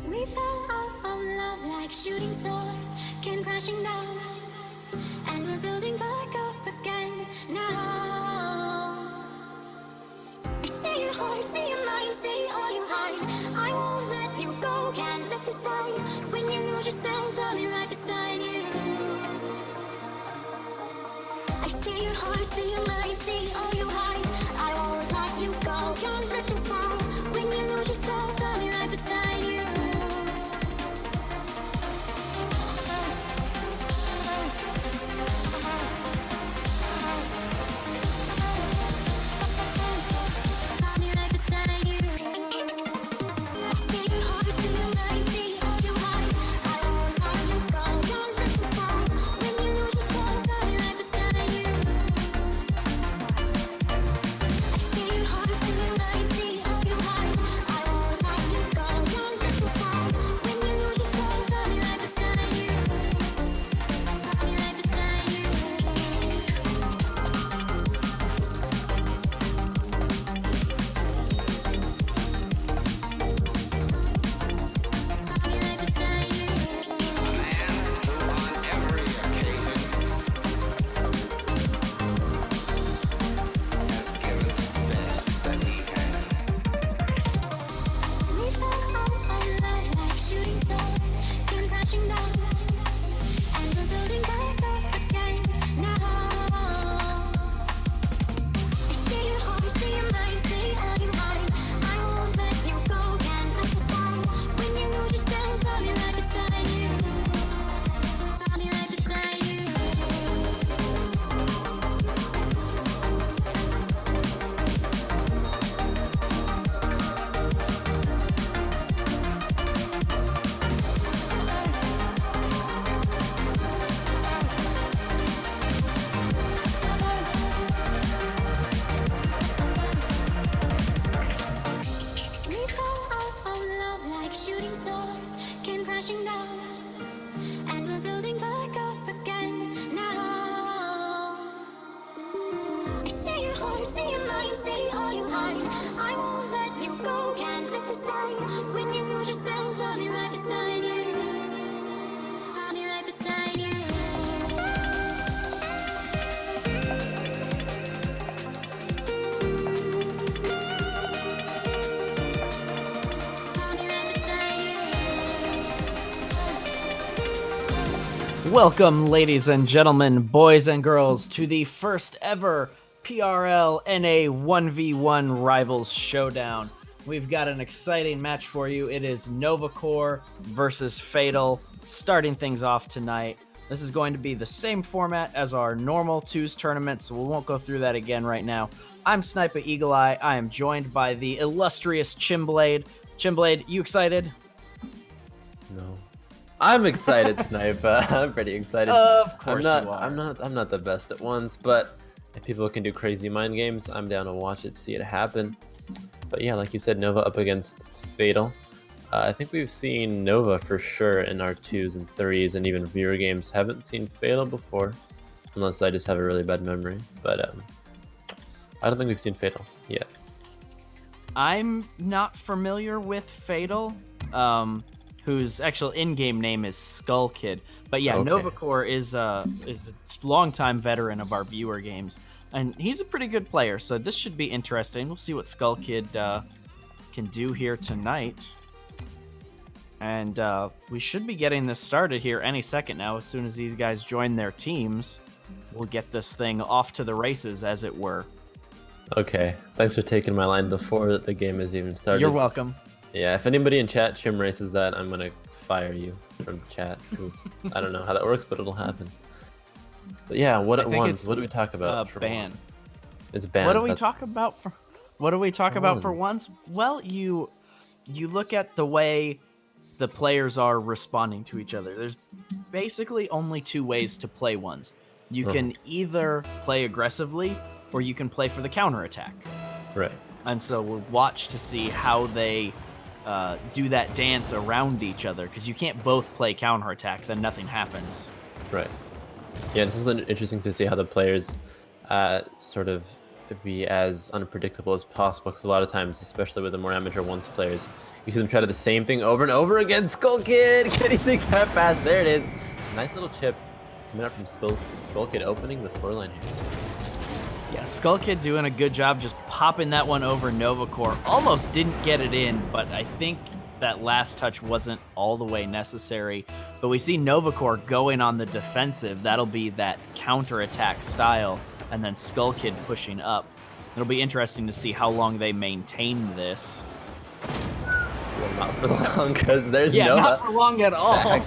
We fell out of love like shooting stars came crashing down, and we're building back up again now. I see your heart, see your mind, see all you hide. I won't let you go, can't let this die. When you lose yourself, I'll be right beside you. I see your heart, see your mind, see all you hide. I won't let you go, can't let this die. When you lose yourself, I'll be right beside you. I'll be right beside you. like shooting stars came crashing down, and we're building back up again now. Say your heart, say your mind, say all you hide. I won't let you go, can't let this die. When you lose yourself, I'll be right beside you. I'll be right beside you. Welcome, ladies and gentlemen, boys and girls, to the first ever PRL NA 1v1 Rivals Showdown. We've got an exciting match for you. It is NovaCore versus Fatal, starting things off tonight. This is going to be the same format as our normal twos tournament, so we won't go through that again right now. I'm Sniper Eagle Eye. I am joined by the illustrious Chimblade. Chimblade, you excited? No. I'm excited, Sniper. I'm pretty excited. Of course you are. I'm not the best at ones, but if people can do crazy mind games, I'm down to watch it, see it happen. But yeah, like you said, Nova up against Fatal. I think we've seen Nova for sure in our 2s and 3s and even viewer games. Haven't seen Fatal before, unless I just have a really bad memory. But I don't think we've seen Fatal yet. I'm not familiar with Fatal, whose actual in-game name is Skull Kid. But yeah, Okay. NovaCore is a longtime veteran of our viewer games, and he's a pretty good player, so this should be interesting. We'll see what Skull Kid can do here tonight. And we should be getting this started here any second now. As soon as these guys join their teams, we'll get this thing off to the races, as it were. Okay, thanks for taking my line before the game has even started. You're welcome. Yeah, if anybody in chat Chim races that, I'm gonna fire you from chat, because I don't know how that works, but it'll happen. But yeah, what at once? What do we talk about? For Banned. once? It's banned. What do we talk about for? What do we talk about for once? Well, you look at the way the players are responding to each other. There's basically only two ways to play ones. You can either play aggressively, or you can play for the counterattack. Right. And so we'll watch to see how they do that dance around each other, because you can't both play counterattack, then nothing happens. Right. Yeah, this is interesting to see how the players sort of be as unpredictable as possible, because a lot of times, especially with the more amateur ones players, you see them try to do the same thing over and over again. Skull Kid! Can he think that fast? There it is. Nice little chip coming up from Skull Kid, opening the scoreline here. Yeah, Skull Kid doing a good job just popping that one over NovaCore. Almost didn't get it in, but I think that last touch wasn't all the way necessary. But we see NovaCore going on the defensive. That'll be that counterattack style, and then Skull Kid pushing up. It'll be interesting to see how long they maintain this. Well, not for long, because there's Yeah, Nova not for long at all.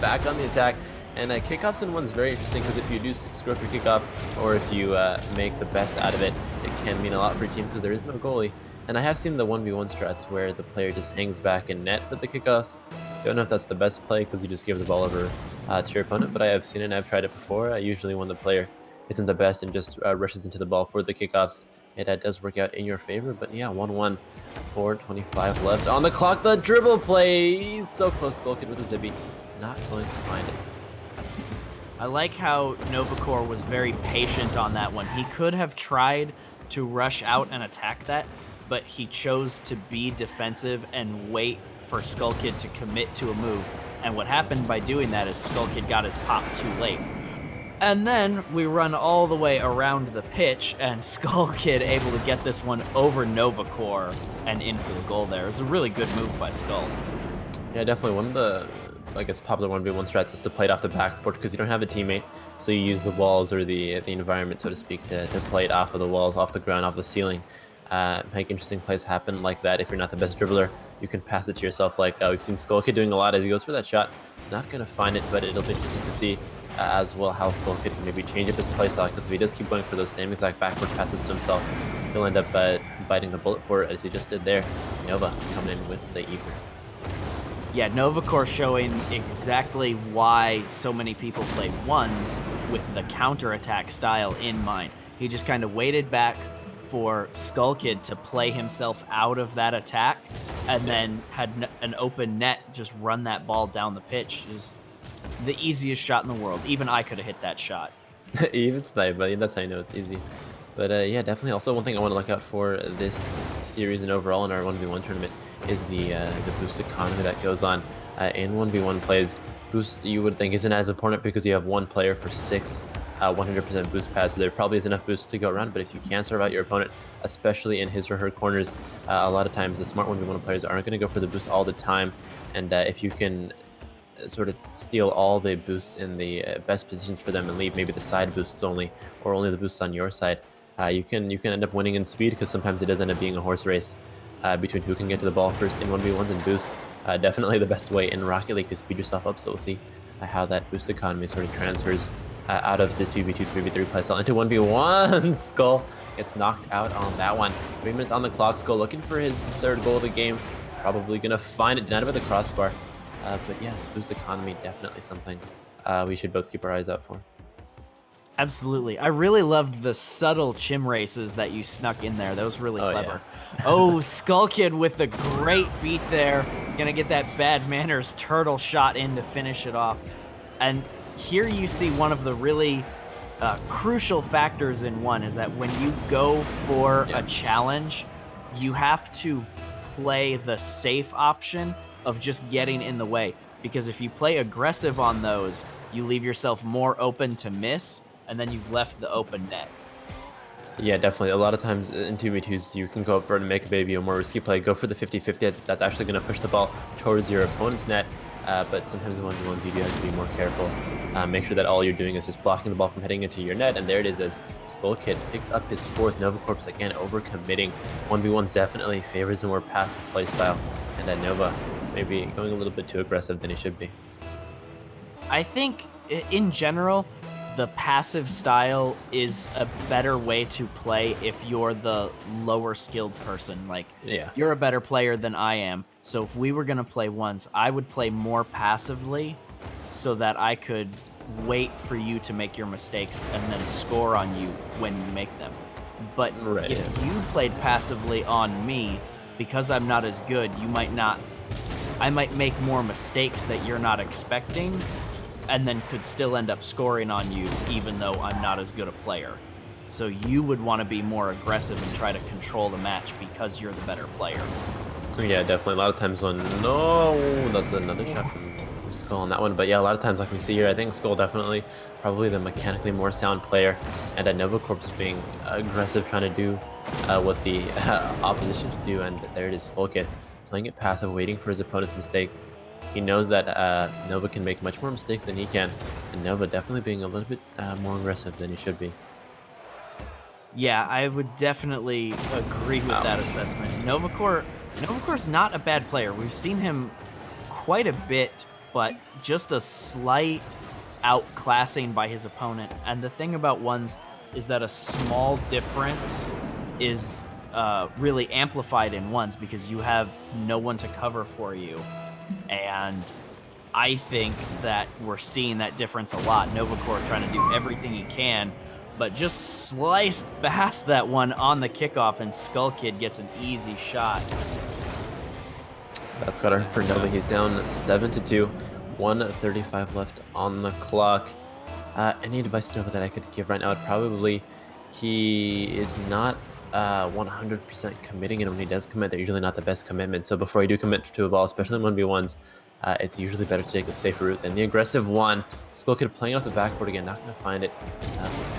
back on the attack. And kickoffs in one's very interesting, because if you do screw up your kickoff, or if you make the best out of it, it can mean a lot for your team, because there is no goalie. And I have seen the 1v1 strats where the player just hangs back in net for the kickoffs. Don't know if that's the best play, because you just give the ball over to your opponent, but I have seen it and I've tried it before. Usually when the player isn't the best and just rushes into the ball for the kickoffs, it does work out in your favor. But yeah, 1-1, 4:25 left on the clock. The dribble play, so close. Skull Kid with a zippy, not going to find it. I like how NovaCore was very patient on that one. He could have tried to rush out and attack that, but he chose to be defensive and wait for Skull Kid to commit to a move. And what happened by doing that is Skull Kid got his pop too late. And then we run all the way around the pitch, and Skull Kid able to get this one over NovaCore and in for the goal there. It was a really good move by Skull. Yeah, definitely one of the, I guess, popular 1v1 strats is to play it off the backboard, because you don't have a teammate, so you use the walls or the environment, so to speak, to play it off of the walls, off the ground, off the ceiling. Make interesting plays happen like that. If you're not the best dribbler, you can pass it to yourself, like we've seen Skull Kid doing a lot as he goes for that shot. Not going to find it, but it'll be interesting to see as well how Skull Kid can maybe change up his playstyle, because if he does keep going for those same exact backward passes to himself, he'll end up biting the bullet for it, as he just did there. Nova coming in with the ether. Yeah, NovaCore showing exactly why so many people play ones with the counterattack style in mind. He just kind of waited back for Skull Kid to play himself out of that attack and then had an open net just run that ball down the pitch is the easiest shot in the world. Even I could have hit that shot. Even snipe, but that's how you know it's easy. But yeah, definitely. Also, one thing I want to look out for this series and overall in our 1v1 tournament is the boost economy that goes on in 1v1 plays. Boost, you would think, isn't as important because you have one player for 6 100% boost pads, so there probably is enough boost to go around. But if you can serve out your opponent, especially in his or her corners, a lot of times the smart 1v1 players aren't going to go for the boost all the time. And if you can sort of steal all the boosts in the best positions for them and leave maybe the side boosts only, or only the boosts on your side, you can end up winning in speed, because sometimes it does end up being a horse race between who can get to the ball first in 1v1s and boost. Definitely the best way in Rocket League to speed yourself up, so we'll see how that boost economy sort of transfers out of the 2v2, 3v3 playstyle into 1v1. Skull gets knocked out on that one. 3 minutes on the clock. Skull looking for his 3rd goal of the game. Probably going to find it, denied by the crossbar. But yeah, boost economy, definitely something we should both keep our eyes out for. Absolutely. I really loved the subtle chim races that you snuck in there. That was really clever. Yeah. Oh, Skull Kid with a great beat there. Gonna get that bad manners turtle shot in to finish it off. And here you see one of the really crucial factors in one is that when you go for a challenge, you have to play the safe option of just getting in the way. Because if you play aggressive on those, you leave yourself more open to miss, and then you've left the open net. Yeah, definitely. A lot of times in 2v2s, you can go for it and make maybe a more risky play. Go for the 50-50. That's actually going to push the ball towards your opponent's net. But sometimes in 1v1s, you do have to be more careful. Make sure that all you're doing is just blocking the ball from heading into your net. And there it is as Skull Kid picks up his 4th Nova Corpse, again, overcommitting. 1v1s definitely favors a more passive play style. And then Nova maybe going a little bit too aggressive than he should be. I think, in general, the passive style is a better way to play if you're the lower skilled person. Like, you're a better player than I am. So if we were going to play once, I would play more passively so that I could wait for you to make your mistakes and then score on you when you make them. But if you played passively on me, because I'm not as good, I might make more mistakes that you're not expecting, and then could still end up scoring on you even though I'm not as good a player. So you would want to be more aggressive and try to control the match because you're the better player. Yeah, definitely. A lot of times when... No! That's another shot from Skull on that one. But yeah, a lot of times like we see here, I think Skull definitely probably the mechanically more sound player, and Nova Corpse being aggressive, trying to do what the opposition should do, and there it is, Skull Kid playing it passive, waiting for his opponent's mistake. He knows that Nova can make much more mistakes than he can, and Nova definitely being a little bit more aggressive than he should be. Yeah, I would definitely agree with that assessment. Novacore's not a bad player. We've seen him quite a bit, but just a slight outclassing by his opponent. And the thing about ones is that a small difference is really amplified in ones because you have no one to cover for you. And I think that we're seeing that difference a lot. Novacore trying to do everything he can, but just sliced past that one on the kickoff, and Skull Kid gets an easy shot. That's got her for Nova. He's down 7-2, 1:35 left on the clock. Any advice to Nova that I could give right now? Probably he is not 100% committing, and when he does commit, they're usually not the best commitment. So before you do commit to a ball, especially in 1v1s, it's usually better to take the safer route than the aggressive one. Skull Kid playing off the backboard again, not going to find it.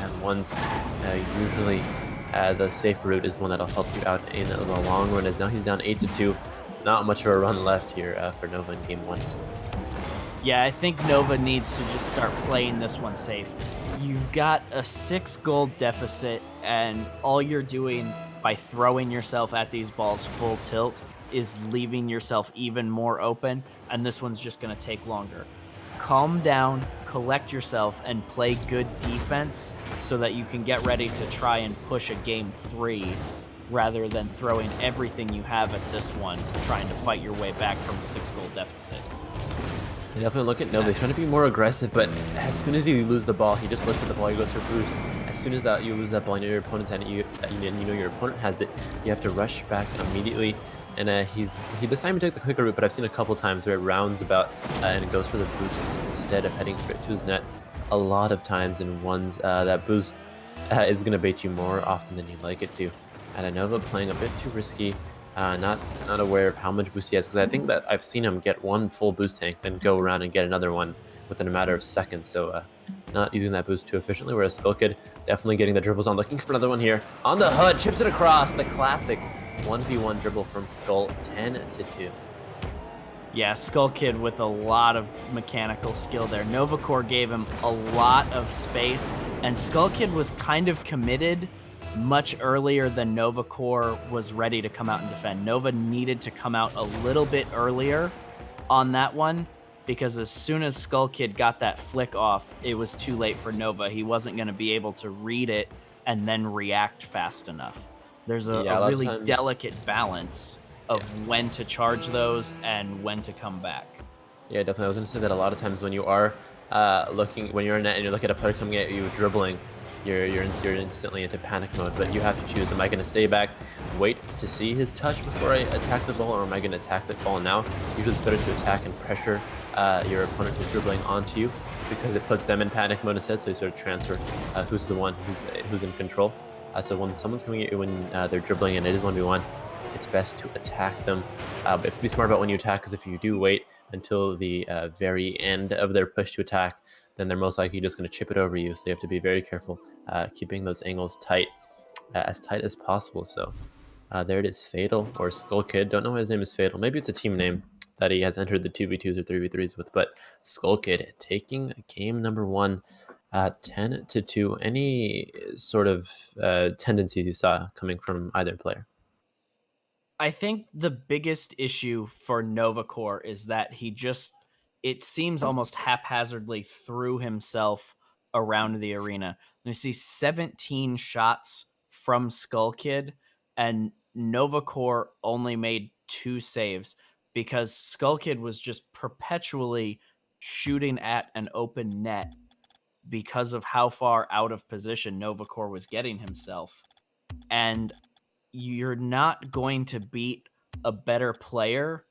And ones usually the safer route is the one that'll help you out in the long run. As now he's down 8-2. Not much of a run left here for Nova in game 1. Yeah, I think Nova needs to just start playing this one safe. You've got a 6 goal deficit, and all you're doing by throwing yourself at these balls full tilt is leaving yourself even more open, and this one's just going to take longer. Calm down, collect yourself, and play good defense so that you can get ready to try and push a game 3 rather than throwing everything you have at this one, trying to fight your way back from a 6 goal deficit. Definitely look at Nova. He's trying to be more aggressive, but as soon as he loses the ball, he just looks at the ball, he goes for boost. as soon as that you lose that ball, you know your opponent's hand, you know your opponent has it, you have to rush back immediately. And he this time he took the quicker route, but I've seen a couple times where it rounds about and it goes for the boost instead of heading straight to his net. A lot of times in ones, that boost is going to bait you more often than you'd like it to. And Nova playing a bit too risky, not aware of how much boost he has, because I think that I've seen him get one full boost tank, then go around and get another one within a matter of seconds. So not using that boost too efficiently, whereas Skull Kid definitely getting the dribbles on, looking for another one here. On the HUD, chips it across, the classic 1v1 dribble from Skull, 10-2. Yeah, Skull Kid with a lot of mechanical skill there. Novacore gave him a lot of space, and Skull Kid was kind of committed much earlier than Novacore was ready to come out and defend. Nova needed to come out a little bit earlier on that one, because as soon as Skull Kid got that flick off, it was too late for Nova. He wasn't going to be able to read it and then react fast enough. There's a really delicate balance of when to charge those and when to come back. Yeah, definitely. I was going to say that a lot of times when you are when you're in net and you look at a player coming at you dribbling, you're instantly into panic mode. But you have to choose: am I going to stay back, wait to see his touch before I attack the ball, or am I going to attack the ball now? Usually it's better to attack and pressure your opponent who's dribbling onto you, because it puts them in panic mode instead. So you sort of transfer who's the one who's in control. So when someone's coming at you when they're dribbling and it is 1v1, it's best to attack them. But you have to be smart about when you attack, because if you do wait until the very end of their push to attack, then they're most likely just going to chip it over you. So you have to be very careful, keeping those angles tight, as tight as possible. So there it is, Fatal, or Skull Kid. Don't know why his name is Fatal. Maybe it's a team name that he has entered the 2v2s or 3v3s with. But Skull Kid taking game number 1, 10-2. Any sort of tendencies you saw coming from either player? I think the biggest issue for Novacore is that it seems almost haphazardly threw himself around the arena. You see 17 shots from Skull Kid, and Novacore only made 2 saves because Skull Kid was just perpetually shooting at an open net because of how far out of position Novacore was getting himself. And you're not going to beat a better player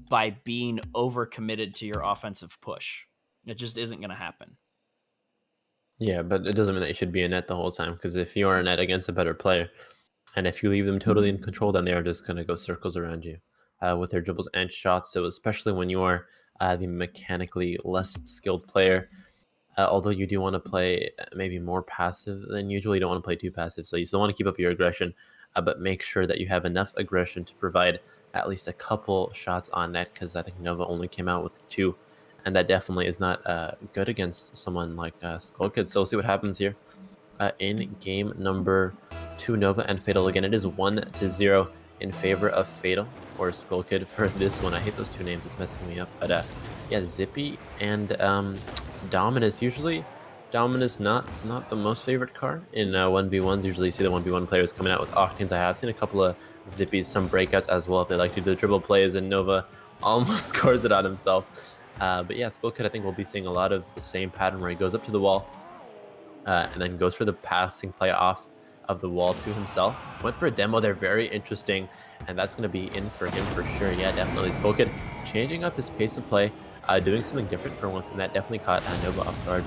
by being overcommitted to your offensive push. It just isn't going to happen. Yeah, but it doesn't mean that you should be in net the whole time, because if you are in net against a better player, and if you leave them totally in control, then they are just going to go circles around you with their dribbles and shots. So especially when you are the mechanically less skilled player, although you do want to play maybe more passive than usual, you don't want to play too passive. So you still want to keep up your aggression, but make sure that you have enough aggression to provide at least a couple shots on net, because I think Nova only came out with 2, and that definitely is not good against someone like Skull Kid. So we'll see what happens here in game number 2. Nova and Fatal again. It is 1-0 in favor of Fatal, or Skull Kid for this one. I hate those 2 names, it's messing me up. But yeah, Zippy and Dominus. Usually Dominus not the most favorite card in 1v1s. Usually you see the 1v1 players coming out with Octanes. I have seen a couple of Zippies, some breakouts as well if they like to do the dribble plays, and Nova almost scores it on himself. But yeah, Skull Kid, I think we'll be seeing a lot of the same pattern where he goes up to the wall and then goes for the passing play off of the wall to himself. Went for a demo there, very interesting, and that's going to be in for him for sure. Yeah, definitely. Skull Kid changing up his pace of play, doing something different for once, and that definitely caught Nova off guard.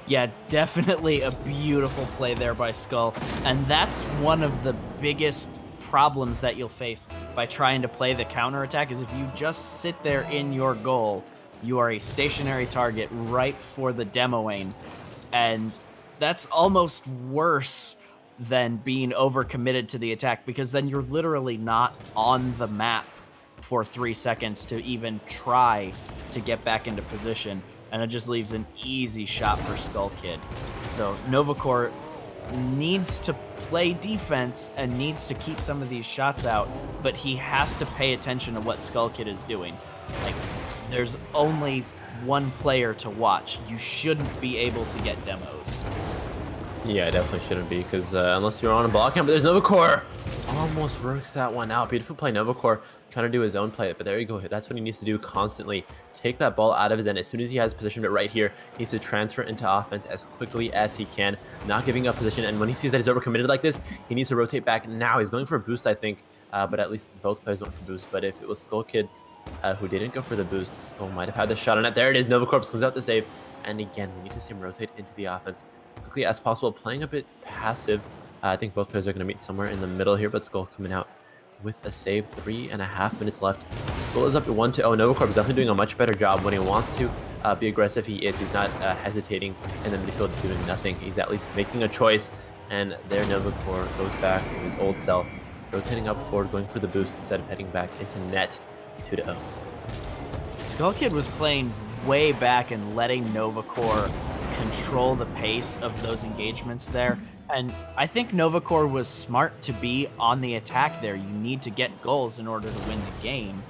Yeah, definitely a beautiful play there by Skull, and that's one of the biggest problems that you'll face by trying to play the counterattack, is if you just sit there in your goal, you are a stationary target right for the demoing, and that's almost worse than being overcommitted to the attack, because then you're literally not on the map for 3 seconds to even try to get back into position, and it just leaves an easy shot for Skull Kid. So Novacore needs to play defense and needs to keep some of these shots out, but he has to pay attention to what Skull Kid is doing. Like, there's only one player to watch. You shouldn't be able to get demos. Yeah, I definitely shouldn't be, because unless you're on a block camp. But there's Novacore. Almost works that one out. Beautiful play, Novacore. trying to do his own play. But there you go. That's what he needs to do constantly. Take that ball out of his end. As soon as he has position, but right here, he needs to transfer into offense as quickly as he can, not giving up position. And when he sees that he's overcommitted like this, he needs to rotate back now. He's going for a boost, I think, but at least both players went for boost. But if it was Skull Kid who didn't go for the boost, Skull might have had the shot on it. There it is. Novacorps comes out to save. And again, we need to see him rotate into the offense quickly as possible, playing a bit passive. I think both players are going to meet somewhere in the middle here, but Skull coming out with a save. 3.5 minutes left. Skull is up to 1-0. Novacorp is definitely doing a much better job. When he wants to be aggressive, he is. He's not hesitating in the midfield, doing nothing. He's at least making a choice. And there Novacorp goes back to his old self, rotating up forward, going for the boost instead of heading back into net. 2-0. Skull Kid was playing way back and letting Novacorp control the pace of those engagements there. And I think Novacorp was smart to be on the attack there. You need to get goals in order to win the game.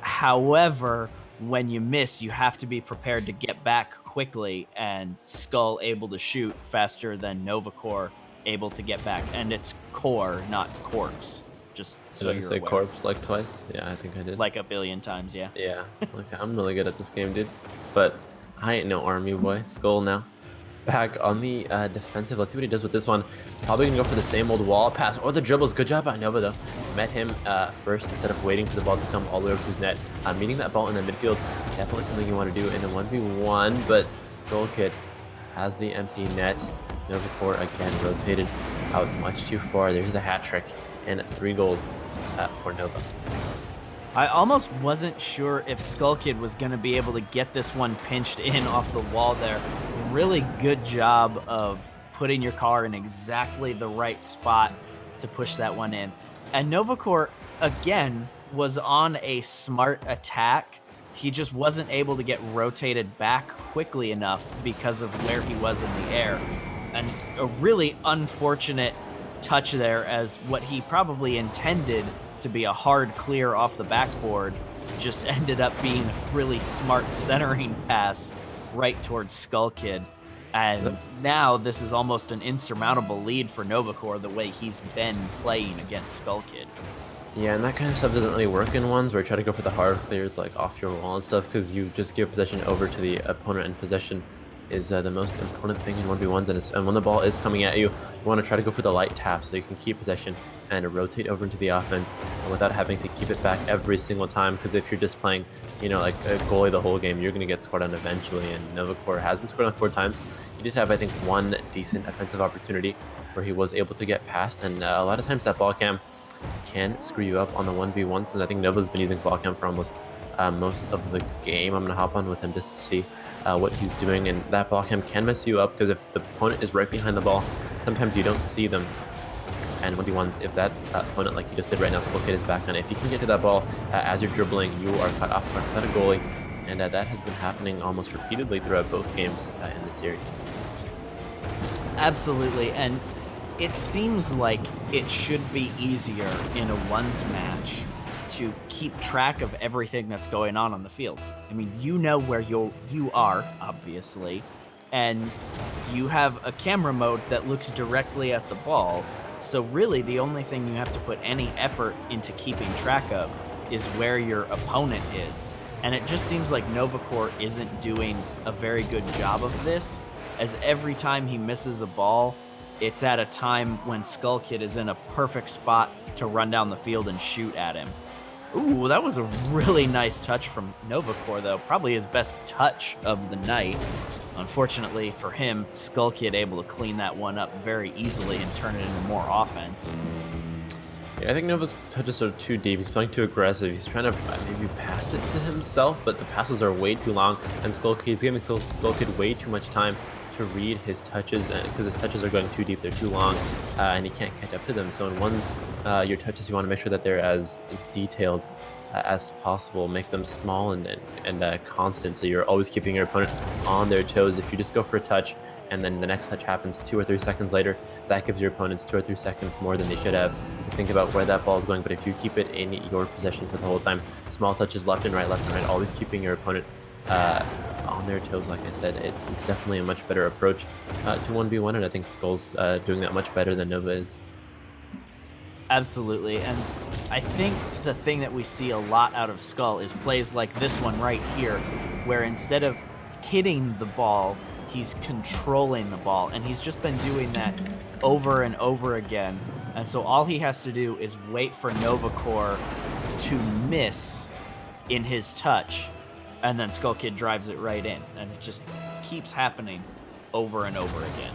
However, when you miss, you have to be prepared to get back quickly, and Skull able to shoot faster than Novacorp able to get back. And it's core, not corpse. Just so Did I you're say aware. corpse like twice? Yeah, I think I did. Like a billion times, yeah. Yeah, like, I'm really good at this game, dude. But I ain't no army boy. Skull now. Back on the defensive. Let's see what he does with this one. Probably gonna go for the same old wall pass or the dribbles. Good job by Nova though. Met him first instead of waiting for the ball to come all the way over to his net. Meeting that ball in the midfield, definitely something you want to do in a 1v1. But Skull Kid has the empty net. Novacorp again rotated out much too far. There's the hat trick and 3 goals for Nova. I almost wasn't sure if Skull Kid was going to be able to get this one pinched in off the wall there. Really good job of putting your car in exactly the right spot to push that one in. And Novacorp, again, was on a smart attack. He just wasn't able to get rotated back quickly enough because of where he was in the air. And a really unfortunate touch there, as what he probably intended to be a hard clear off the backboard just ended up being a really smart centering pass right towards Skull Kid. And now this is almost an insurmountable lead for Novacorp the way he's been playing against Skull Kid. Yeah, and that kind of stuff doesn't really work in ones where you try to go for the hard clears like off your wall and stuff, because you just give possession over to the opponent, and possession is the most important thing in 1v1s. And when the ball is coming at you, you want to try to go for the light tap so you can keep possession and rotate over into the offense without having to keep it back every single time. Because if you're just playing, you know, like a goalie the whole game, you're going to get scored on eventually. And Novacorp has been scored on 4 times. He did have, I think, 1 decent offensive opportunity where he was able to get past. And a lot of times that ball cam can screw you up on the 1v1s. And I think Nova's been using ball cam for almost most of the game. I'm going to hop on with him just to see what he's doing, and that ball cam can mess you up because if the opponent is right behind the ball, sometimes you don't see them. And 1v1s, if that opponent, like he just did right now, Skull Kid is back on it. If you can get to that ball as you're dribbling, you are cut off guard without a goalie, and that has been happening almost repeatedly throughout both games in the series. Absolutely, and it seems like it should be easier in a ones match to keep track of everything that's going on the field. I mean, you know where you are, obviously, and you have a camera mode that looks directly at the ball. So really, the only thing you have to put any effort into keeping track of is where your opponent is. And it just seems like Novacorp isn't doing a very good job of this, as every time he misses a ball, it's at a time when Skull Kid is in a perfect spot to run down the field and shoot at him. Ooh, that was a really nice touch from Novacorp, though. Probably his best touch of the night. Unfortunately for him, Skull Kid able to clean that one up very easily and turn it into more offense. Yeah, I think Nova's touches are too deep. He's playing too aggressive. He's trying to maybe pass it to himself, but the passes are way too long, and He's giving Skull Kid way too much time to read his touches, because his touches are going too deep, they're too long, and he can't catch up to them. So in ones, your touches, you want to make sure that they're as detailed as possible. Make them small and constant, so you're always keeping your opponent on their toes. If you just go for a touch and then the next touch happens 2 or 3 seconds later, that gives your opponents 2 or 3 seconds more than they should have to think about where that ball is going. But if you keep it in your possession for the whole time, small touches left and right, always keeping your opponent on their toes, like I said, it's definitely a much better approach to 1v1, and I think Skull's doing that much better than Nova is. Absolutely. And I think the thing that we see a lot out of Skull is plays like this one right here, where instead of hitting the ball, he's controlling the ball. And he's just been doing that over and over again. And so all he has to do is wait for Novacore to miss in his touch, and then Skull Kid drives it right in. And it just keeps happening over and over again.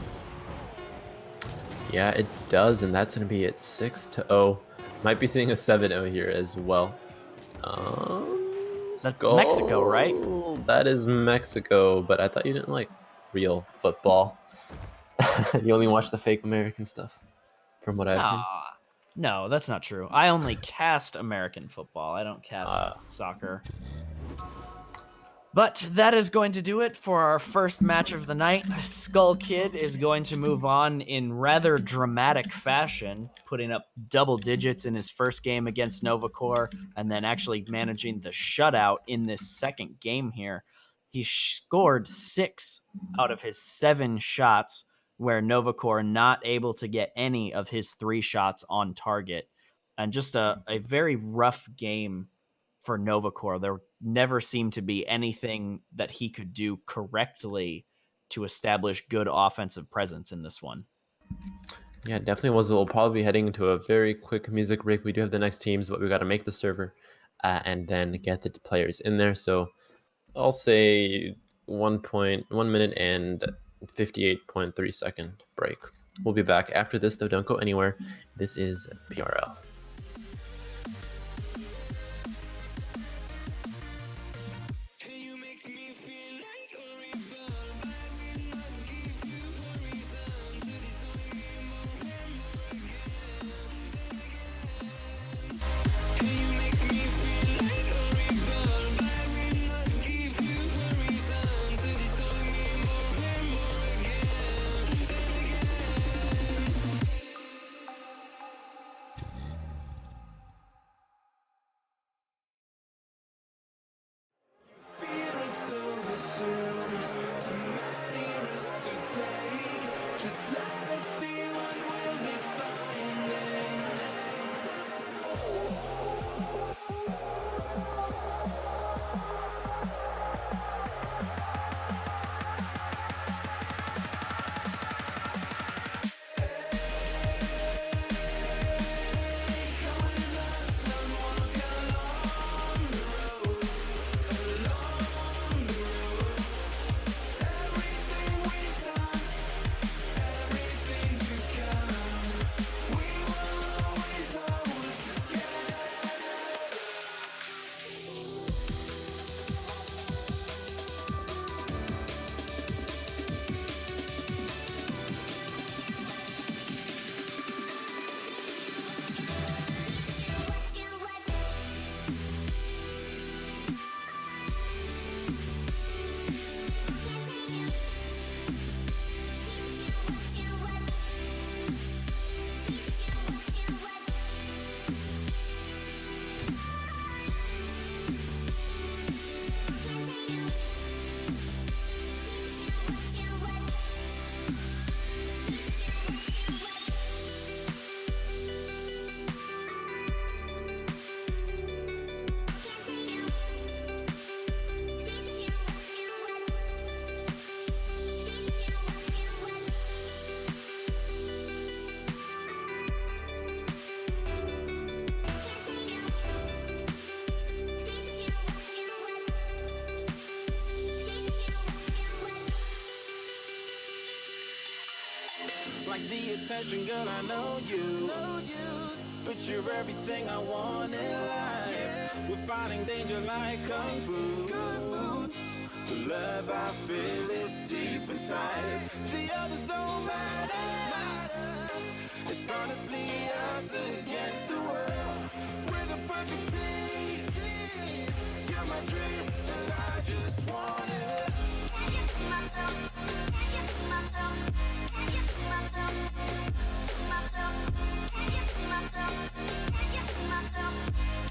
Yeah, it does, and that's going to be at 6-0. Might be seeing a 7-0 here as well. That's Skull. Mexico, right? That is Mexico, but I thought you didn't like real football. You only watch the fake American stuff, from what I've heard. Ah, no, that's not true. I only cast American football. I don't cast Uh, soccer. But that is going to do it for our first match of the night. Skull Kid is going to move on in rather dramatic fashion, putting up double digits in his first game against Novacore, and then actually managing the shutout in this second game here. He scored 6 out of his 7 shots, where Novacore not able to get any of his 3 shots on target. And just a very rough game for Novacore. There never seemed to be anything that he could do correctly to establish good offensive presence in this one. yeah, definitely was. We'll probably be heading into a very quick music break. We do have the next teams, but we got to make the server and then get the players in there. So I'll say 1 minute and 58.3 second break. We'll be back after this, though. Don't go anywhere. This is PRL. Like the attention, girl, I know you. But you're everything I want in life. We're fighting danger like kung fu. The love I feel is deep inside. The others don't matter. It's honestly us against the world. We're the perfect team. You're my dream, and I just want it. Can you see myself? Can you see myself? Can you see myself? See myself? Can you see myself? Can you see myself?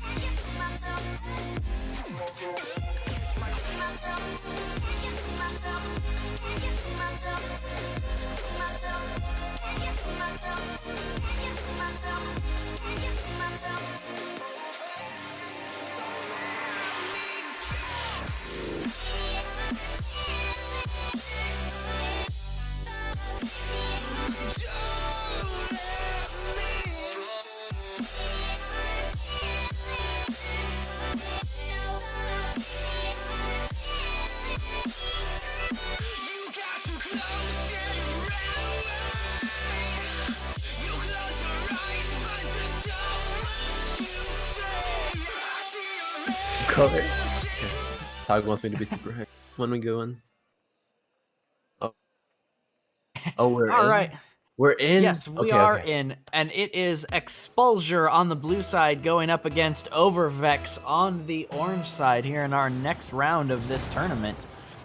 Can you see myself? See myself? Can you see myself? Can you see myself? See myself? Can you see myself? Can you see myself? Can you color. Tog wants me to be super high when we go in. Oh, we're All in? right. We're in? Yes, we Okay, are okay. in, and it is Expulsure on the blue side going up against Overvex on the orange side here in our next round of this tournament.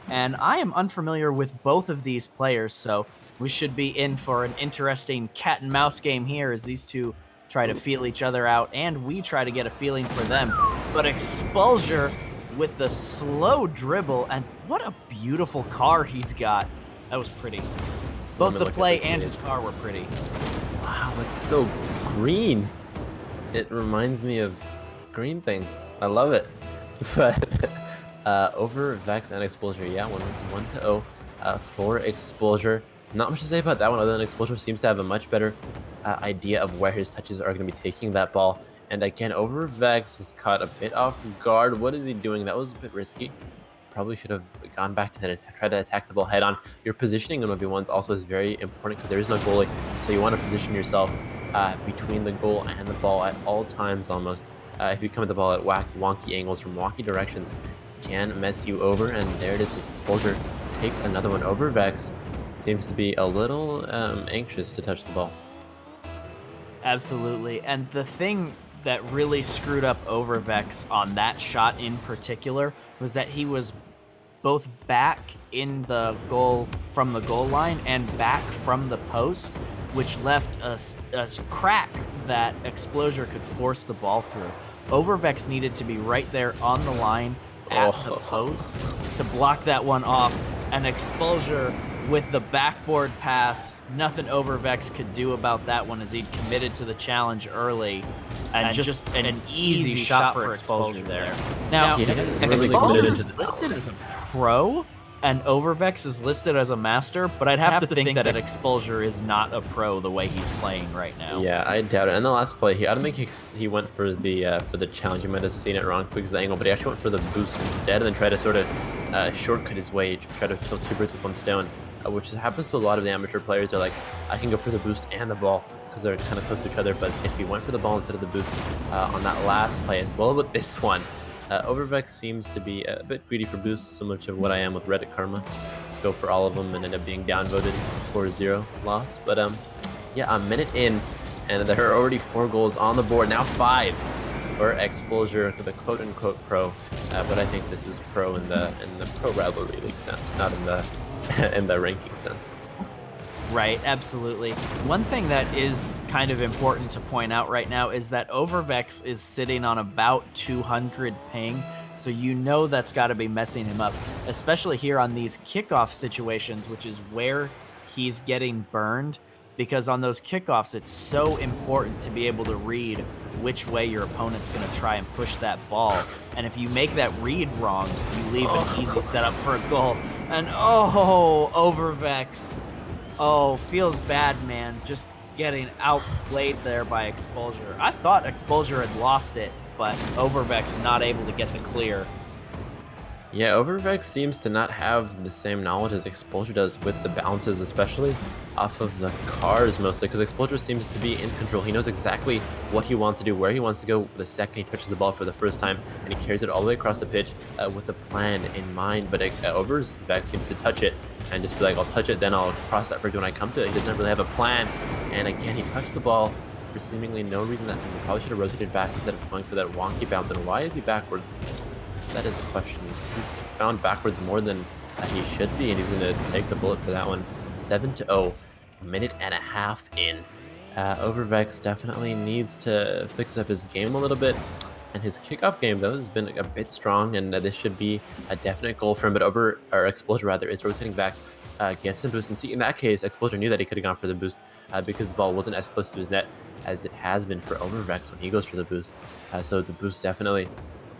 And I am unfamiliar with both of these players, so we should be in for an interesting cat and mouse game here as these two try to feel each other out, and we try to get a feeling for them. But Expulsure with the slow dribble, and what a beautiful car he's got. That was pretty. Both me the look at play this and video. his car were pretty. Wow, it's so green. It reminds me of green things. I love it. But over Vex and Exposure, yeah, 1-0 for Exposure. Not much to say about that one other than Exposure seems to have a much better idea of where his touches are going to be taking that ball. And again, over Vex is caught a bit off guard. What is he doing? That was a bit risky. Probably should have gone back to that and tried to attack the ball head on. Your positioning in 1v1s also is very important because there is no goalie, so you want to position yourself between the goal and the ball at all times almost. If you come at the ball at wonky angles from wonky directions, it can mess you over, and there it is. His Exposure takes another one over. Vex seems to be a little anxious to touch the ball. Absolutely. And the thing that really screwed up Overvex on that shot in particular was that he was both back in the goal from the goal line and back from the post, which left a crack that Explosion could force the ball through. Overvex needed to be right there on the line at the post to block that one off, and Expulsure with the backboard pass, nothing Overvex could do about that one as he'd committed to the challenge early, and just an easy shot for Expulsure there. Now, Yeah, Expulsure is listed as a pro, and Overvex is listed as a master, but I'd have to think that Expulsure is not a pro the way he's playing right now. Yeah, I doubt it. And the last play, I don't think he went for the challenge. You might have seen it wrong because of the angle, but he actually went for the boost instead, and then tried to sort of shortcut his way, try to kill two birds with one stone, which happens to a lot of the amateur players. They're like, I can go for the boost and the ball because they're kind of close to each other. But if he went for the ball instead of the boost on that last play, as well with this one, Overvex seems to be a bit greedy for boosts, similar to what I am with Reddit Karma. Let's go for all of them and end up being downvoted 4-0 loss. But yeah, a minute in, and there are already 4 goals on the board. Now 5 for Expulsure, the quote-unquote pro. But I think this is pro in the pro rivalry league sense, not in the in the ranking sense. Right, absolutely. One thing that is kind of important to point out right now is that Overvex is sitting on about 200 ping, so you know that's got to be messing him up, especially here on these kickoff situations, which is where he's getting burned, because on those kickoffs, it's so important to be able to read which way your opponent's going to try and push that ball. And if you make that read wrong, you leave an easy setup for a goal. And oh, Overvex. Oh, feels bad, man. Just getting outplayed there by Expulsure. I thought Expulsure had lost it, but Overvex not able to get the clear. Yeah, Overvex seems to not have the same knowledge as Expulsure does with the bounces, especially off of the cars mostly, because Expulsure seems to be in control. He knows exactly what he wants to do, where he wants to go the second he touches the ball for the first time, and he carries it all the way across the pitch with a plan in mind. But Overvex seems to touch it and just be like, I'll touch it, then I'll cross that bridge when I come to it. He doesn't really have a plan, and again, he touched the ball for seemingly no reason. That he probably should have rotated back instead of going for that wonky bounce. And why is he backwards? That is a question. He's found backwards more than he should be, and he's going to take the bullet for that one. 7-0, a minute and a half in. Overvex definitely needs to fix up his game a little bit, and his kickoff game, though, has been a bit strong, and this should be a definite goal for him. But Expulsure, rather, is rotating back, gets some boost, and see, in that case, Expulsure knew that he could have gone for the boost because the ball wasn't as close to his net as it has been for Overvex when he goes for the boost. So the boost definitely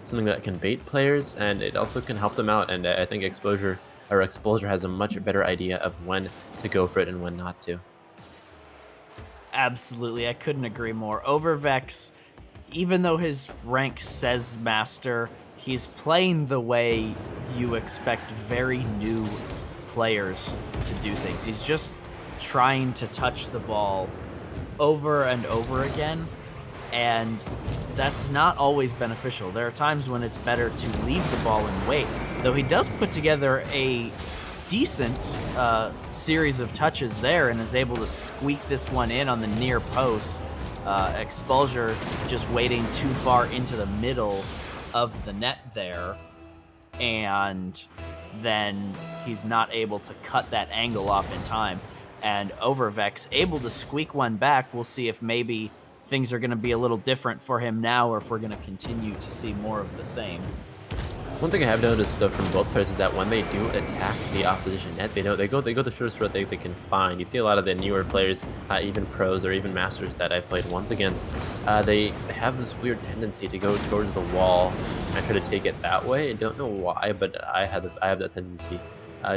something that can bait players, and it also can help them out. And I think Expulsure has a much better idea of when to go for it and when not to. Absolutely, I couldn't agree more. Overvex, even though his rank says master, he's playing the way you expect very new players to do things. He's just trying to touch the ball over and over again, and that's not always beneficial. There are times when it's better to leave the ball and wait, though he does put together a decent series of touches there and is able to squeak this one in on the near post. Expulsure just waiting too far into the middle of the net there, and then he's not able to cut that angle off in time. And Overvex able to squeak one back. We'll see if maybe things are going to be a little different for him now, or if we're going to continue to see more of the same. One thing I have noticed though from both players is that when they do attack the opposition net, they go the shortest route they can find. You see a lot of the newer players, even pros or even masters that I've played once against, they have this weird tendency to go towards the wall and try to take it that way. I don't know why, but I have that tendency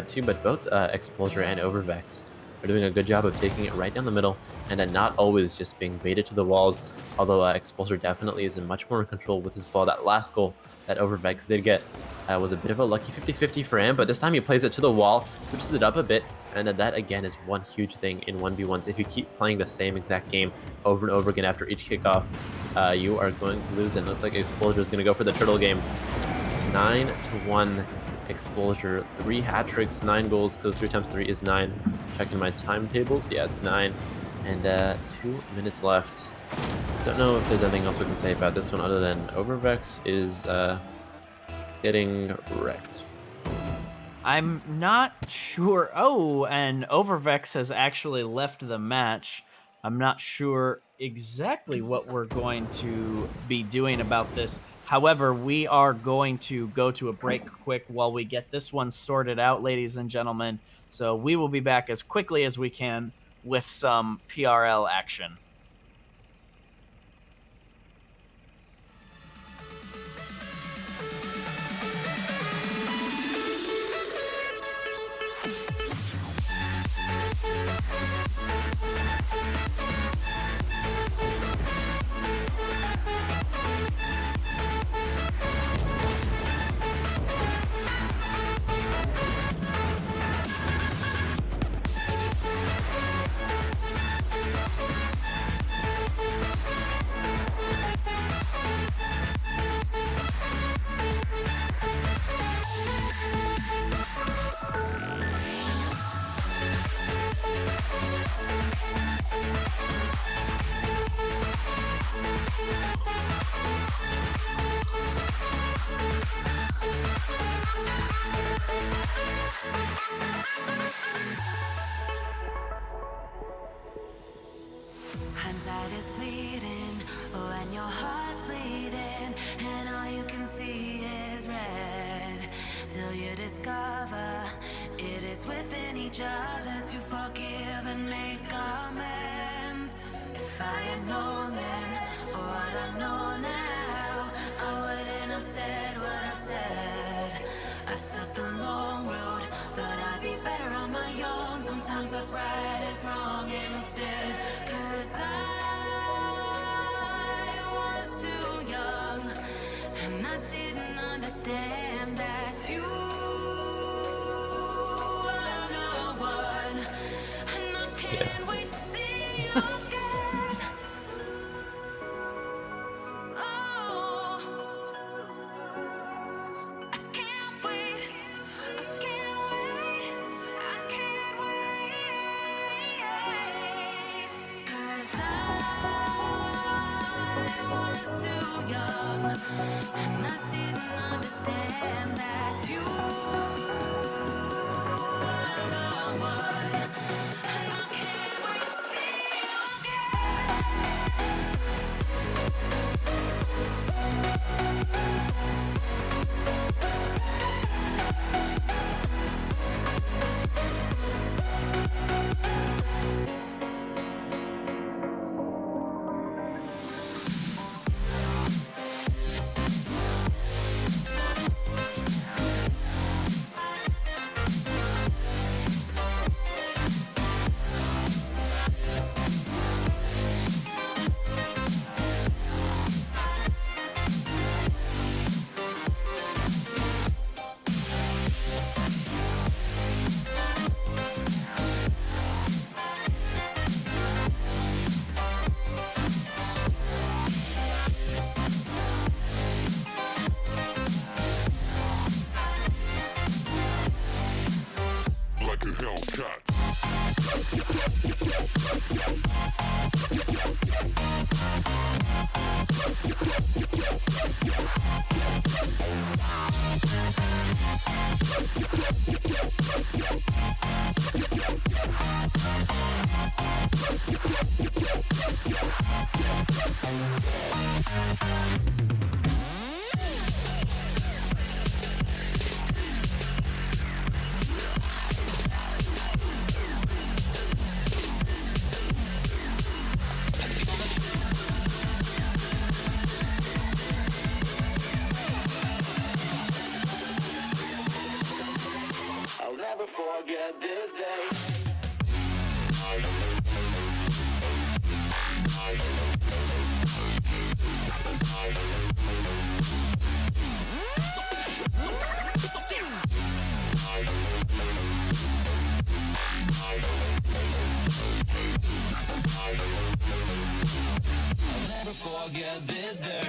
too. But both Expulsure and Overvex are doing a good job of taking it right down the middle and then not always just being baited to the walls. Although Expulsure definitely is in much more in control with his ball. That last goal that Overvex did get was a bit of a lucky 50-50 for him, but this time he plays it to the wall, switches it up a bit, and that again is one huge thing in 1v1s. If you keep playing the same exact game over and over again after each kickoff, you are going to lose, and it looks like Expulsure is going to go for the turtle game. 9-1 Expulsure, 3 hat tricks, 9 goals, because 3 times 3 is 9. Checking my timetables, yeah, it's 9, and 2 minutes left. Don't know if there's anything else we can say about this one other than Overvex is getting wrecked. I'm not sure. Oh, and Overvex has actually left the match. I'm not sure exactly what we're going to be doing about this. However, we are going to go to a break quick while we get this one sorted out, ladies and gentlemen. So we will be back as quickly as we can with some PRL action. Hindsight is fleeting when your heart's bleeding and all you can see is red. Till you discover it is within each other to forgive and make amends. If I had known then what I know now, I wouldn't have said what I said. I took the long road, thought I'd be better on my own. Sometimes what's right is wrong instead. 'Cause I was too young and I didn't understand that you are the one. And I can't wait to see you again. never forget this day. I'll never forget this day.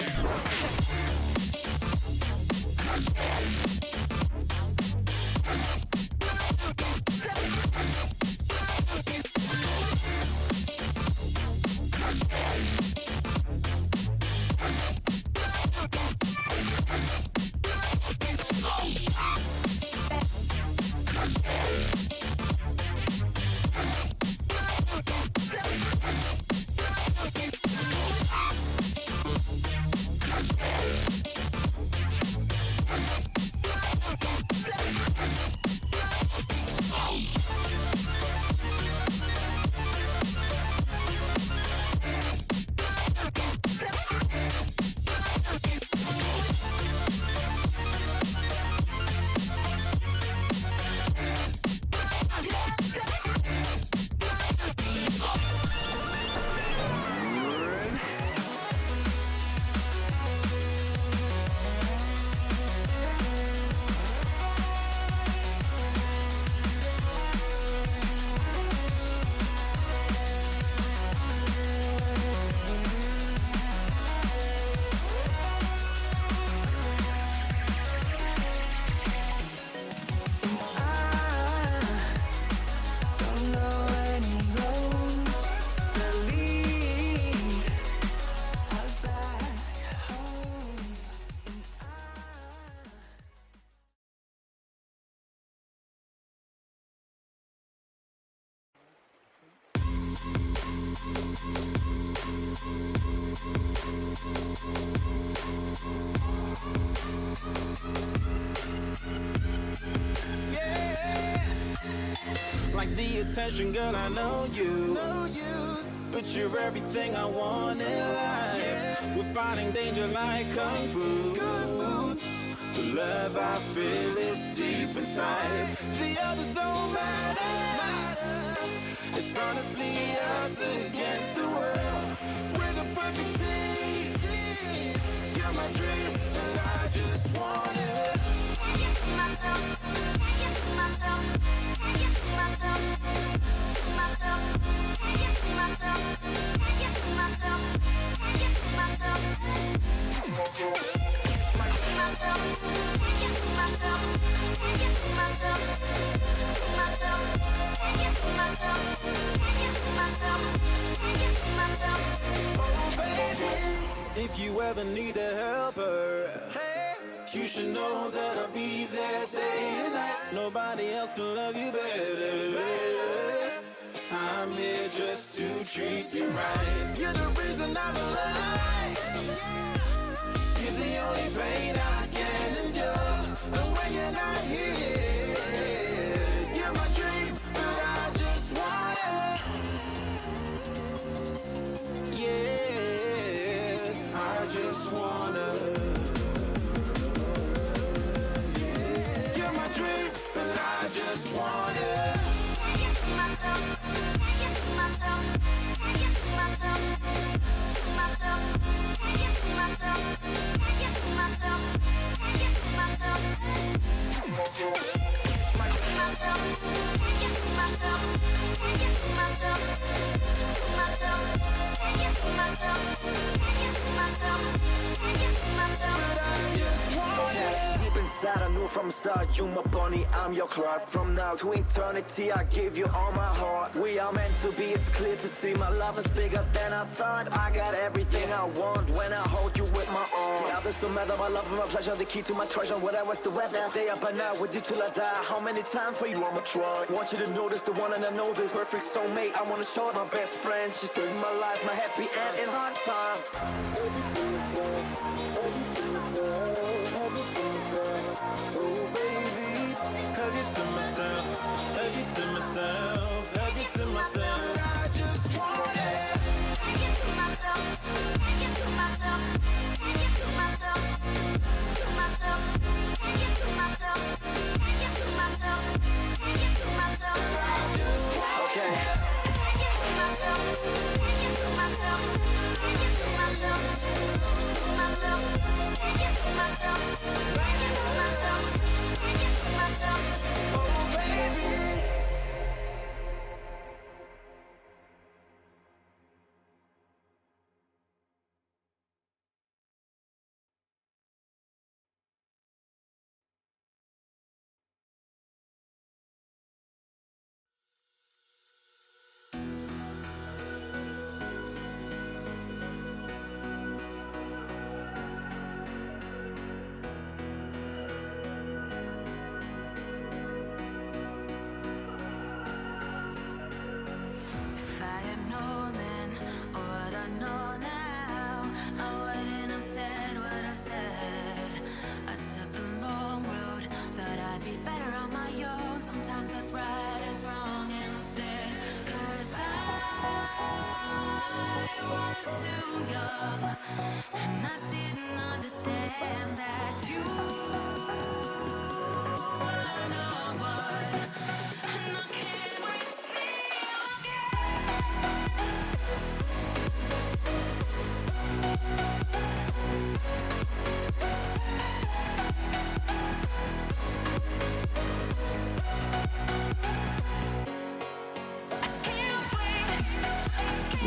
Like the attention, girl, I know you. But you're everything I want in life. We're fighting danger like kung fu. The love I feel is deep inside. The others don't matter. It's honestly us against the world. We're the perfect team. You're my dream, but I just want it. Can't get to myself. Can't get to myself. Can't get to myself. To myself. Can't get to myself. Can't get to myself. Can't get to myself. To myself. Can't get to myself. Can't get to myself. To myself. Can't get to myself. Can't get to myself. Can't get to myself. Oh baby, if you ever need a helper, you should know that I'll be there day and night. Nobody else can love you better. I'm here just to treat you right. You're the reason I'm alive. You're the only pain I can endure. And when you're not here, you're my dream, but I just want it. Yeah, I just wanna. You're my dream, but I just want it. Can't get to myself. Can't get to myself. Can't get to myself. To myself. Can't get to myself. Can't get to myself. Can't get to myself. To myself. Can't get to myself. Can't get to myself. To myself. Can't get to myself. Can't get to myself. Can't get to myself. But I just want it. Deep inside I knew from the start, you my bunny, I'm your Clark. From now to eternity I give you all my heart. We are meant to be, it's clear to see. My love is bigger than I thought. I got everything I want when I hold you with my arms. The others don't matter, my love and my pleasure, the key to my treasure. Whatever's the weather, day up and out with you till I die. How many times for you I'ma try? Want you to notice the one and I know this. Perfect soulmate, I wanna show it. My best friend, she saved my life, my happy end in hard times. Oh baby, hug it to myself, hug it to myself, hug it to myself. But I just want it. Can't get to myself. Can't get to myself. Can't get to myself. To myself. Can't get to myself. Can't get to myself. Can't get better on my own. Sometimes what's right is wrong instead. 'Cause I was too young, and I didn't understand that you were no one, and I can't wait to see you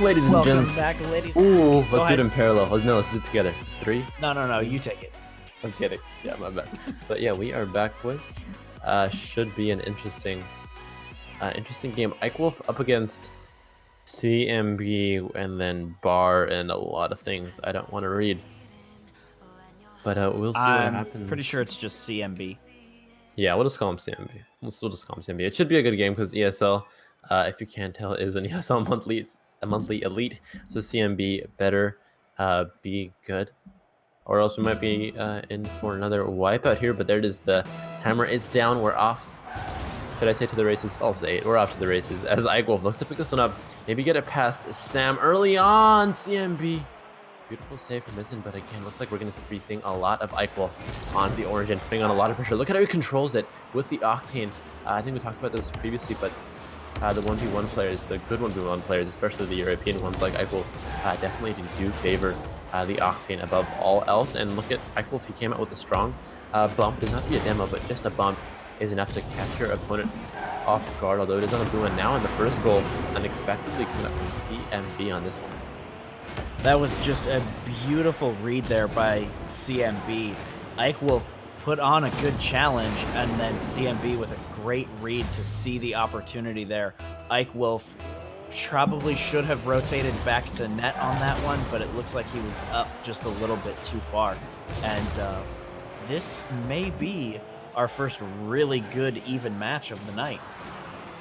Ladies and Welcome gents. back, ladies. Ooh, let's do ahead. it in parallel. Let's do it together. 3. No, you take it. I'm kidding. Yeah, my bad. But yeah, we are back, boys. Should be an interesting game. Ike Wolf up against CMB, and then Bar, and a lot of things I don't want to read. But we'll see what I'm happens. pretty sure it's just CMB. Yeah, we'll just call him CMB. We'll just call him CMB. It should be a good game because ESL, if you can't tell, is an ESL monthly elite. So CMB better be good, or else we might be in for another wipeout here. But there it is. The timer is down. We're off. Should I say to the races? I'll say it. We're off to the races as Ike Wolf looks to pick this one up. Maybe get it past Sam early on. CMB. Beautiful save from Mizzen, but again, looks like we're going to be seeing a lot of Ike Wolf on the orange and putting on a lot of pressure. Look at how he controls it with the Octane. I think we talked about this previously, but the 1v1 players, the good 1v1 players, especially the European ones like Ike Wolf, definitely do favor the Octane above all else. And look at Ike Wolf, he came out with a strong bump. Does not be a demo, but just a bump is enough to catch your opponent off guard, although it is on a blue. And now in the first goal, unexpectedly coming up from CMB on this one. That was just a beautiful read there by CMB. Ike Wolf put on a good challenge, and then CMB with a great read to see the opportunity there. Ike Wolf probably should have rotated back to net on that one, but it looks like he was up just a little bit too far. And this may be our first really good even match of the night.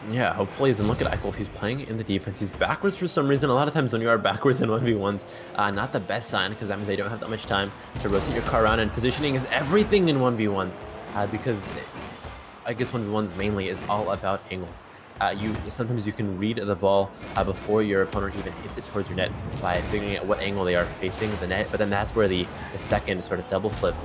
Yeah, hopefully. And look at Ike Wolf. He's playing in the defense. He's backwards for some reason. A lot of times when you are backwards in 1v1s, not the best sign, because that means they don't have that much time to rotate your car around. And positioning is everything in 1v1s, because I guess 1v1s mainly is all about angles. Sometimes you can read the ball before your opponent even hits it towards your net by figuring out what angle they are facing the net. But then that's where the second sort of double flip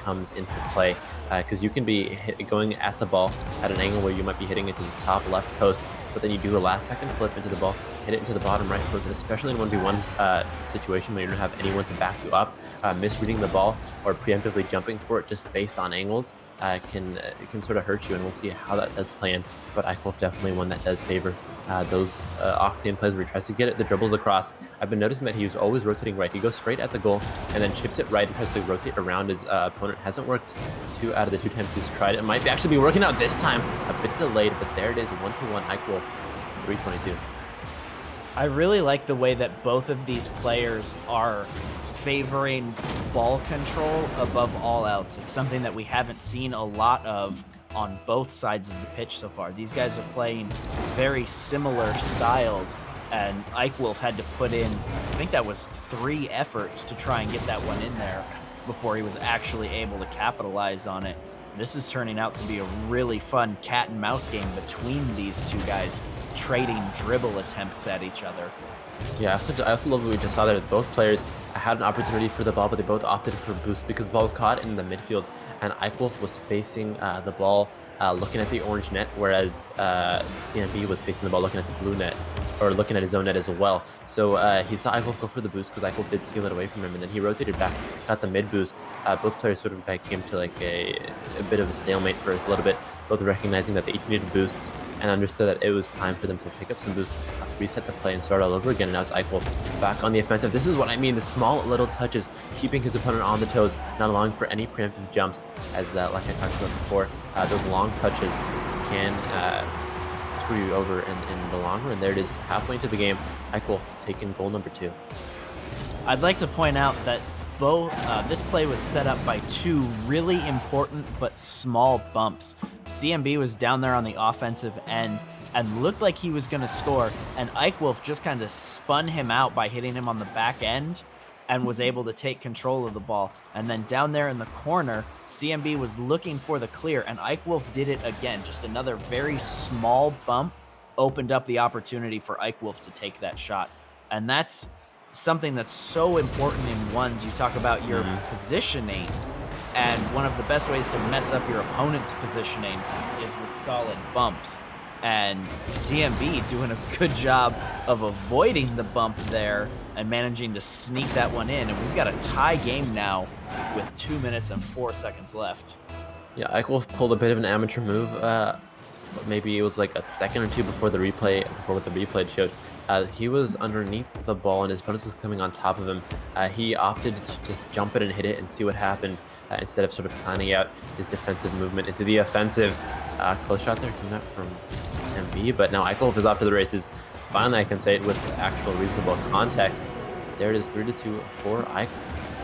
comes into play, because you can be going at the ball at an angle where you might be hitting it to the top left post, but then you do a last second flip into the ball, hit it into the bottom right post. And especially in 1v1 situation where you don't have anyone to back you up, misreading the ball or preemptively jumping for it just based on angles can sort of hurt you, and we'll see how that does play in. But Ike Wolf definitely one that does favor those Octane plays where he tries to get it, the dribbles across. I've been noticing that he's always rotating right. He goes straight at the goal and then chips it right and tries to rotate around his opponent. Hasn't worked 2 out of the 2 times he's tried it. It might actually be working out this time. A bit delayed, but there it is. 1-1 Ike Wolf, 322. I really like the way that both of these players are favoring ball control above all else. It's something that we haven't seen a lot of on both sides of the pitch so far. These guys are playing very similar styles, and Ike Wolf had to put in, I think that was 3 efforts to try and get that one in there before he was actually able to capitalize on it. This is turning out to be a really fun cat and mouse game between these two guys, trading dribble attempts at each other. Yeah, I also love what we just saw there. Both players had an opportunity for the ball, but they both opted for boost because the ball was caught in the midfield, and Ike Wolf was facing the ball looking at the orange net, whereas CMB was facing the ball looking at the blue net, or looking at his own net as well. So he saw Ike Wolf go for the boost because Ike Wolf did steal it away from him, and then he rotated back, got the mid boost. Both players sort of came to like a bit of a stalemate for a little bit, both recognizing that they each needed boost and understood that it was time for them to pick up some boost, reset the play, and start all over again. And now it's Ike Wolf back on the offensive. This is what I mean, the small little touches, keeping his opponent on the toes, not allowing for any preemptive jumps, as like I talked about before, those long touches can screw you over in the long run. There it is, halfway into the game, Ike Wolf taking goal number 2. I'd like to point out that this play was set up by 2 really important but small bumps. CMB was down there on the offensive end and looked like he was going to score, and Ike Wolf just kind of spun him out by hitting him on the back end, and was able to take control of the ball. And then down there in the corner, CMB was looking for the clear, and Ike Wolf did it again. Just another very small bump opened up the opportunity for Ike Wolf to take that shot. And that's something that's so important in ones. You talk about your positioning, and one of the best ways to mess up your opponent's positioning is with solid bumps. And CMB doing a good job of avoiding the bump there and managing to sneak that one in. And we've got a tie game now with 2 minutes and 4 seconds left. Yeah, Ike Wolf pulled a bit of an amateur move. Maybe it was like a second or two before the replay, before what the replay showed. He was underneath the ball and his opponent was coming on top of him. He opted to just jump it and hit it and see what happened instead of sort of planning out his defensive movement into the offensive. Close shot there coming up from MB, but now Ike Wolf is off to the races. Finally, I can say it with actual reasonable context. There it is, 3-2 for Ike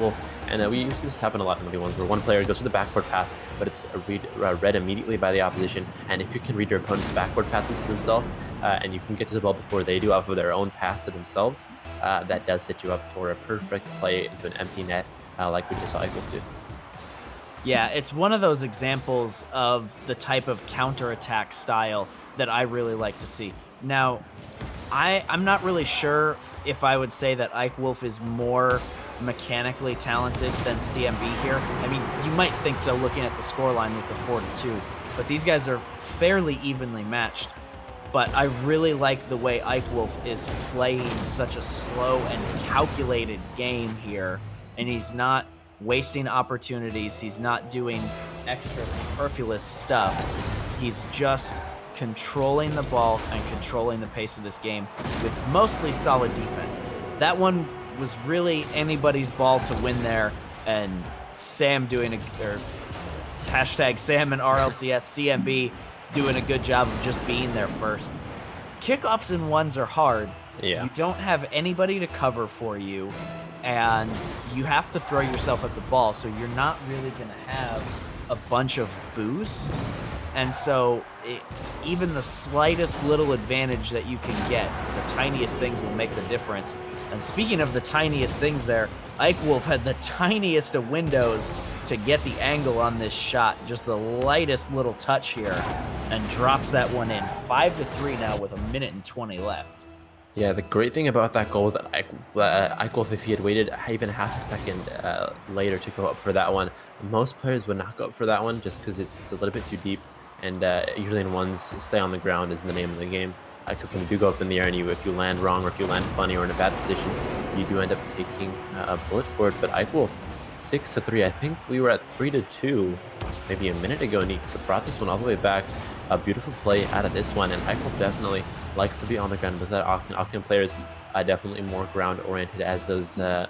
Wolf. And we see this happen a lot in 1v1s where one player goes for the backward pass, but it's read immediately by the opposition. And if you can read your opponent's backward passes to themselves, and you can get to the ball before they do off of their own pass to themselves, that does set you up for a perfect play into an empty net, like we just saw Ike Wolf do. Yeah, it's one of those examples of the type of counterattack style that I really like to see. Now, I'm not really sure if I would say that Ike Wolf is more mechanically talented than CMB here. I mean, you might think so looking at the scoreline with the 4-2, but these guys are fairly evenly matched. But I really like the way Ike Wolf is playing such a slow and calculated game here, and he's not wasting opportunities. He's not doing extra superfluous stuff. He's just controlling the ball and controlling the pace of this game with mostly solid defense. That one was really anybody's ball to win there, and Sam doing it's hashtag Sam and RLCS CMB doing a good job of just being there first. Kickoffs in ones are hard. Yeah. You don't have anybody to cover for you, and you have to throw yourself at the ball, so you're not really going to have a bunch of boost. And so even the slightest little advantage that you can get, the tiniest things will make the difference. And speaking of the tiniest things there, Ike Wolf had the tiniest of windows to get the angle on this shot, just the lightest little touch here, and drops that one in. 5-3 now with 1:20 left. Yeah, the great thing about that goal was that Ike Wolf, if he had waited even half a second later to go up for that one, most players would not go up for that one just because it's a little bit too deep. And usually in ones, stay on the ground is the name of the game. Because when you do go up in the air and if you land wrong or if you land funny or in a bad position, you do end up taking a bullet for it. But Ike Wolf, 6-3. I think we were at 3-2 maybe a minute ago, and he brought this one all the way back. A beautiful play out of this one, and Ike Wolf definitely likes to be on the ground with that Octane. Octane players are definitely more ground-oriented, as those the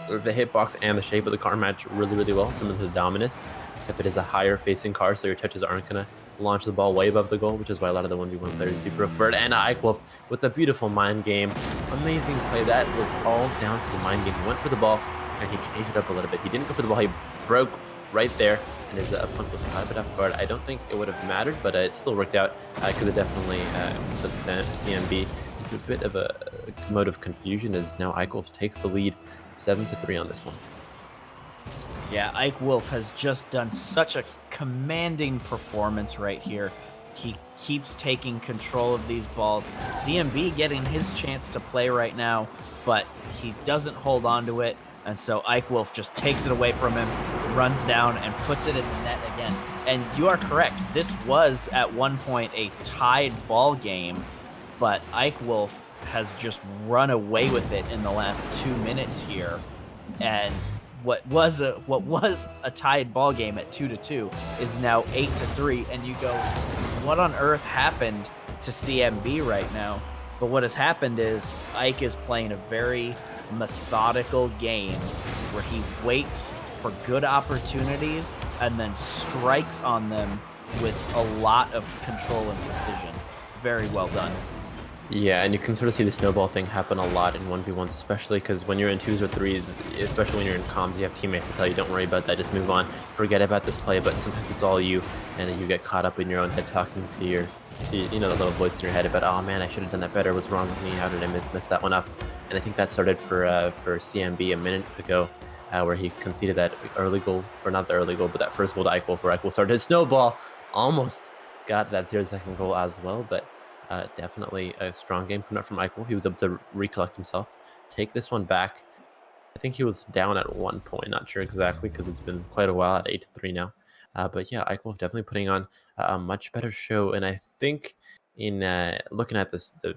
hitbox and the shape of the car match really, really well, similar to the Dominus, except it is a higher-facing car, so your touches aren't going to launch the ball way above the goal, which is why a lot of the 1v1 players do prefer it. And Ike Wolf with a beautiful mind game. Amazing play. That was all down to the mind game. He went for the ball, and he changed it up a little bit. He didn't go for the ball. He broke right there, and his opponent was caught a bit off guard. I don't think it would have mattered, but it still worked out. I could have definitely put CMB into a bit of a mode of confusion, as now Ike Wolf takes the lead 7-3 on this one. Yeah, Ike Wolf has just done such a commanding performance right here. He keeps taking control of these balls. CMB getting his chance to play right now, but he doesn't hold on to it. And so Ike Wolf just takes it away from him, runs down, and puts it in the net again. And you are correct. This was, at one point, a tied ball game, but Ike Wolf has just run away with it in the last 2 minutes here. And what was a tied ball game at 2-2 is now 8-3, and you go, what on earth happened to CMB right now? But what has happened is Ike is playing a very methodical game where he waits for good opportunities and then strikes on them with a lot of control and precision. Very well done. Yeah, and you can sort of see the snowball thing happen a lot in 1v1s, especially because when you're in 2s or 3s, especially when you're in comms, you have teammates to tell you, don't worry about that, just move on, forget about this play, but sometimes it's all you, and then you get caught up in your own head talking to your, the little voice in your head about, oh man, I should have done that better, what's wrong with me, how did I miss that one up? and I think that started for CMB a minute ago, where he conceded that early goal, or not the early goal, but that first goal to Eichwolf, where Eichwolf started his snowball, almost got that 0-second goal as well, but definitely a strong game coming up from Eichwolf. He was able to recollect himself, take this one back. I think he was down at one point, not sure exactly because it's been quite a while at 8-3 now. But yeah, Eichwolf definitely putting on a much better show, and I think in looking at this, the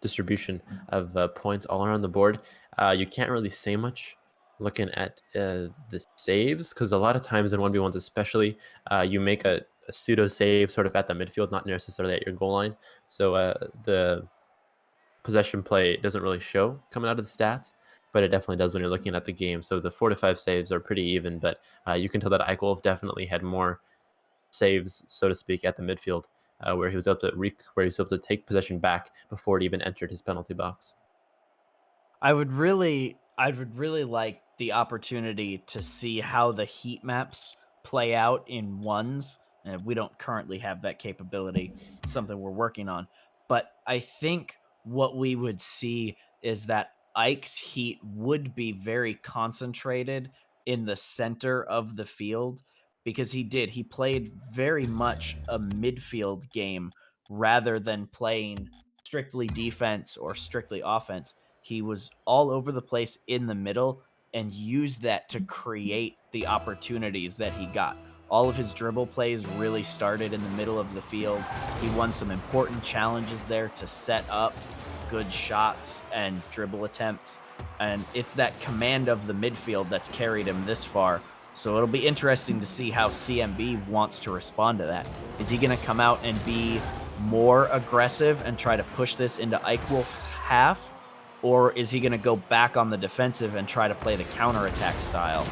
distribution of points all around the board, you can't really say much looking at the saves, because a lot of times in 1v1s especially, you make a pseudo save sort of at the midfield, not necessarily at your goal line. So the possession play doesn't really show coming out of the stats, but it definitely does when you're looking at the game. So the 4 to 5 saves are pretty even, but you can tell that Eichwolf definitely had more saves, so to speak, at the midfield, where he was able to take possession back before it even entered his penalty box. I would really like the opportunity to see how the heat maps play out in ones. We don't currently have that capability, something we're working on. But I think what we would see is that Ike's heat would be very concentrated in the center of the field because he played very much a midfield game rather than playing strictly defense or strictly offense. He was all over the place in the middle and used that to create the opportunities that he got. All of his dribble plays really started in the middle of the field. He won some important challenges there to set up good shots and dribble attempts. And it's that command of the midfield that's carried him this far. So it'll be interesting to see how CMB wants to respond to that. Is he going to come out and be more aggressive and try to push this into Eichwolf half? Or is he going to go back on the defensive and try to play the counterattack style?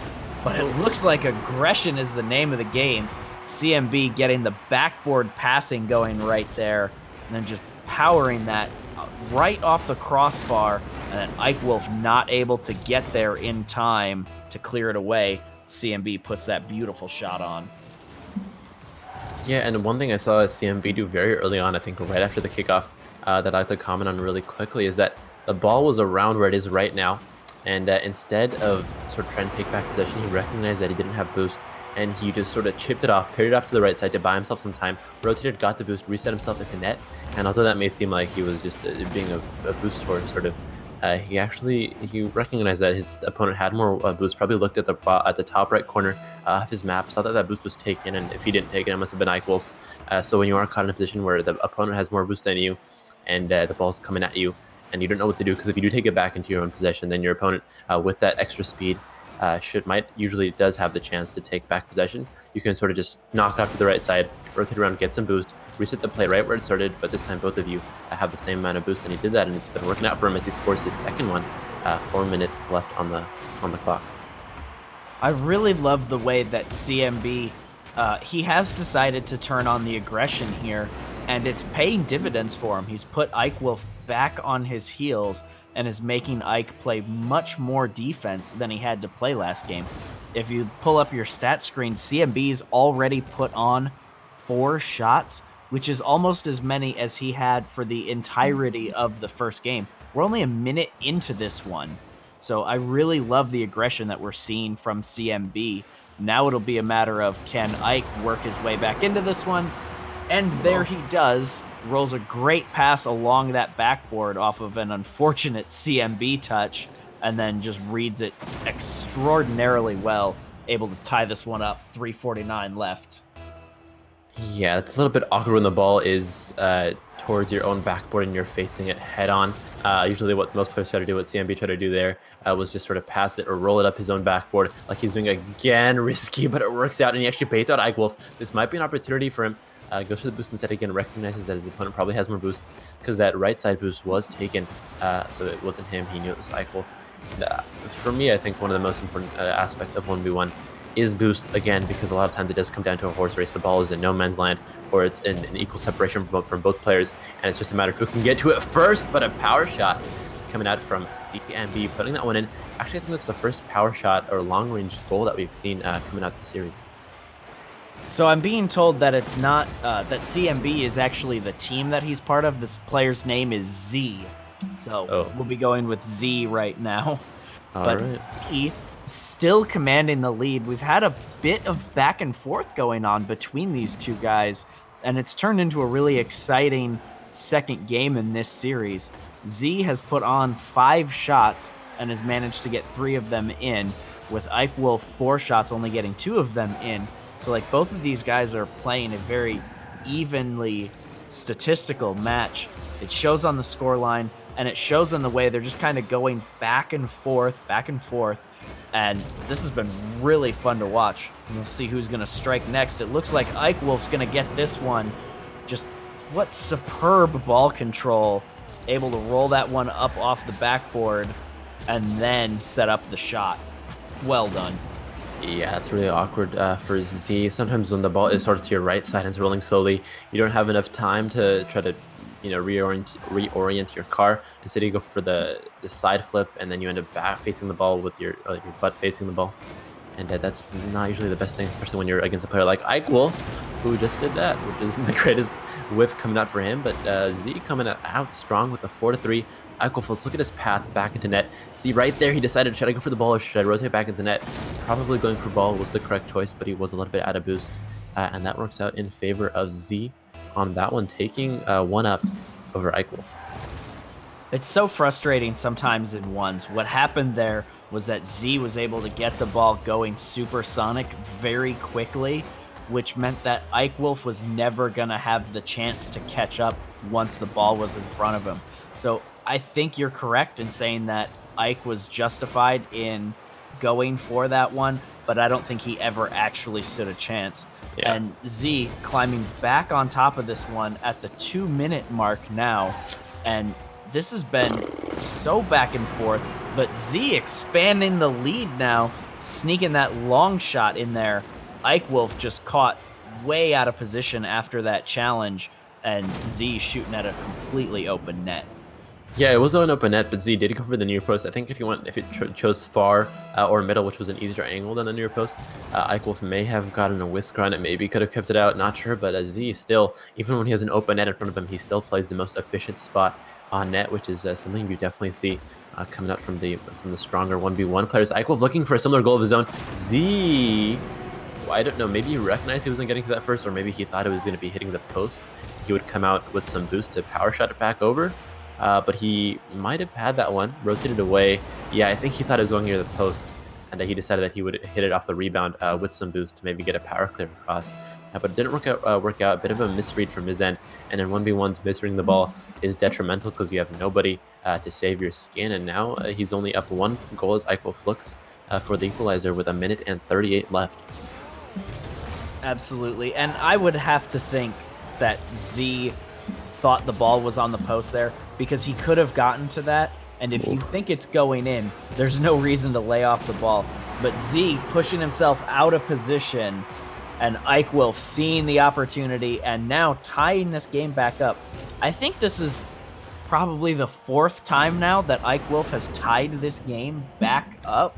But it looks like aggression is the name of the game. CMB getting the backboard passing going right there, and then just powering that right off the crossbar, and then Eichwolf not able to get there in time to clear it away. CMB puts that beautiful shot on. Yeah, and one thing I saw CMB do very early on, I think right after the kickoff, that I'd like to comment on really quickly, is that the ball was around where it is right now, and instead of sort of trying to take back possession, he recognized that he didn't have boost, and he just sort of chipped it off, parried it off to the right side to buy himself some time, rotated, got the boost, reset himself into net, and although that may seem like he was just being a boost for sort of, he recognized that his opponent had more boost, probably looked at the top right corner of his map, saw that that boost was taken, and if he didn't take it, it must have been Eichwolf's. So when you are caught in a position where the opponent has more boost than you, and the ball's coming at you, and you don't know what to do, because if you do take it back into your own possession, then your opponent, with that extra speed, usually does have the chance to take back possession. You can sort of just knock it off to the right side, rotate around, get some boost, reset the play right where it started, but this time both of you have the same amount of boost, and he did that, and it's been working out for him as he scores his second one. 4 minutes left on the clock. I really love the way that CMB, he has decided to turn on the aggression here, and it's paying dividends for him. He's put Eichwolf back on his heels and is making Ike play much more defense than he had to play last game. If you pull up your stat screen, CMB's already put on 4 shots, which is almost as many as he had for the entirety of the first game. We're only a minute into this one. So I really love the aggression that we're seeing from CMB. Now it'll be a matter of, can Ike work his way back into this one? And there he does, rolls a great pass along that backboard off of an unfortunate CMB touch, and then just reads it extraordinarily well, able to tie this one up, 3:49 left. Yeah, it's a little bit awkward when the ball is towards your own backboard and you're facing it head on. Usually what most players try to do, what CMB tried to do there, was just sort of pass it or roll it up his own backboard like he's doing again. Risky, but it works out, and he actually baits out Eichwolf. This might be an opportunity for him. Goes for the boost instead again, recognizes that his opponent probably has more boost because that right side boost was taken, so it wasn't him, he knew it was Eichwolf. For me, I think one of the most important aspects of 1v1 is boost, again, because a lot of times it does come down to a horse race. The ball is in no man's land, or it's in an equal separation from both players, and it's just a matter of who can get to it first. But a power shot coming out from CMB, putting that one in. Actually, I think that's the first power shot or long-range goal that we've seen coming out of the series. So I'm being told that it's not that CMB is actually the team that he's part of. This player's name is Z. So Oh, we'll be going with Z right now. all But right. Z still commanding the lead. We've had a bit of back and forth going on between these two guys, and it's turned into a really exciting second game in this series. Z has put on 5 shots and has managed to get 3 of them in, with Ike Wolf 4 shots only getting 2 of them in. So like both of these guys are playing a very evenly statistical match. It shows on the scoreline, and it shows in the way they're just kind of going back and forth, and this has been really fun to watch. We'll see who's going to strike next. It looks like Ike Wolf's going to get this one. Just what superb ball control, able to roll that one up off the backboard and then set up the shot. Well done. Yeah, it's really awkward for Z. Sometimes when the ball is sort of to your right side and it's rolling slowly, you don't have enough time to try to, reorient your car. Instead, you go for the side flip, and then you end up back facing the ball with your butt facing the ball. And that's not usually the best thing, especially when you're against a player like Ike Wolf, who just did that, which isn't the greatest whiff coming out for him. But Z coming out strong with a 4-3. Ike Wolf, let's look at his path back into net. See, right there, he decided, should I go for the ball or should I rotate back into net? Probably going for ball was the correct choice, but he was a little bit out of boost. And that works out in favor of Z on that one, taking one up over Ike Wolf. It's so frustrating sometimes in ones. What happened there was that Z was able to get the ball going supersonic very quickly, which meant that Ike Wolf was never going to have the chance to catch up once the ball was in front of him. So I think you're correct in saying that Ike was justified in going for that one, but I don't think he ever actually stood a chance. Yeah. And Z climbing back on top of this one at the 2-minute mark now, and this has been so back and forth, but Z expanding the lead now, sneaking that long shot in there. Ike Wolf just caught way out of position after that challenge, and Z shooting at a completely open net. Yeah, it was an open net, but Z did go for the near post. I think if it chose far or middle, which was an easier angle than the near post, Ike Wolf may have gotten a whisker on it. Maybe could have kept it out. Not sure, but Z still, even when he has an open net in front of him, he still plays the most efficient spot on net, which is something you definitely see coming out from the stronger 1v1 players. Ike Wolf looking for a similar goal of his own. Z, I don't know. Maybe he recognized he wasn't getting to that first, or maybe he thought it was going to be hitting the post. He would come out with some boost to power shot it back over. But he might have had that one, rotated away. Yeah, I think he thought it was going near the post, and he decided that he would hit it off the rebound with some boost to maybe get a power clear across. But it didn't work out. A bit of a misread from his end, and then 1v1's misreading the ball is detrimental because you have nobody to save your skin. And now he's only up 1 goal as Ike Wolf looks for the equalizer with 1:38 left. Absolutely, and I would have to think that Z thought the ball was on the post there, because he could have gotten to that, and if you think it's going in, there's no reason to lay off the ball. But Z pushing himself out of position, and Ike Wolf seeing the opportunity and now tying this game back up. I think this is probably the 4th time now that Ike Wolf has tied this game back up,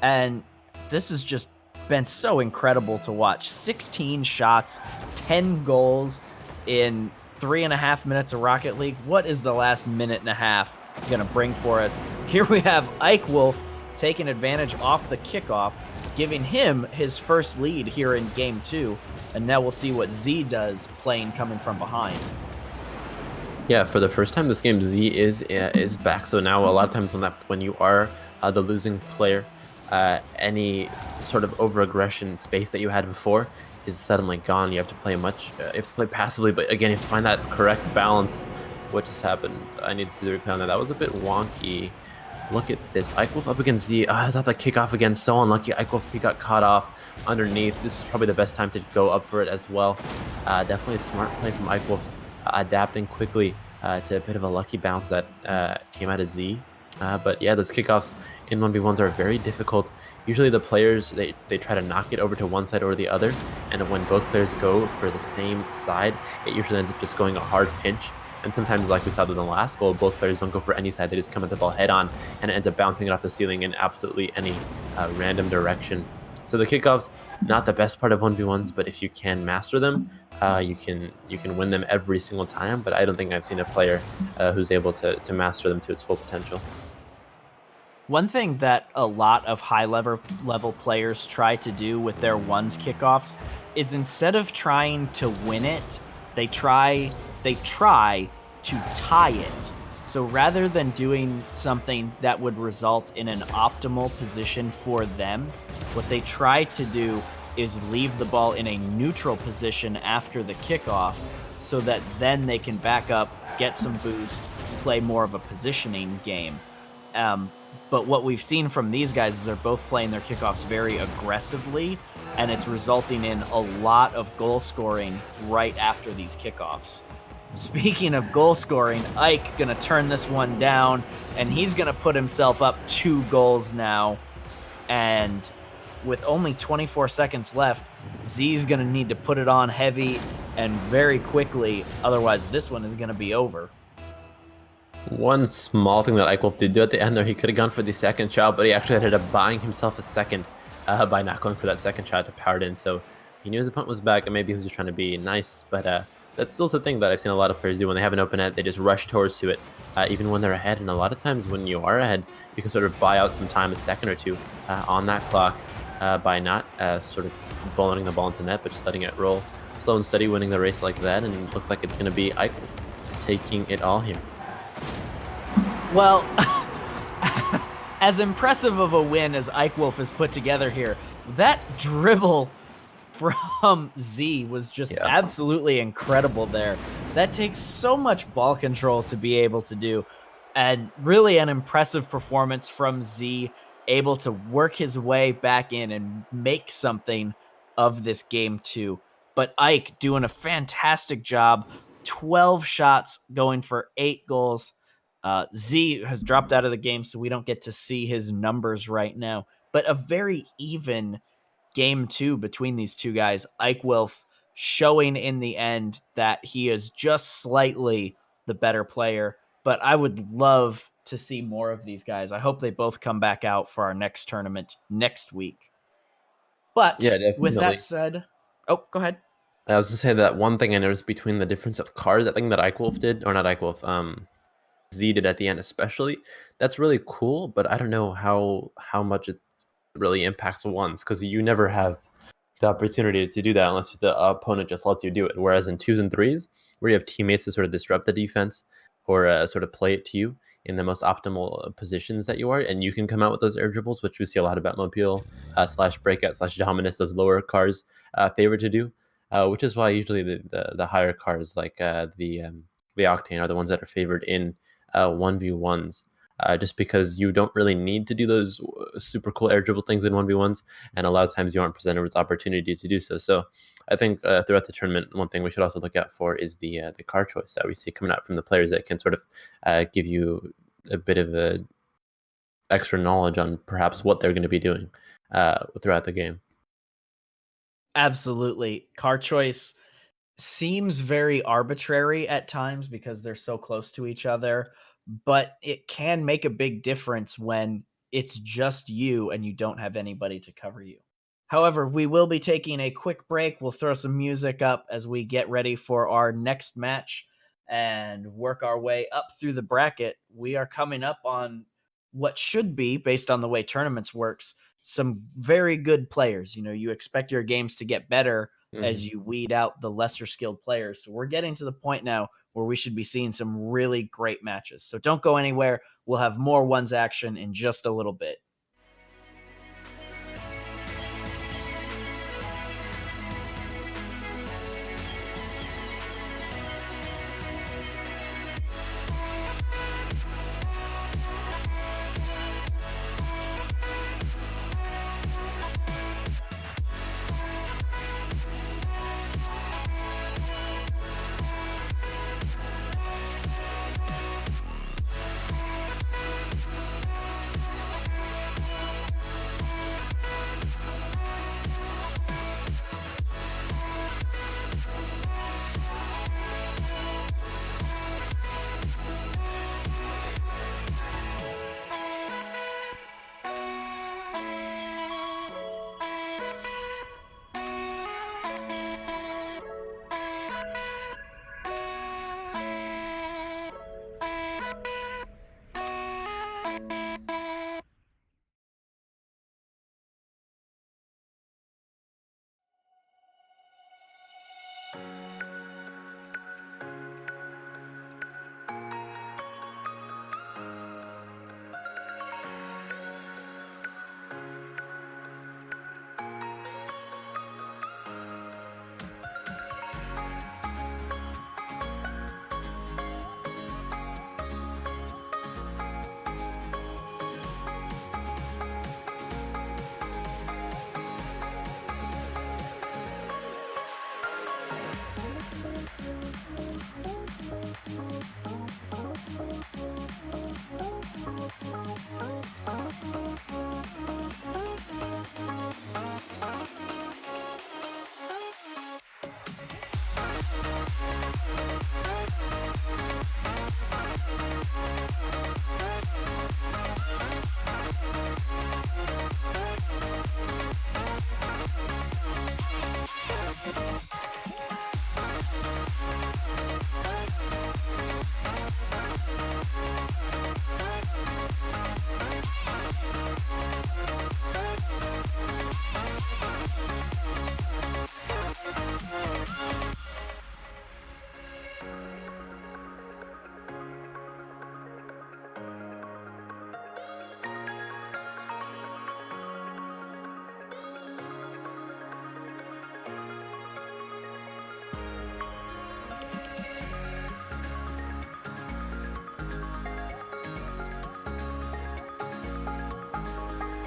and this has just been so incredible to watch. 16 shots, 10 goals in 3.5 minutes of Rocket League. What is the last minute and a half gonna bring for us? Here we have Ike Wolf taking advantage off the kickoff, giving him his first lead here in game 2, and now we'll see what Z does playing coming from behind. Yeah, for the first time this game, Z is back. So now a lot of times when you are the losing player, any sort of over-aggression space that you had before is suddenly gone. You have to play you have to play passively, but again, you have to find that correct balance. What just happened? I need to see the replay on that. That was a bit wonky. Look at this. Ike Wolf up against Z. I thought the kickoff again. So unlucky. Ike Wolf, he got caught off underneath. This is probably the best time to go up for it as well. Definitely a smart play from Ike Wolf, adapting quickly to a bit of a lucky bounce that came out of Z. But yeah, those kickoffs in 1v1s are very difficult. Usually the players, they try to knock it over to one side or the other, and when both players go for the same side, it usually ends up just going a hard pinch. And sometimes, like we saw in the last goal, both players don't go for any side, they just come at the ball head on, and it ends up bouncing it off the ceiling in absolutely any random direction. So the kickoffs, not the best part of 1v1s, but if you can master them, you can win them every single time. But I don't think I've seen a player who's able to master them to its full potential. One thing that a lot of high level players try to do with their ones kickoffs is instead of trying to win it, they try to tie it. So rather than doing something that would result in an optimal position for them, what they try to do is leave the ball in a neutral position after the kickoff so that then they can back up, get some boost, play more of a positioning game. But what we've seen from these guys is they're both playing their kickoffs very aggressively, and it's resulting in a lot of goal scoring right after these kickoffs. Speaking of goal scoring, Ike gonna turn this one down, and he's gonna put himself up 2 goals now. And with only 24 seconds left, Z's gonna need to put it on heavy and very quickly, otherwise this one is gonna be over. One small thing that Eichwolf did do at the end there, he could have gone for the second shot, but he actually ended up buying himself a second by not going for that second shot to power it in. So he knew his opponent was back, and maybe he was just trying to be nice, but that's still the thing that I've seen a lot of players do when they have an open net. They just rush towards to it, even when they're ahead. And a lot of times when you are ahead, you can sort of buy out some time, a second or two on that clock by not sort of bowling the ball into net, but just letting it roll slow and steady, winning the race like that. And it looks like it's going to be Eichwolf taking it all here. Well, as impressive of a win as Eichwolf has put together here, that dribble from Z was just absolutely incredible there. That takes so much ball control to be able to do, and really an impressive performance from Z, able to work his way back in and make something of this game too. But Ike doing a fantastic job, 12 shots going for 8 goals. Z has dropped out of the game, so we don't get to see his numbers right now. But a very even game 2 between these two guys. Eichwolf showing in the end that he is just slightly the better player. But I would love to see more of these guys. I hope they both come back out for our next tournament next week. But Yeah, definitely. With that said, oh, go ahead. I was going to say that one thing I noticed between the difference of cars, that thing that Eichwolf did, or not Eichwolf, Z did at the end especially, that's really cool, but I don't know how much it really impacts ones, because you never have the opportunity to do that unless the opponent just lets you do it. Whereas in 2s and 3s, where you have teammates to sort of disrupt the defense or sort of play it to you in the most optimal positions that you are, and you can come out with those air dribbles, which we see a lot about Mobile slash Breakout slash Dominus, those lower cars favored to do, which is why usually the higher cars like the Octane are the ones that are favored in 1v1s. Just because you don't really need to do those super cool air dribble things in 1v1s, and a lot of times you aren't presented with opportunity to do so. So I think throughout the tournament, one thing we should also look out for is the car choice that we see coming out from the players that can sort of give you a bit of a extra knowledge on perhaps what they're going to be doing throughout the game. Absolutely. Car choice seems very arbitrary at times because they're so close to each other, but it can make a big difference when it's just you and you don't have anybody to cover you. However, we will be taking a quick break. We'll throw some music up as we get ready for our next match and work our way up through the bracket. We are coming up on what should be, based on the way tournaments works, some very good players. You know, you expect your games to get better as you weed out the lesser skilled players. So we're getting to the point now where we should be seeing some really great matches. So don't go anywhere. We'll have more ones action in just a little bit.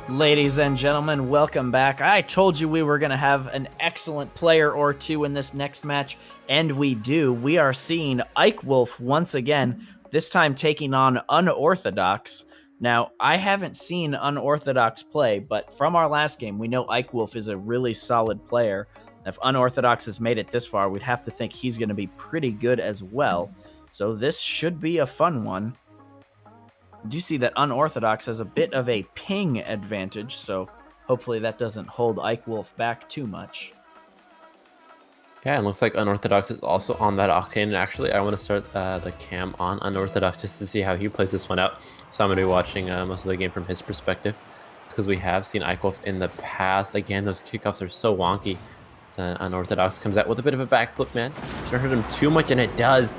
Ladies and gentlemen, welcome back. I told you we were going to have an excellent player or two in this next match, and we do. We are seeing Ike Wolf once again, this time taking on Unorthodox. Now, I haven't seen Unorthodox play, but from our last game, we know Ike Wolf is a really solid player. If Unorthodox has made it this far, we'd have to think he's going to be pretty good as well. So this should be a fun one. Do see that Unorthodox has a bit of a ping advantage, so hopefully that doesn't hold Ike Wolf back too much. Yeah, it looks like Unorthodox is also on that Octane, and actually I want to start the cam on Unorthodox just to see how he plays this one out. So I'm going to be watching most of the game from his perspective, because we have seen Ike Wolf in the past. Again, those kickoffs are so wonky. The Unorthodox comes out with a bit of a backflip, man. Shouldn't hurt him too much, and it does.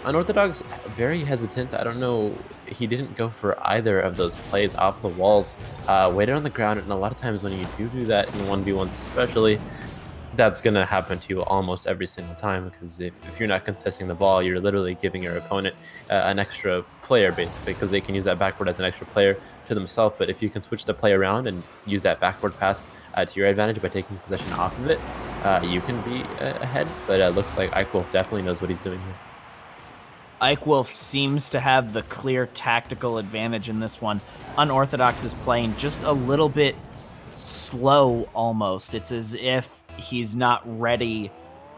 Unorthodox, very hesitant. I don't know. He didn't go for either of those plays off the walls. Waited on the ground, and a lot of times when you do that in 1v1s especially, that's going to happen to you almost every single time, because if you're not contesting the ball, you're literally giving your opponent an extra player, basically, because they can use that backward as an extra player to themselves. But if you can switch the play around and use that backward pass to your advantage by taking possession off of it, you can be ahead. But it looks like Ike Wolf definitely knows what he's doing here. Ike Wolf seems to have the clear tactical advantage in this one. Unorthodox is playing just a little bit slow almost. It's as if he's not ready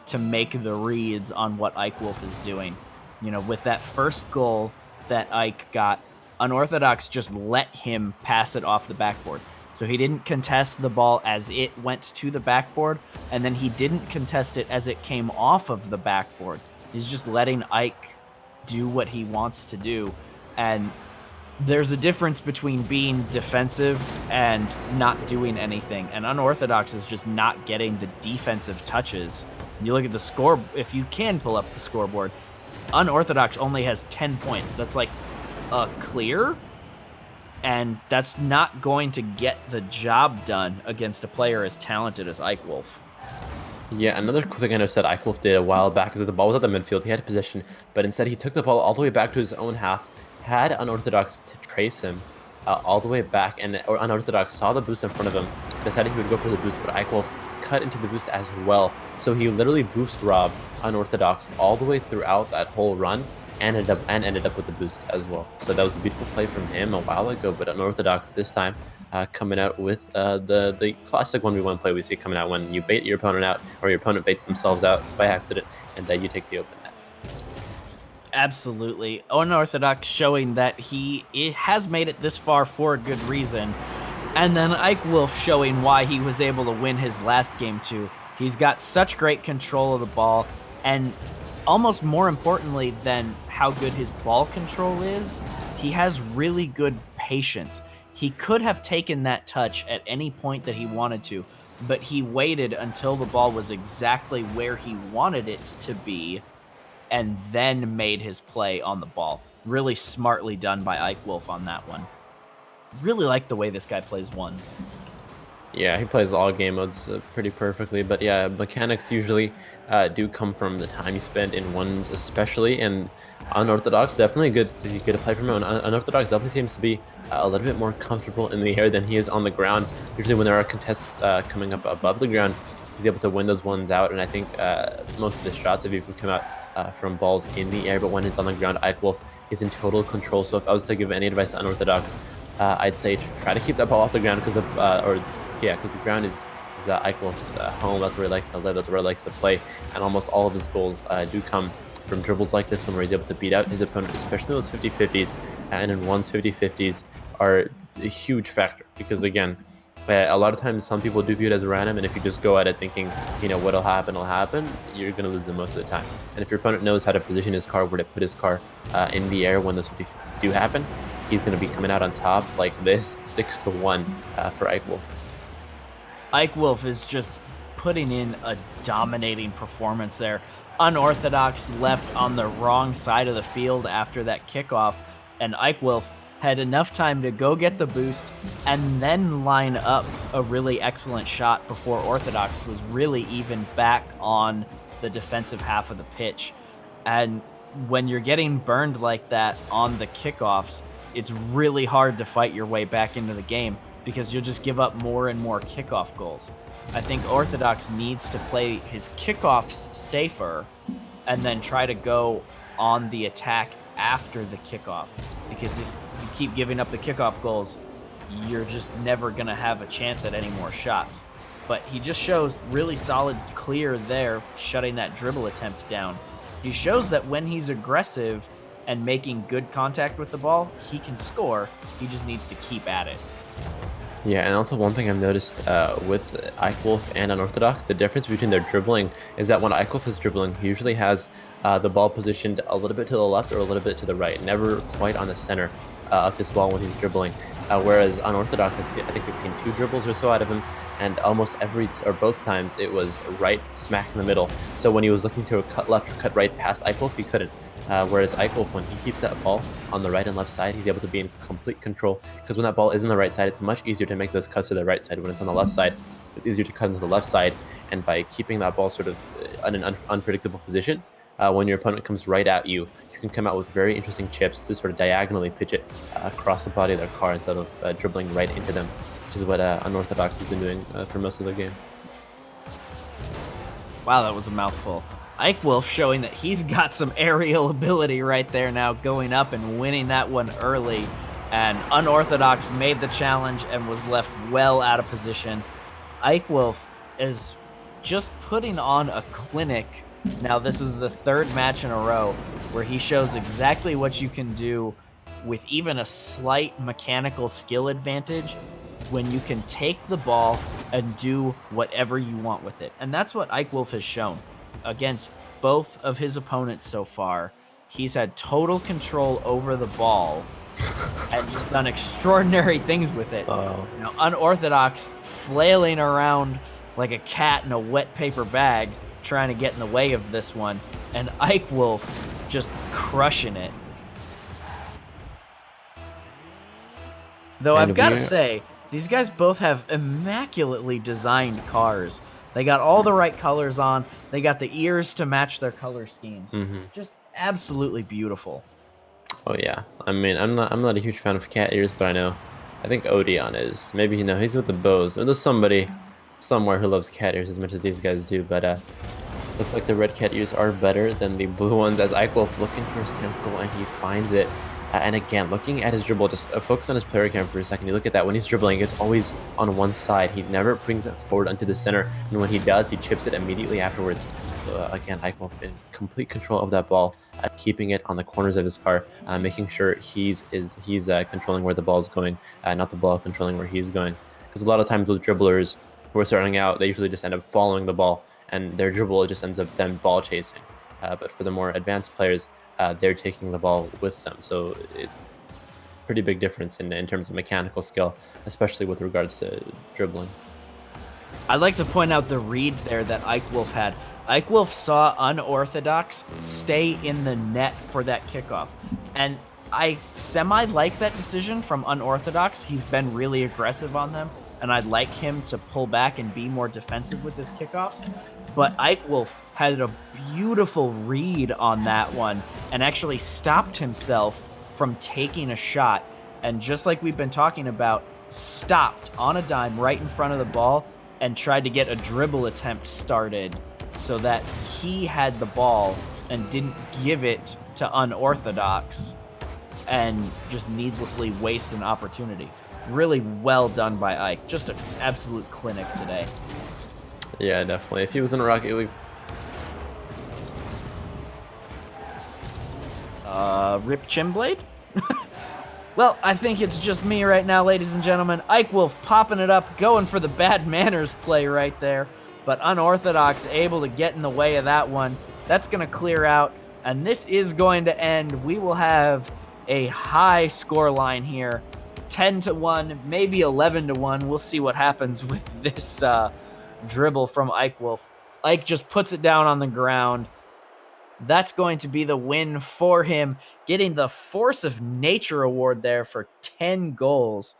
to make the reads on what Ike Wolf is doing. You know, with that first goal that Ike got, Unorthodox just let him pass it off the backboard. So he didn't contest the ball as it went to the backboard, and then he didn't contest it as it came off of the backboard. He's just letting Ike do what he wants to do. And there's a difference between being defensive and not doing anything. And Unorthodox is just not getting the defensive touches. You look at the score, if you can pull up the scoreboard, Unorthodox only has 10 points. That's like a clear, and that's not going to get the job done against a player as talented as Ike Wolf. Yeah, another cool thing I noticed that Ike Wolf did a while back is that the ball was at the midfield. He had possession, but instead he took the ball all the way back to his own half, had Unorthodox to trace him all the way back, and Unorthodox saw the boost in front of him, decided he would go for the boost, but Ike Wolf cut into the boost as well. So he literally boost robbed Unorthodox all the way throughout that whole run, and ended up with the boost as well. So that was a beautiful play from him a while ago, but Unorthodox this time coming out with the classic 1v1 play we see coming out when you bait your opponent out, or your opponent baits themselves out by accident, and you take the open net. Absolutely. Unorthodox showing that he has made it this far for a good reason. And then Ike Wolf showing why he was able to win his last game too. He's got such great control of the ball, and almost more importantly than how good his ball control is, he has really good patience. He could have taken that touch at any point that he wanted to, but he waited until the ball was exactly where he wanted it to be, and then made his play on the ball. Really smartly done by Ike Wolf on that one. Really like the way this guy plays ones. Yeah, he plays all game modes pretty perfectly, but yeah, mechanics usually do come from the time you spend in ones especially, and Unorthodox, definitely good to play from him. Unorthodox definitely seems to be a little bit more comfortable in the air than he is on the ground. Usually when there are contests coming up above the ground, he's able to win those ones out, and I think most of the shots have even come out from balls in the air, but when it's on the ground, Ike Wolf is in total control. So if I was to give any advice to Unorthodox, I'd say to try to keep that ball off the ground, because the ground is is Ike Wolf's home. That's where he likes to live. That's where he likes to play. And almost all of his goals do come from dribbles like this one, where he's able to beat out his opponent, especially those 50-50s. And in one's 50-50s are a huge factor because, again, a lot of times some people do view it as random, and if you just go at it thinking, you know, what'll happen will happen, you're going to lose them most of the time. And if your opponent knows how to position his car, where to put his car in the air when those 50-50s do happen, he's going to be coming out on top like this, 6-1 for Ike Wolf. Ike Wolf is just putting in a dominating performance there. Unorthodox left on the wrong side of the field after that kickoff, and Ike Wolf had enough time to go get the boost and then line up a really excellent shot before Orthodox was really even back on the defensive half of the pitch. And when you're getting burned like that on the kickoffs, it's really hard to fight your way back into the game because you'll just give up more and more kickoff goals. I think Orthodox needs to play his kickoffs safer and then try to go on the attack after the kickoff, because if you keep giving up the kickoff goals, you're just never going to have a chance at any more shots. But he just shows really solid clear there, shutting that dribble attempt down. He shows that when he's aggressive and making good contact with the ball, he can score. He just needs to keep at it. Yeah, and also one thing I've noticed with Ike Wolf and Unorthodox, the difference between their dribbling is that when Ike Wolf is dribbling, he usually has the ball positioned a little bit to the left or a little bit to the right, never quite on the center of his ball when he's dribbling. Whereas Unorthodox, I think we've seen 2 dribbles or so out of him, and almost both times it was right smack in the middle. So when he was looking to cut left or cut right past Ike Wolf, he couldn't. Whereas Ike Wolf, when he keeps that ball on the right and left side, he's able to be in complete control. Because when that ball is on the right side, it's much easier to make those cuts to the right side. When it's on the left side, it's easier to cut into the left side. And by keeping that ball sort of in an unpredictable position, when your opponent comes right at you, you can come out with very interesting chips to sort of diagonally pitch it across the body of their car instead of dribbling right into them, which is what Unorthodox has been doing for most of the game. Wow, that was a mouthful. Ike Wolf showing that he's got some aerial ability right there now, going up and winning that one early. And Unorthodox made the challenge and was left well out of position. Ike Wolf is just putting on a clinic. Now, this is the 3rd match in a row where he shows exactly what you can do with even a slight mechanical skill advantage when you can take the ball and do whatever you want with it. And that's what Ike Wolf has shown. Against both of his opponents so far, he's had total control over the ball and just done extraordinary things with it. Wow. You know, Unorthodox flailing around like a cat in a wet paper bag trying to get in the way of this one, and Ike Wolf just crushing it. Though I've got to say, these guys both have immaculately designed cars. They got all the right colors on. They got the ears to match their color schemes. Just absolutely beautiful. Oh yeah, I mean, I'm not a huge fan of cat ears, but I think Odeon is. Maybe, he's with the bows. There's somebody somewhere who loves cat ears as much as these guys do, but looks like the red cat ears are better than the blue ones, as Ike Wolf looking for his 10th goal, and he finds it. And again, looking at his dribble, just focus on his player cam for a second. You look at that, when he's dribbling, it's always on one side. He never brings it forward onto the center, and when he does, he chips it immediately afterwards. So again, Ike Wolf in complete control of that ball, keeping it on the corners of his car, making sure he's controlling where the ball is going, not the ball controlling where he's going. Because a lot of times with dribblers who are starting out, they usually just end up following the ball, and their dribble just ends up them ball chasing. But for the more advanced players, they're taking the ball with them. So it's pretty big difference in terms of mechanical skill, especially with regards to dribbling. I'd like to point out the read there that Ike Wolf had. Ike Wolf saw Unorthodox stay in the net for that kickoff. And I semi-like that decision from Unorthodox. He's been really aggressive on them, and I'd like him to pull back and be more defensive with his kickoffs. But Ike Wolf had a beautiful read on that one and actually stopped himself from taking a shot. And just like we've been talking about, stopped on a dime right in front of the ball and tried to get a dribble attempt started so that he had the ball and didn't give it to Unorthodox and just needlessly waste an opportunity. Really well done by Ike. Just an absolute clinic today. Yeah, definitely. If he was in Rocket League, Rip Chimblade? Well, I think it's just me right now, ladies and gentlemen. Ike Wolf popping it up, going for the bad manners play right there. But Unorthodox able to get in the way of that one. That's going to clear out, and this is going to end. We will have a high score line here, 10-1, maybe 11-1. We'll see what happens with this dribble from Ike Wolf. Ike just puts it down on the ground. That's going to be the win for him, getting the Force of Nature award there for 10 goals.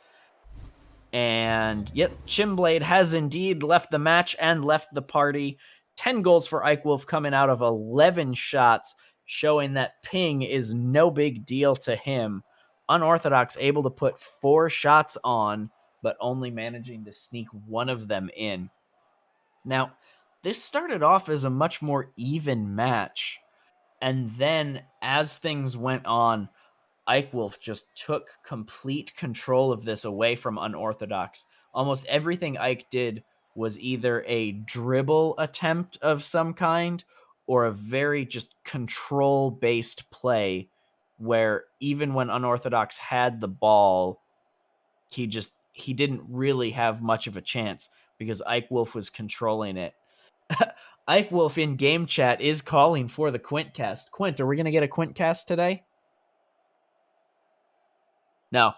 And yep, Chimblade has indeed left the match and left the party. 10 goals for Ike Wolf coming out of 11 shots, showing that ping is no big deal to him. Unorthodox able to put 4 shots on, but only managing to sneak one of them in. Now, this started off as a much more even match. And then as things went on, Ike Wolf just took complete control of this away from Unorthodox. Almost everything Ike did was either a dribble attempt of some kind or a very just control-based play where even when Unorthodox had the ball, he didn't really have much of a chance because Ike Wolf was controlling it. Ike Wolf in game chat is calling for the Quintcast. Quint, are we going to get a Quintcast today? No.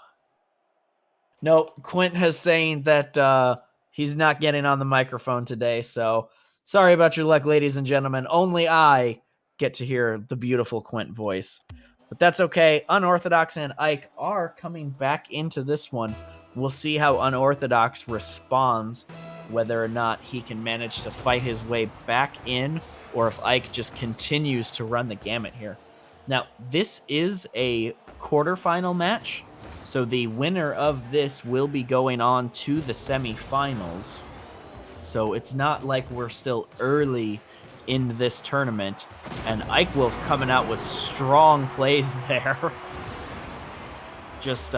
No, Quint has saying that he's not getting on the microphone today, so sorry about your luck, ladies and gentlemen. Only I get to hear the beautiful Quint voice. But that's okay. Unorthodox and Ike are coming back into this one. We'll see how Unorthodox responds, whether or not he can manage to fight his way back in, or if Ike just continues to run the gamut here. Now, this is a quarterfinal match, so the winner of this will be going on to the semifinals. So it's not like we're still early in this tournament. And Ike Wolf coming out with strong plays there. Just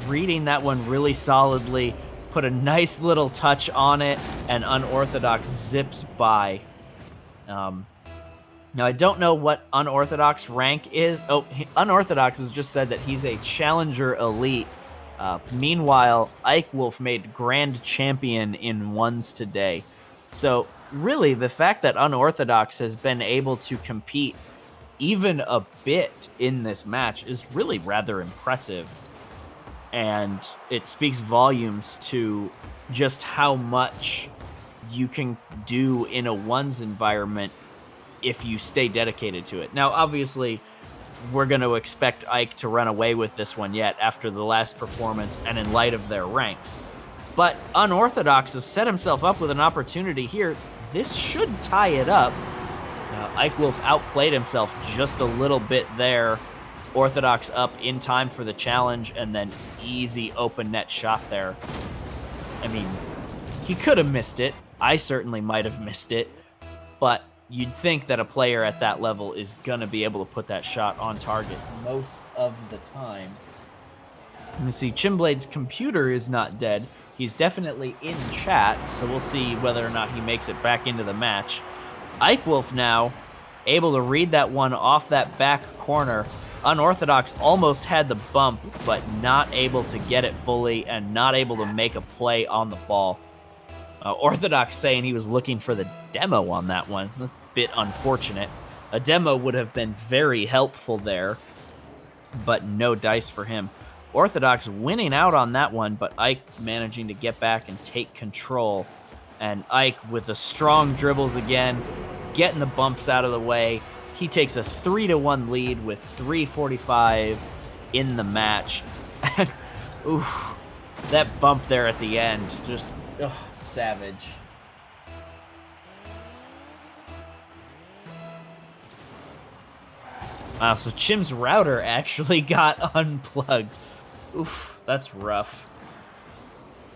reading that one really solidly, put a nice little touch on it, and Unorthodox zips by. Now, I don't know what Unorthodox rank is. Oh, Unorthodox has just said that he's a Challenger Elite. Meanwhile, Ike Wolf made Grand Champion in ones today. So, really, the fact that Unorthodox has been able to compete even a bit in this match is really rather impressive. And it speaks volumes to just how much you can do in a ones environment if you stay dedicated to it. Now, obviously, we're going to expect Ike to run away with this one yet after the last performance and in light of their ranks. But Unorthodox has set himself up with an opportunity here. This should tie it up. Ike Wolf outplayed himself just a little bit there. Orthodox up in time for the challenge, and then easy open net shot there. I mean, he could have missed it. I certainly might have missed it. But you'd think that a player at that level is going to be able to put that shot on target most of the time. Let me see, Chimblade's computer is not dead. He's definitely in chat, so we'll see whether or not he makes it back into the match. Ike Wolf now able to read that one off that back corner. Unorthodox almost had the bump, but not able to get it fully and not able to make a play on the ball. Orthodox saying he was looking for the demo on that one. A bit unfortunate. A demo would have been very helpful there, but no dice for him. Orthodox winning out on that one, but Ike managing to get back and take control. And Ike with the strong dribbles again, getting the bumps out of the way. He takes a 3-1 lead with 3:45 in the match. And, oof, that bump there at the end, just savage. Wow, so Chim's router actually got unplugged. Oof, that's rough.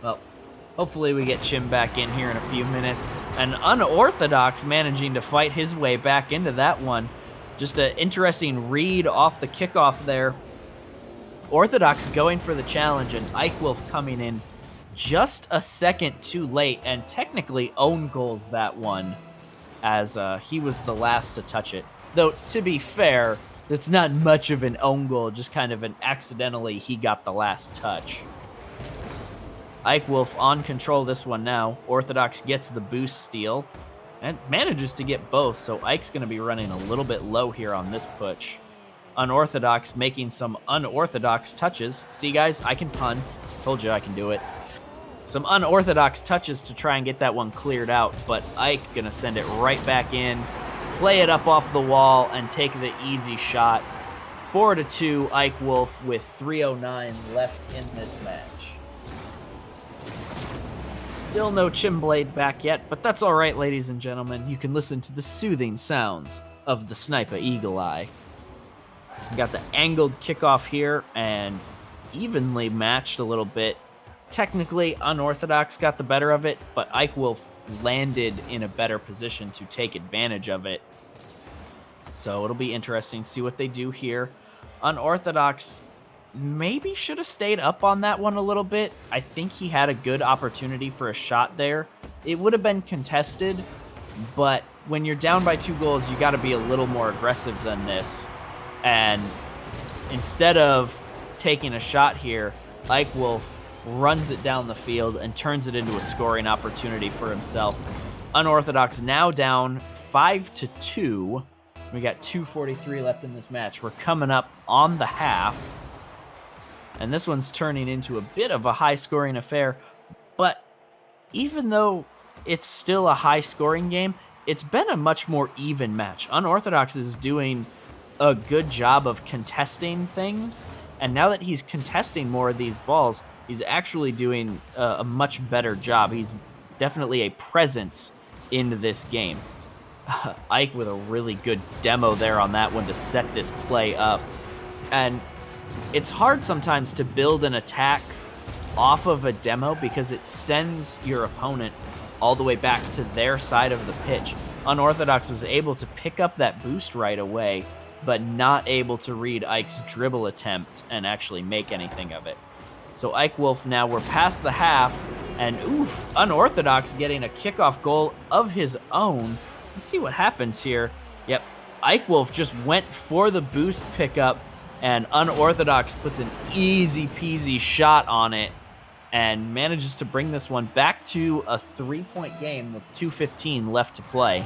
Well, hopefully we get Chim back in here in a few minutes. And Unorthodox managing to fight his way back into that one. Just an interesting read off the kickoff there. Orthodox going for the challenge, and Ike Wolf coming in just a second too late and technically own goals that one, as he was the last to touch it. Though, to be fair, that's not much of an own goal, just kind of an accidentally he got the last touch. Ike Wolf on control this one now. Orthodox gets the boost steal and manages to get both, so Ike's going to be running a little bit low here on this push. Unorthodox making some unorthodox touches. See, guys, I can pun. Told you I can do it. Some unorthodox touches to try and get that one cleared out, but Ike going to send it right back in, play it up off the wall, and take the easy shot. 4-2, Ike Wolf with 3:09 left in this match. Still no Chimblade back yet, but that's all right, ladies and gentlemen. You can listen to the soothing sounds of the Sniper Eagle Eye. We got the angled kickoff here, and evenly matched a little bit. Technically, Unorthodox got the better of it, but Ike Wolf landed in a better position to take advantage of it. So it'll be interesting to see what they do here. Unorthodox maybe should have stayed up on that one a little bit. I think he had a good opportunity for a shot there. It would have been contested, but when you're down by 2 goals, you got to be a little more aggressive than this. And instead of taking a shot here, Ike Wolf runs it down the field and turns it into a scoring opportunity for himself. Unorthodox now down 5-2. We got 2:43 left in this match. We're coming up on the half. And this one's turning into a bit of a high-scoring affair. But even though it's still a high-scoring game, it's been a much more even match. Unorthodox is doing a good job of contesting things. And now that he's contesting more of these balls, he's actually doing a much better job. He's definitely a presence in this game. Ike with a really good demo there on that one to set this play up. And it's hard sometimes to build an attack off of a demo because it sends your opponent all the way back to their side of the pitch. Unorthodox was able to pick up that boost right away, but not able to read Ike's dribble attempt and actually make anything of it. So Ike Wolf now, we're past the half, and oof, Unorthodox getting a kickoff goal of his own. Let's see what happens here. Yep, Ike Wolf just went for the boost pickup, and Unorthodox puts an easy peasy shot on it and manages to bring this one back to a 3-point game with 2:15 left to play.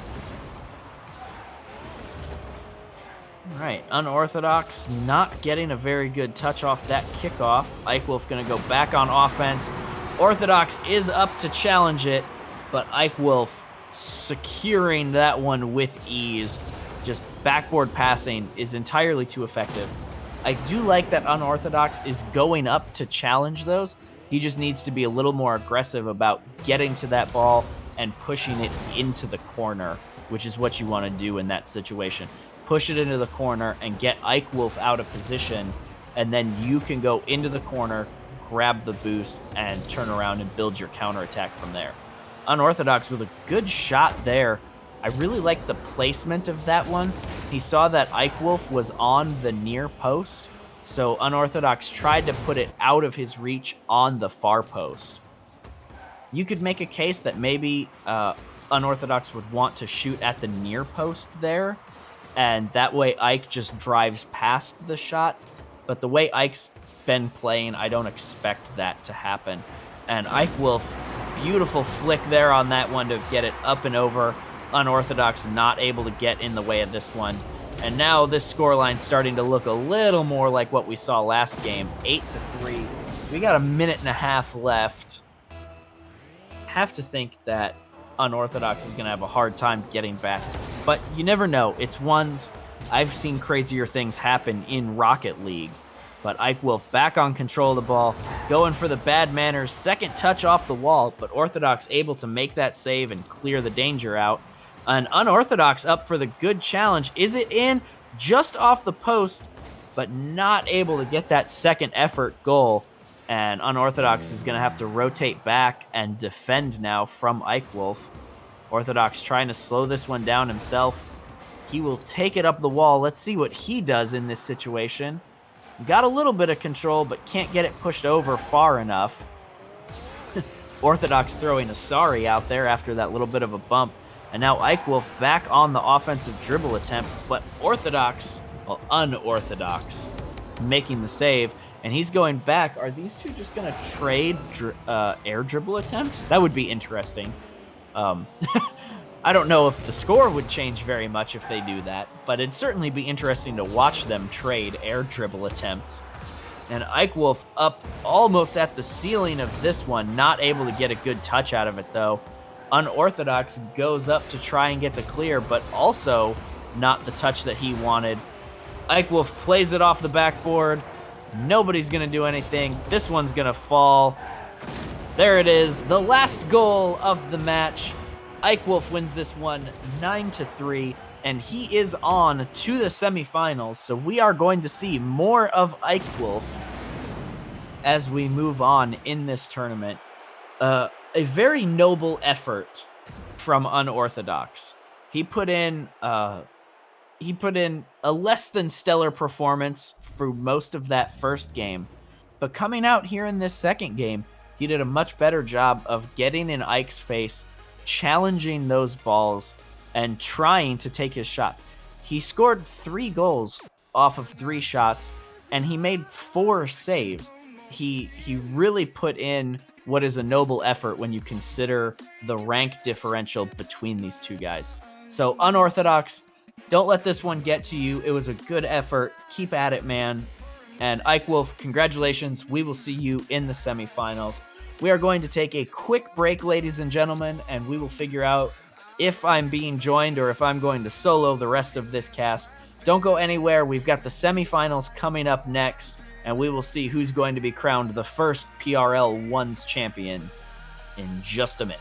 All right, Unorthodox not getting a very good touch off that kickoff. Ike Wolf going to go back on offense. Orthodox is up to challenge it, but Ike Wolf securing that one with ease. Just backboard passing is entirely too effective. I do like that Unorthodox is going up to challenge those. He just needs to be a little more aggressive about getting to that ball and pushing it into the corner, which is what you want to do in that situation. Push it into the corner and get Ike Wolf out of position, and then you can go into the corner, grab the boost, and turn around and build your counterattack from there. Unorthodox with a good shot there. I really like the placement of that one. He saw that Ike Wolf was on the near post, so Unorthodox tried to put it out of his reach on the far post. You could make a case that maybe Unorthodox would want to shoot at the near post there, and that way Ike just drives past the shot. But the way Ike's been playing, I don't expect that to happen. And Ike Wolf, beautiful flick there on that one to get it up and over. Unorthodox not able to get in the way of this one. And now this scoreline's starting to look a little more like what we saw last game, 8-3. We got a minute and a half left. Have to think that Unorthodox is going to have a hard time getting back. But you never know. It's ones. I've seen crazier things happen in Rocket League. But Ike Wolf back on control of the ball, going for the bad manners, second touch off the wall, but Orthodox able to make that save and clear the danger out. An Unorthodox up for the good challenge. Is it in? Just off the post, but not able to get that second effort goal. And Unorthodox is going to have to rotate back and defend now from Ike Wolf. Orthodox trying to slow this one down himself. He will take it up the wall. Let's see what he does in this situation. Got a little bit of control, but can't get it pushed over far enough. Orthodox throwing a sorry out there after that little bit of a bump. And now Ike Wolf back on the offensive dribble attempt, but Orthodox, well, unorthodox, making the save. And he's going back. Are these two just going to trade air dribble attempts? That would be interesting. I don't know if the score would change very much if they do that, but it'd certainly be interesting to watch them trade air dribble attempts. And Ike Wolf up almost at the ceiling of this one, not able to get a good touch out of it though. Unorthodox goes up to try and get the clear, but also not the touch that he wanted. Ike Wolf plays it off the backboard. Nobody's gonna do anything. This one's gonna fall. There it is, the last goal of the match. Ike Wolf wins this one 9-3. And he is on to the semifinals, so we are going to see more of Ike Wolf as we move on in this tournament. A very noble effort from Unorthodox. He put in a less than stellar performance for most of that first game, but coming out here in this second game, he did a much better job of getting in Ike's face, challenging those balls, and trying to take his shots. He scored 3 goals off of 3 shots, and he made 4 saves. He really put in what is a noble effort when you consider the rank differential between these two guys. So Unorthodox, don't let this one get to you. It was a good effort. Keep at it, man. And Ike Wolf, congratulations. We will see you in the semifinals. We are going to take a quick break, ladies and gentlemen, and we will figure out if I'm being joined or if I'm going to solo the rest of this cast. Don't go anywhere. We've got the semifinals coming up next, and we will see who's going to be crowned the first PRL 1's champion in just a minute.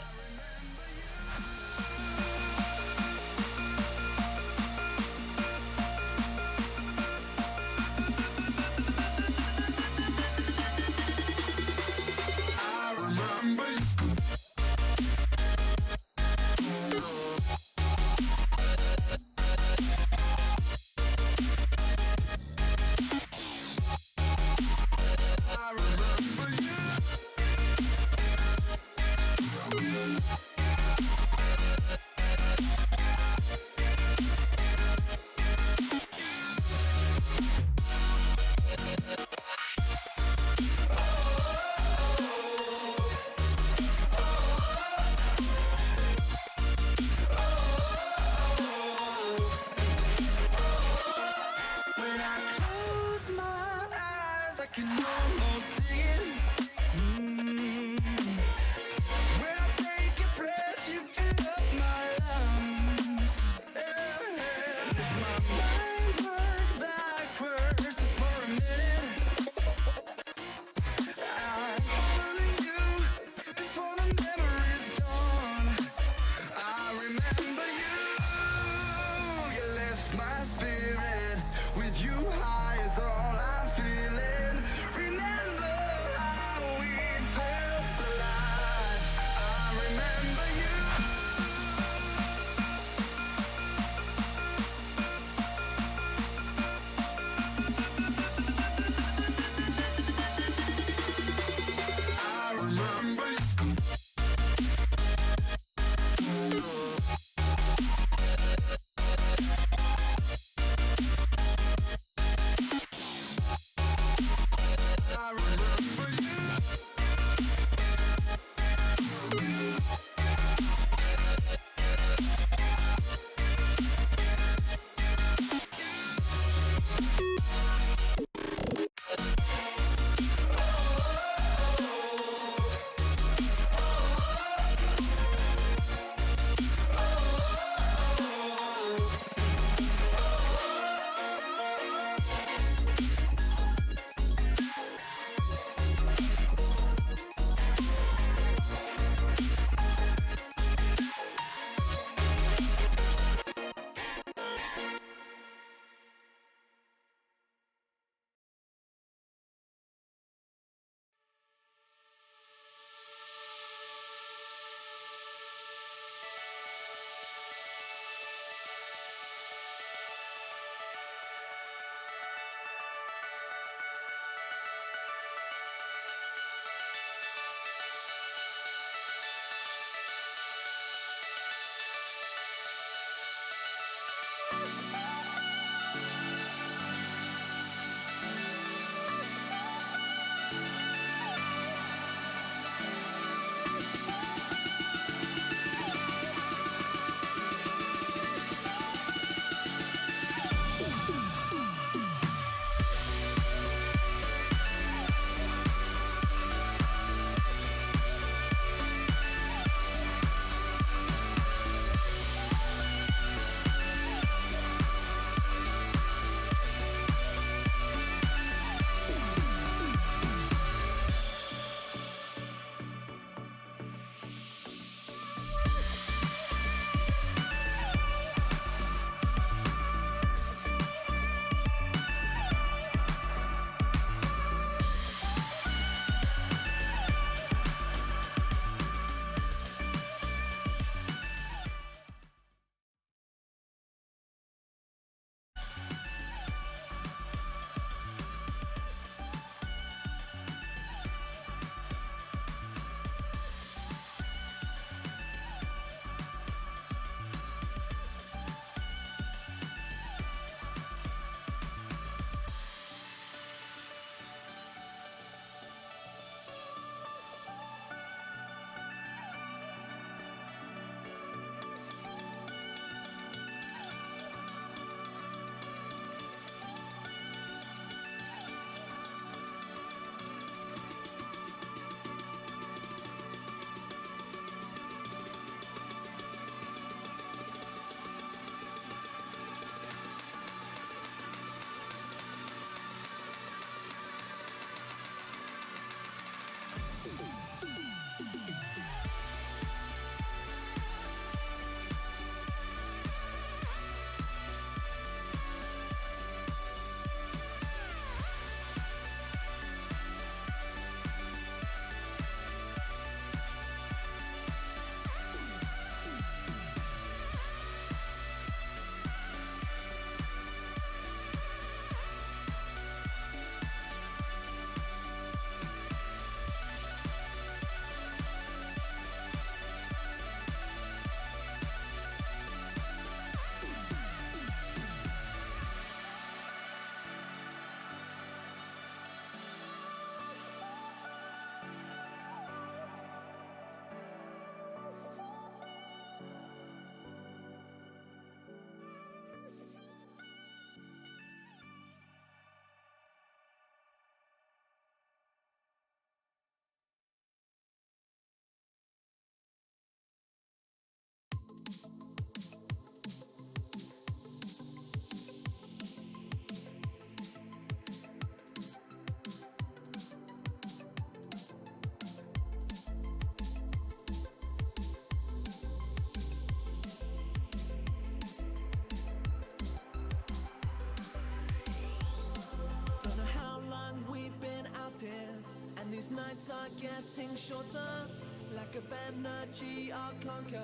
These nights are getting shorter, lack of energy I'll conquer.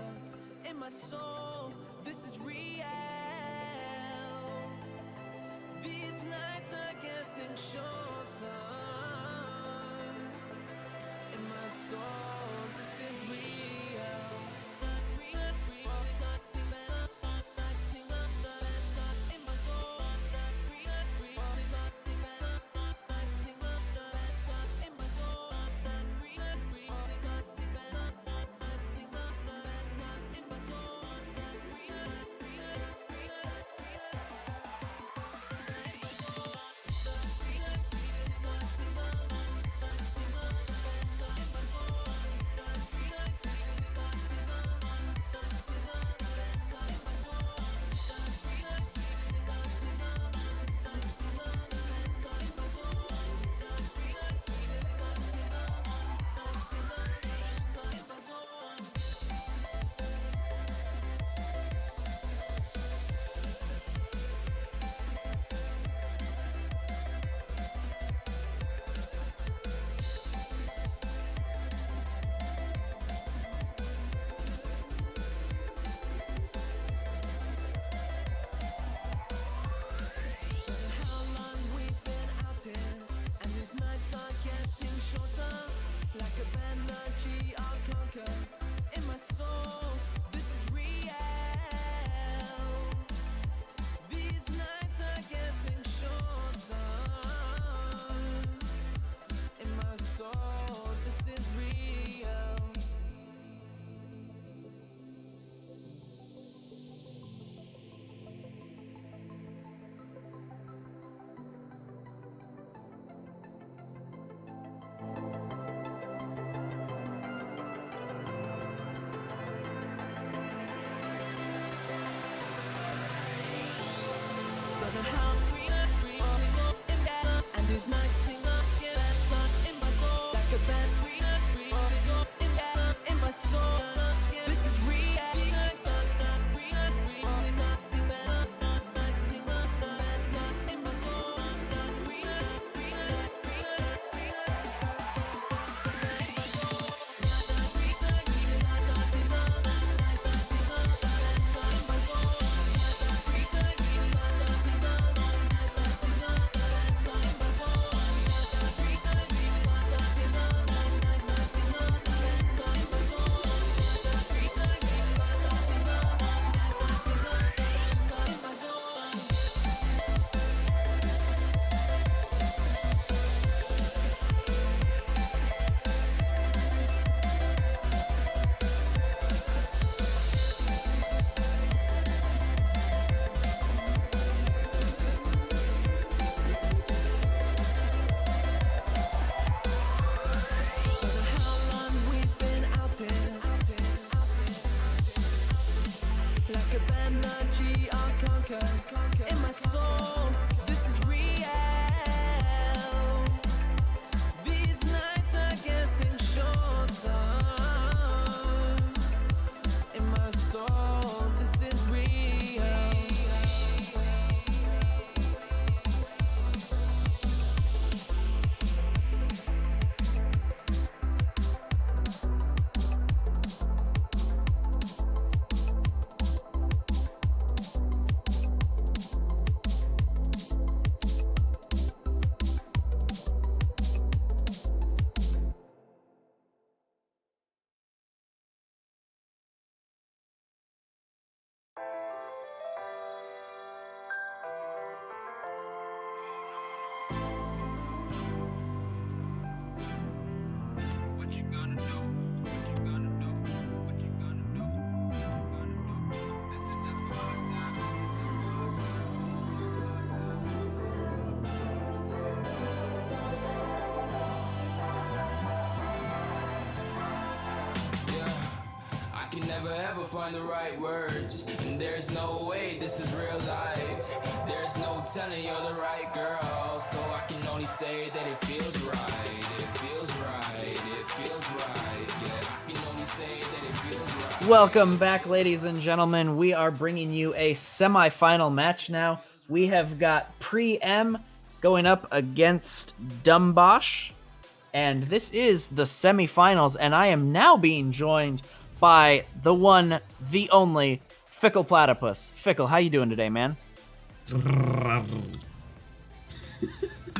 In my soul, this is real. These nights are getting shorter. In my soul, this is real. There's nothing in my soul like a bad in my soul. This is real. In my soul. Like a bad energy, I'll conquer. In my soul, this is real. These nights are getting shorter. In my soul, this is real. What you gonna do? What you gonna do? What you gonna do? What you gonna do? This is just for us now. Yeah, I can never ever find the right words, and there's no way this is real life. There's no telling you're the right girl, so I can only say that it feels right. It feels right. It feels right. Yeah, I can only say that it feels right. Welcome back, ladies and gentlemen. We are bringing you a semifinal match now. We have got Pre-M going up against Dumbosh, and this is the semifinals, and I am now being joined by the one, the only, Fickle Platypus. Fickle, how you doing today, man?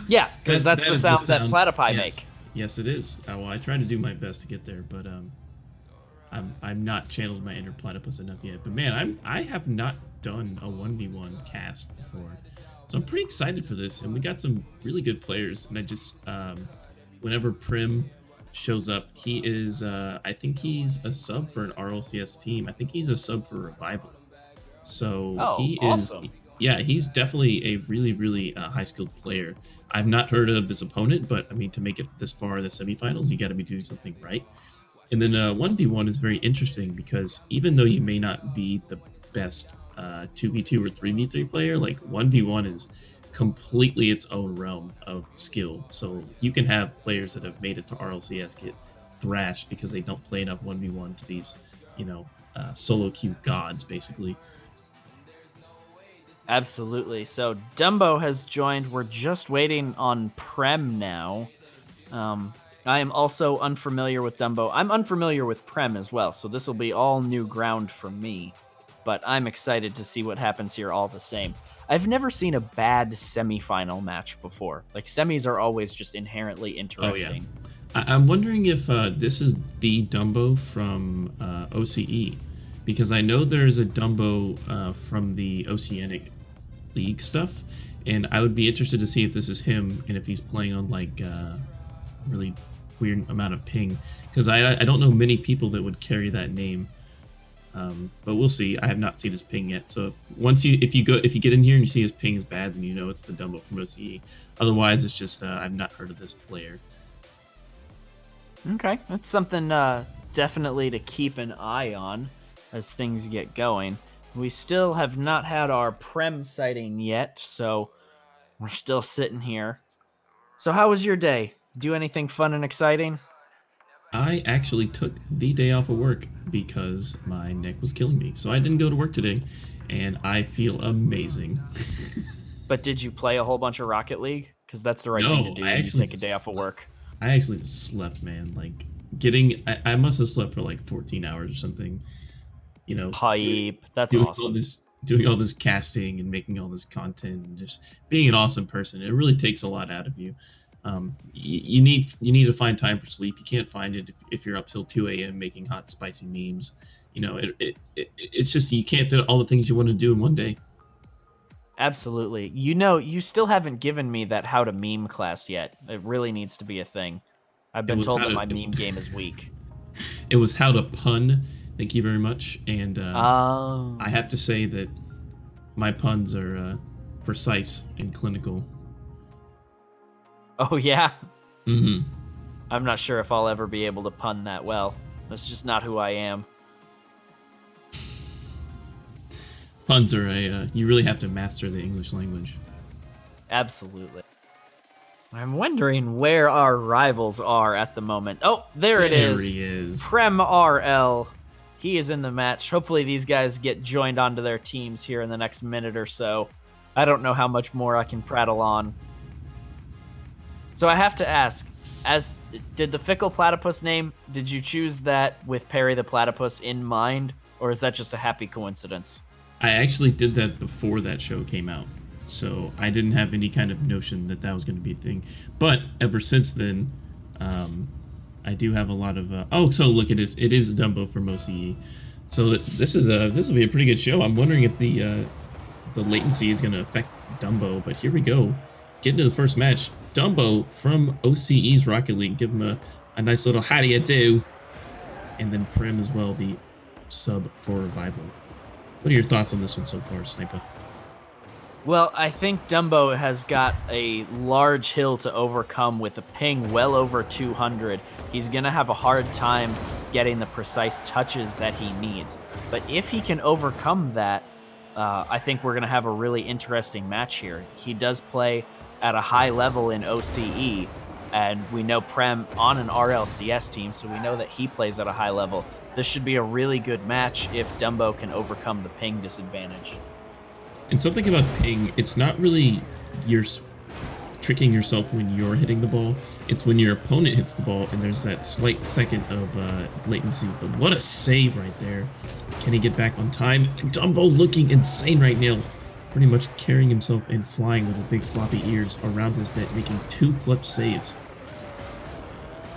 Yeah, because that's the is sound that platypi yes. make. Yes, it is. Well, I try to do my best to get there, but I'm not channeled my inner platypus enough yet. But man, I have not done a 1v1 cast before, so I'm pretty excited for this. And we got some really good players. And I just whenever Prim shows up, he is I think he's a sub for an RLCS team. I think he's a sub for Revival. So Oh, he awesome. is, yeah, he's definitely a really high skilled player. I've not heard of his opponent, but I mean, to make it this far in the semifinals, you got to be doing something right. And then 1v1 is very interesting because even though you may not be the best 2v2 or 3v3 player, like 1v1 is completely its own realm of skill. So you can have players that have made it to RLCS get thrashed because they don't play enough 1v1 to these, solo queue gods, basically. Absolutely. So Dumbo has joined. We're just waiting on Prem now. I am also unfamiliar with Dumbo. I'm unfamiliar with Prem as well, so this will be all new ground for me. But I'm excited to see what happens here all the same. I've never seen a bad semifinal match before. Like, semis are always just inherently interesting. I'm wondering if this is the Dumbo from OCE, because I know there's a Dumbo from the Oceanic League stuff, and I would be interested to see if this is him and if he's playing on like really weird amount of ping, because I don't know many people that would carry that name. But we'll see. I have not seen his ping yet. So if you get in here and you see his ping is bad, then you know it's the Dumbo from OCE. Otherwise, it's just I've not heard of this player. Okay, that's something definitely to keep an eye on as things get going. We still have not had our Prem sighting yet, so we're still sitting here. So how was your day? Do anything fun and exciting? I actually took the day off of work because my neck was killing me. So I didn't go to work today, and I feel amazing. But did you play a whole bunch of Rocket League? Because that's the right thing to No, do when you take a day off of work. I actually just slept, man. Like I must have slept for like 14 hours or something. You know, Hype. That's doing awesome. doing all this casting and making all this content and just being an awesome person. It really takes a lot out of you. You need to find time for sleep. You can't find it if you're up till 2 a.m. making hot spicy memes. You know, it's just you can't fit all the things you want to do in one day. Absolutely. You know, you still haven't given me that how to meme class yet. It really needs to be a thing. I've been told that my meme game is weak. It was how to pun. Thank you very much. And I have to say that my puns are precise and clinical. Oh, yeah? Mm-hmm. I'm not sure if I'll ever be able to pun that well. That's just not who I am. Puns are you really have to master the English language. Absolutely. I'm wondering where our rivals are at the moment. Oh, there it is. There he is. Prem RL. He is in the match. Hopefully these guys get joined onto their teams here in the next minute or so. I don't know how much more I can prattle on. So I have to ask, did the Fickle Platypus name, did you choose that with Perry the Platypus in mind, or is that just a happy coincidence? I actually did that before that show came out, so I didn't have any kind of notion that that was going to be a thing. But ever since then, I do have a lot of. So look, it is Dumbo from OCE. So this will be a pretty good show. I'm wondering if the latency is going to affect Dumbo, but here we go. Get into the first match. Dumbo from OCE's Rocket League. Give him a nice little how do you do, and then Prim as well, the sub for Revival. What are your thoughts on this one so far, Sniper? Well, I think Dumbo has got a large hill to overcome with a ping well over 200. He's going to have a hard time getting the precise touches that he needs. But if he can overcome that, I think we're going to have a really interesting match here. He does play at a high level in OCE, and we know Prem on an RLCS team, so we know that he plays at a high level. This should be a really good match if Dumbo can overcome the ping disadvantage. And something about ping, it's not really you're tricking yourself when you're hitting the ball. It's when your opponent hits the ball and there's that slight second of latency. But what a save right there. Can he get back on time? Dumbo looking insane right now. Pretty much carrying himself and flying with the big floppy ears around his net, making 2 clutch saves.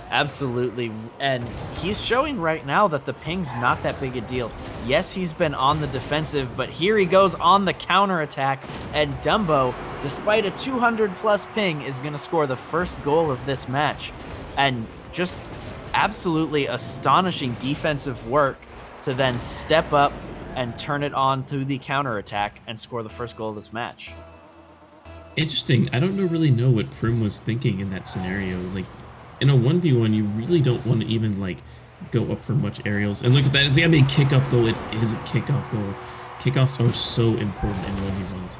Absolutely, and he's showing right now that the ping's not that big a deal. Yes, he's been on the defensive, but here he goes on the counterattack, and Dumbo, despite a 200-plus ping, is going to score the first goal of this match. And just absolutely astonishing defensive work to then step up and turn it on through the counterattack and score the first goal of this match. Interesting. I don't really know what Prim was thinking in that scenario. Like, in a 1v1, you really don't want to even, like, go up for much aerials. And look at that. It's got to be a kickoff goal. It is a kickoff goal. Kickoffs are so important in 1v1s.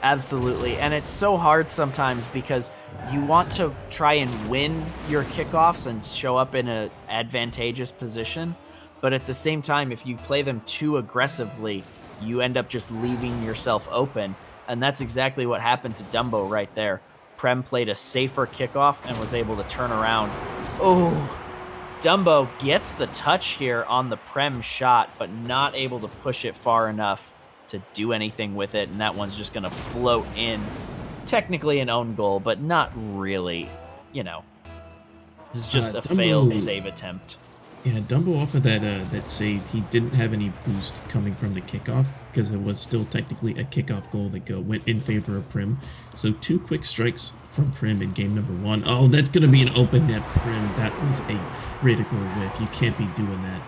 Absolutely. And it's so hard sometimes because you want to try and win your kickoffs and show up in an advantageous position. But at the same time, if you play them too aggressively, you end up just leaving yourself open. And that's exactly what happened to Dumbo right there. Prem played a safer kickoff and was able to turn around. Oh, Dumbo gets the touch here on the Prem shot, but not able to push it far enough to do anything with it. And that one's just going to float in. Technically an own goal, but not really, you know. It's just a failed save attempt. Yeah, Dumbo off of that save, he didn't have any boost coming from the kickoff because it was still technically a kickoff goal that went in favor of Prim. So 2 quick strikes from Prim in game number 1. Oh, that's going to be an open net, Prim. That was a critical whiff. You can't be doing that.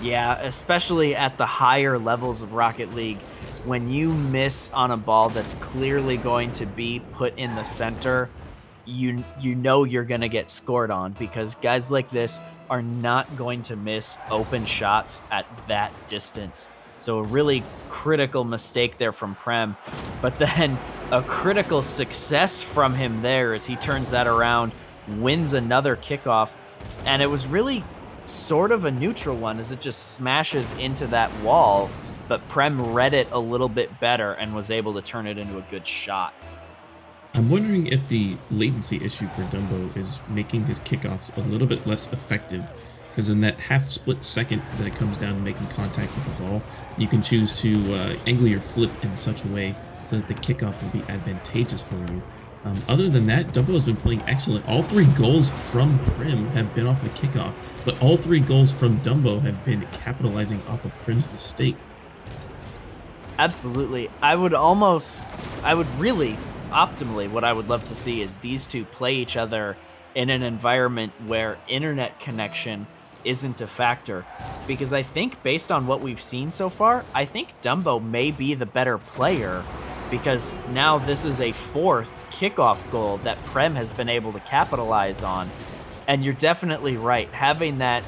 Yeah, especially at the higher levels of Rocket League, when you miss on a ball that's clearly going to be put in the center, you know you're going to get scored on because guys like this are not going to miss open shots at that distance. So a really critical mistake there from Prem. But then a critical success from him there as he turns that around, wins another kickoff, and it was really sort of a neutral one as it just smashes into that wall, but Prem read it a little bit better and was able to turn it into a good shot. I'm wondering if the latency issue for Dumbo is making his kickoffs a little bit less effective, because in that half split second that it comes down to making contact with the ball, you can choose to angle your flip in such a way so that the kickoff will be advantageous for you. Other than that, Dumbo has been playing excellent. All 3 goals from Prim have been off a kickoff, but all 3 goals from Dumbo have been capitalizing off of Prim's mistake. Absolutely. I would really, optimally, what I would love to see is these two play each other in an environment where internet connection isn't a factor. Because I think, based on what we've seen so far, I think Dumbo may be the better player, because now this is a 4th kickoff goal that Prem has been able to capitalize on. And you're definitely right. Having that,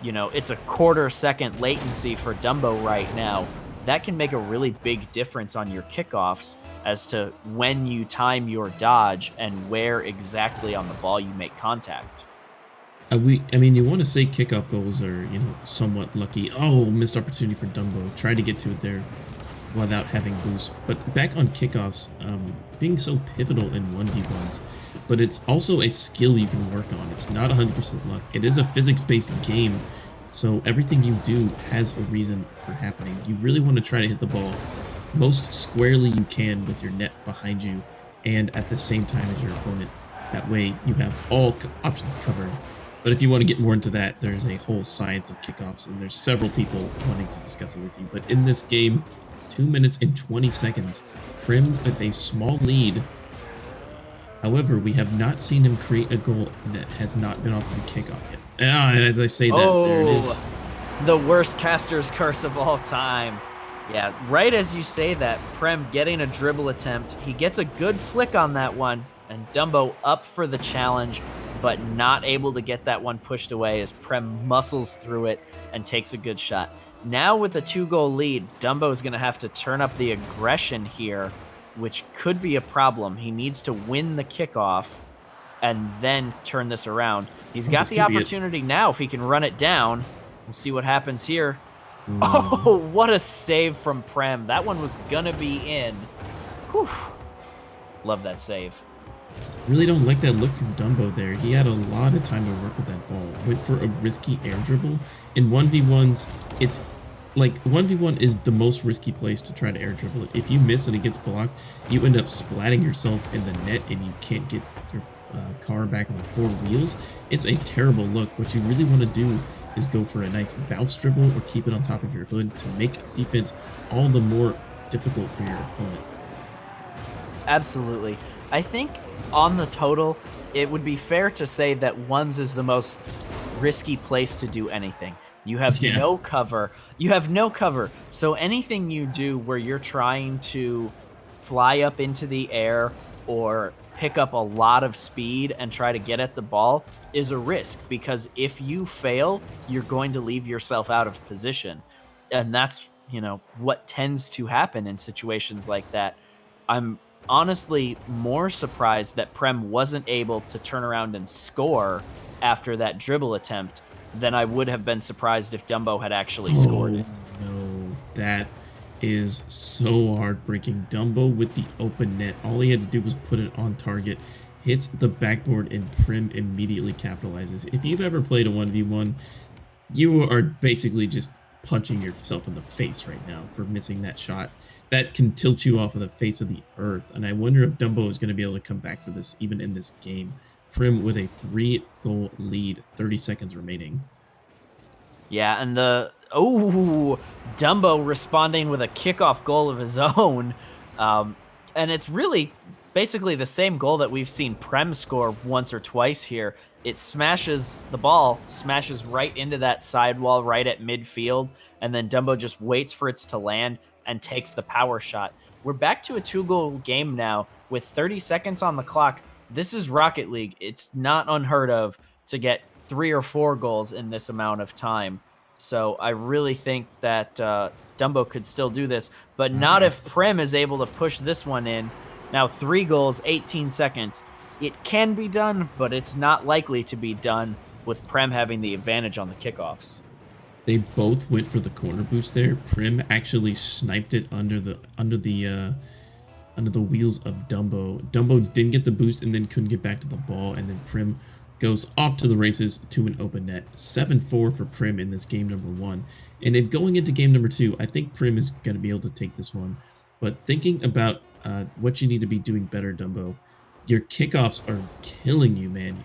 it's a quarter-second latency for Dumbo right now. That can make a really big difference on your kickoffs as to when you time your dodge and where exactly on the ball you make contact. I mean, you want to say kickoff goals are, somewhat lucky. Oh, missed opportunity for Dumbo. Tried to get to it there without having boost. But back on kickoffs, being so pivotal in 1v1s, but it's also a skill you can work on. It's not 100% luck. It is a physics-based game, so everything you do has a reason for happening. You really want to try to hit the ball most squarely you can with your net behind you and at the same time as your opponent. That way you have all options covered. But if you want to get more into that, there's a whole science of kickoffs, and there's several people wanting to discuss it with you. But in this game, 2 minutes and 20 seconds, Prim with a small lead. However, we have not seen him create a goal that has not been off of a kickoff yet. And as I say that, there it is. The worst caster's curse of all time. Yeah, right as you say that, Prem getting a dribble attempt. He gets a good flick on that one, and Dumbo up for the challenge, but not able to get that one pushed away as Prem muscles through it and takes a good shot. Now with a 2-goal lead, Dumbo's going to have to turn up the aggression here, which could be a problem. He needs to win the kickoff and then turn this around. He's got the opportunity now if he can run it down. We'll see what happens here. Oh, what a save from Prem. That one was going to be in. Whew. Love that save. Really don't like that look from Dumbo there. He had a lot of time to work with that ball. Went for a risky air dribble. In 1v1s, it's like 1v1 is the most risky place to try to air dribble it. If you miss and it gets blocked, you end up splatting yourself in the net and you can't get your car back on 4 wheels. It's a terrible look. What you really want to do is go for a nice bounce dribble or keep it on top of your hood to make defense all the more difficult for your opponent. Absolutely. I think on the total, it would be fair to say that ones is the most risky place to do anything. You have no cover. You have no cover. So anything you do where you're trying to fly up into the air or pick up a lot of speed and try to get at the ball is a risk, because if you fail, you're going to leave yourself out of position. And that's, what tends to happen in situations like that. I'm honestly more surprised that Prem wasn't able to turn around and score after that dribble attempt than I would have been surprised if Dumbo had actually scored it. No, that is so heartbreaking. Dumbo with the open net. All he had to do was put it on target, hits the backboard, and Prim immediately capitalizes. If you've ever played a 1v1, you are basically just punching yourself in the face right now for missing that shot. That can tilt you off of the face of the earth. And I wonder if Dumbo is going to be able to come back for this, even in this game. Prim with a 3-goal lead, 30 seconds remaining. Yeah, and Dumbo responding with a kickoff goal of his own. And it's really basically the same goal that we've seen Prem score once or twice here. It smashes right into that sidewall right at midfield, and then Dumbo just waits for it to land and takes the power shot. We're back to a 2-goal game now with 30 seconds on the clock. This is Rocket League. It's not unheard of to get 3 or 4 goals in this amount of time. So I really think that Dumbo could still do this, but not if Prem is able to push this one in. Now, 3 goals, 18 seconds. It can be done, but it's not likely to be done with Prem having the advantage on the kickoffs. They both went for the corner boost there. Prim actually sniped it under the wheels of Dumbo. Dumbo didn't get the boost and then couldn't get back to the ball, and then Prim goes off to the races to an open net. 7-4 for Prim in this game number 1. And then going into game number 2, I think Prim is going to be able to take this one. But thinking about what you need to be doing better, Dumbo, your kickoffs are killing you, man.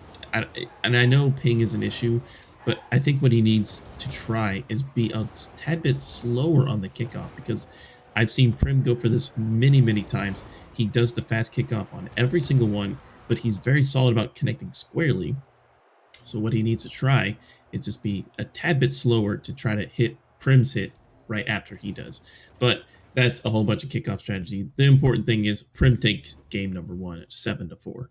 And I know ping is an issue, but I think what he needs to try is be a tad bit slower on the kickoff, because I've seen Prim go for this many, many times. He does the fast kickoff on every single one, but he's very solid about connecting squarely. So what he needs to try is just be a tad bit slower to try to hit Prim's hit right after he does. But that's a whole bunch of kickoff strategy. The important thing is Prim takes game number 1 at 7-4.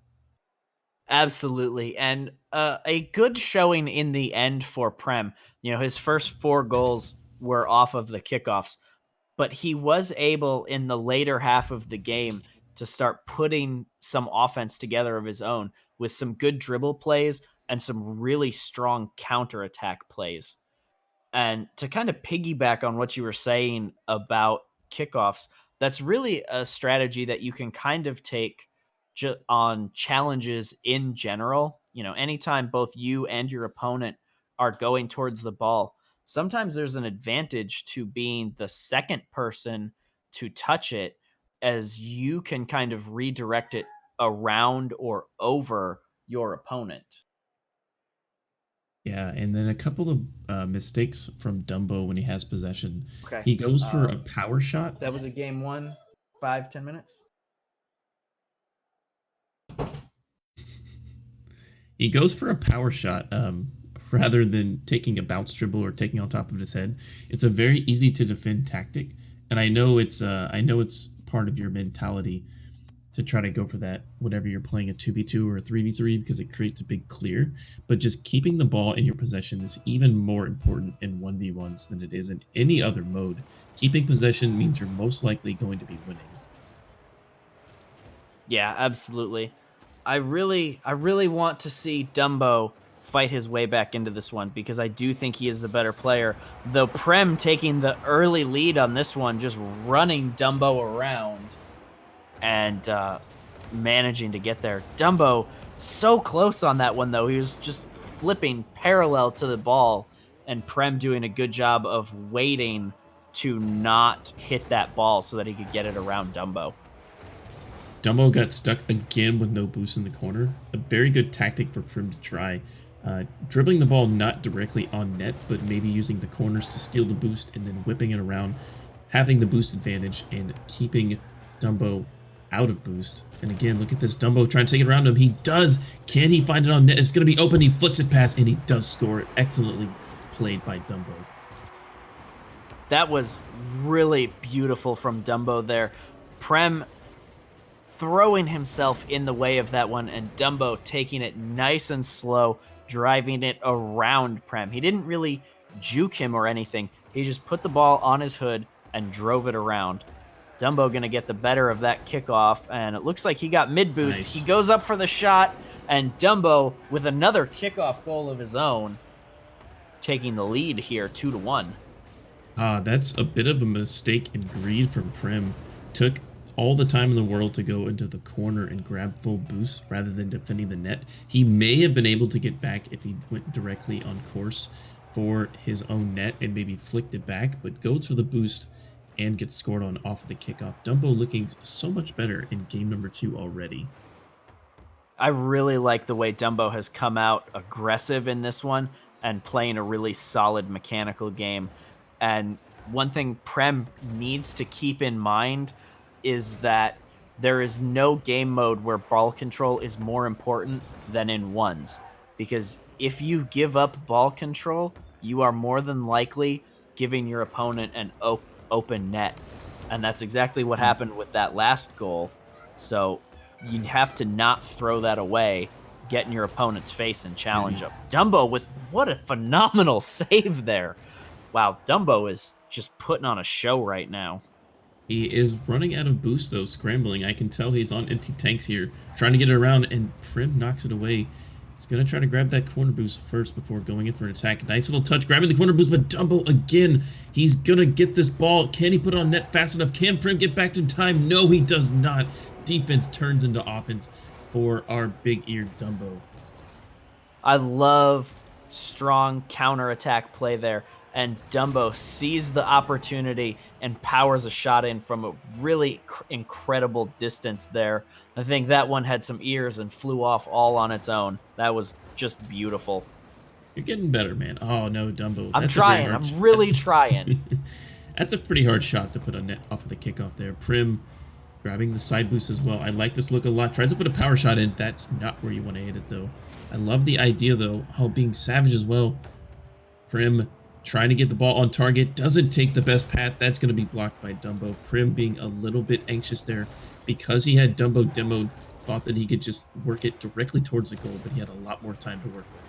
Absolutely. And a good showing in the end for Prem. His first 4 goals were off of the kickoffs, but he was able in the later half of the game to start putting some offense together of his own with some good dribble plays and some really strong counterattack plays. And to kind of piggyback on what you were saying about kickoffs, that's really a strategy that you can kind of take on challenges in general. Anytime both you and your opponent are going towards the ball, sometimes there's an advantage to being the second person to touch it, as you can kind of redirect it around or over your opponent. Yeah, and then a couple of mistakes from Dumbo when he has possession. Okay. He goes for a power shot. That was a game 1, 5-10 minutes. He goes for a power shot rather than taking a bounce dribble or taking on top of his head. It's a very easy to defend tactic, and I know it's part of your mentality to try to go for that whenever you're playing a 2v2 or a 3v3, because it creates a big clear. But just keeping the ball in your possession is even more important in 1v1s than it is in any other mode. Keeping possession means you're most likely going to be winning. Yeah, absolutely. I really want to see Dumbo fight his way back into this one, because I do think he is the better player. Though Prem taking the early lead on this one, just running Dumbo around and managing to get there. Dumbo so close on that one, though. He was just flipping parallel to the ball, and Prem doing a good job of waiting to not hit that ball so that he could get it around Dumbo. Dumbo got stuck again with no boost in the corner. A very good tactic for Prim to try. Dribbling the ball not directly on net, but maybe using the corners to steal the boost and then whipping it around, having the boost advantage and keeping Dumbo out of boost. And again, look at this. Dumbo trying to take it around him. He does. Can he find it on net? It's going to be open. He flicks it past, and he does score it. Excellently played by Dumbo. That was really beautiful from Dumbo there. Prem throwing himself in the way of that one, and Dumbo taking it nice and slow, driving it around Prem. He didn't really juke him or anything. He just put the ball on his hood and drove it around. Dumbo going to get the better of that kickoff, and it looks like he got mid-boost. Nice. He goes up for the shot, and Dumbo, with another kickoff goal of his own, taking the lead here, 2-1. That's a bit of a mistake and greed from Prim. Took all the time in the world to go into the corner and grab full boost rather than defending the net. He may have been able to get back if he went directly on course for his own net and maybe flicked it back, but goes for the boost and gets scored on off of the kickoff. Dumbo looking so much better in game number 2 already. I really like the way Dumbo has come out aggressive in this one and playing a really solid mechanical game. And one thing Prem needs to keep in mind is that there is no game mode where ball control is more important than in ones. Because if you give up ball control, you are more than likely giving your opponent an open net. And that's exactly what happened with that last goal. So you have to not throw that away, get in your opponent's face and challenge him. Dumbo with what a phenomenal save there. Wow, Dumbo is just putting on a show right now. He is running out of boost though, scrambling. I can tell he's on empty tanks here, trying to get it around, and Prim knocks it away. He's going to try to grab that corner boost first before going in for an attack. Nice little touch, grabbing the corner boost, but Dumbo again. He's going to get this ball. Can he put it on net fast enough? Can Prim get back to time? No, he does not. Defense turns into offense for our big-eared Dumbo. I love strong counterattack play there. And Dumbo sees the opportunity and powers a shot in from a really incredible distance there. I think that one had some ears and flew off all on its own. That was just beautiful. You're getting better, man. Oh, no, Dumbo. I'm trying. I'm really trying. That's a pretty hard shot to put on net off of the kickoff there. Prim grabbing the side boost as well. I like this look a lot. Tries to put a power shot in. That's not where you want to hit it, though. I love the idea, though. Oh, being savage as well. Prim trying to get the ball on target. Doesn't take the best path. That's going to be blocked by Dumbo. Prim being a little bit anxious there because he had Dumbo demoed. Thought that he could just work it directly towards the goal, but he had a lot more time to work with.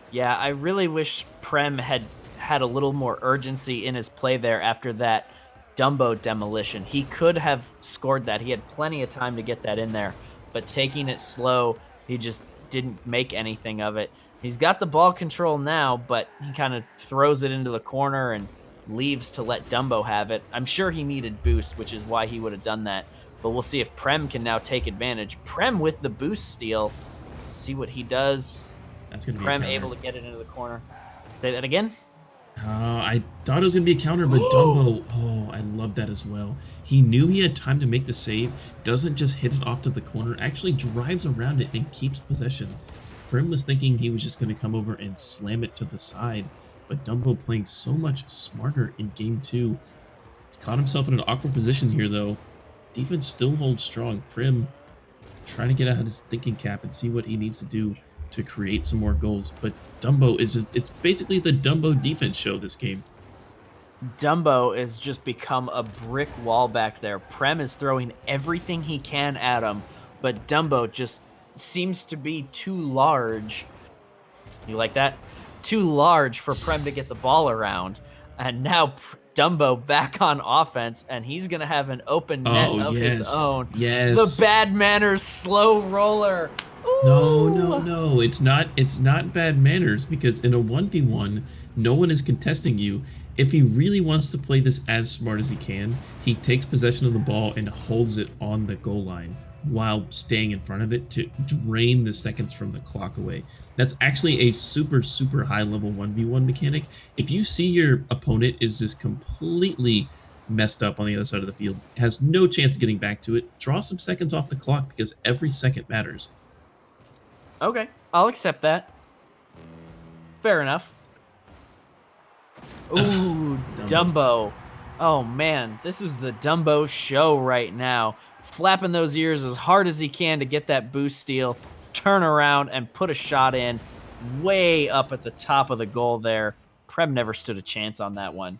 Yeah, I really wish Prem had a little more urgency in his play there after that Dumbo demolition. He could have scored that. He had plenty of time to get that in there, but taking it slow, he just didn't make anything of it. He's got the ball control now, but he kind of throws it into the corner and leaves to let Dumbo have it. I'm sure he needed boost, which is why he would have done that. But we'll see if Prem can now take advantage. Prem with the boost steal. Let's see what he does. That's going to be Prem able to get it into the corner. Say that again? I thought it was going to be a counter, but Dumbo, oh, I love that as well. He knew he had time to make the save, doesn't just hit it off to the corner, actually drives around it and keeps possession. Prim was thinking he was just going to come over and slam it to the side, but Dumbo playing so much smarter in game 2. He's caught himself in an awkward position here, though. Defense still holds strong. Prim trying to get out of his thinking cap and see what he needs to do to create some more goals, but Dumbo is just, it's basically the Dumbo defense show this game. Dumbo has just become a brick wall back there. Prem is throwing everything he can at him, but Dumbo just seems to be too large. You like that? Too large for Prem to get the ball around. And now Dumbo back on offense, and he's going to have an open net of his own. Yes. The bad manners slow roller. No. It's not bad manners, because in a 1v1, no one is contesting you. If he really wants to play this as smart as he can, he takes possession of the ball and holds it on the goal line while staying in front of it to drain the seconds from the clock away. That's actually a super high level 1v1 mechanic. If you see your opponent is just completely messed up on the other side of the field, has no chance of getting back to it, draw some seconds off the clock, because every second matters. Okay, I'll accept that. Fair enough. Ooh, Dumbo. Oh man, this is the Dumbo show right now. Flapping those ears as hard as he can to get that boost steal, turn around and put a shot in way up at the top of the goal there. Prem never stood a chance on that one.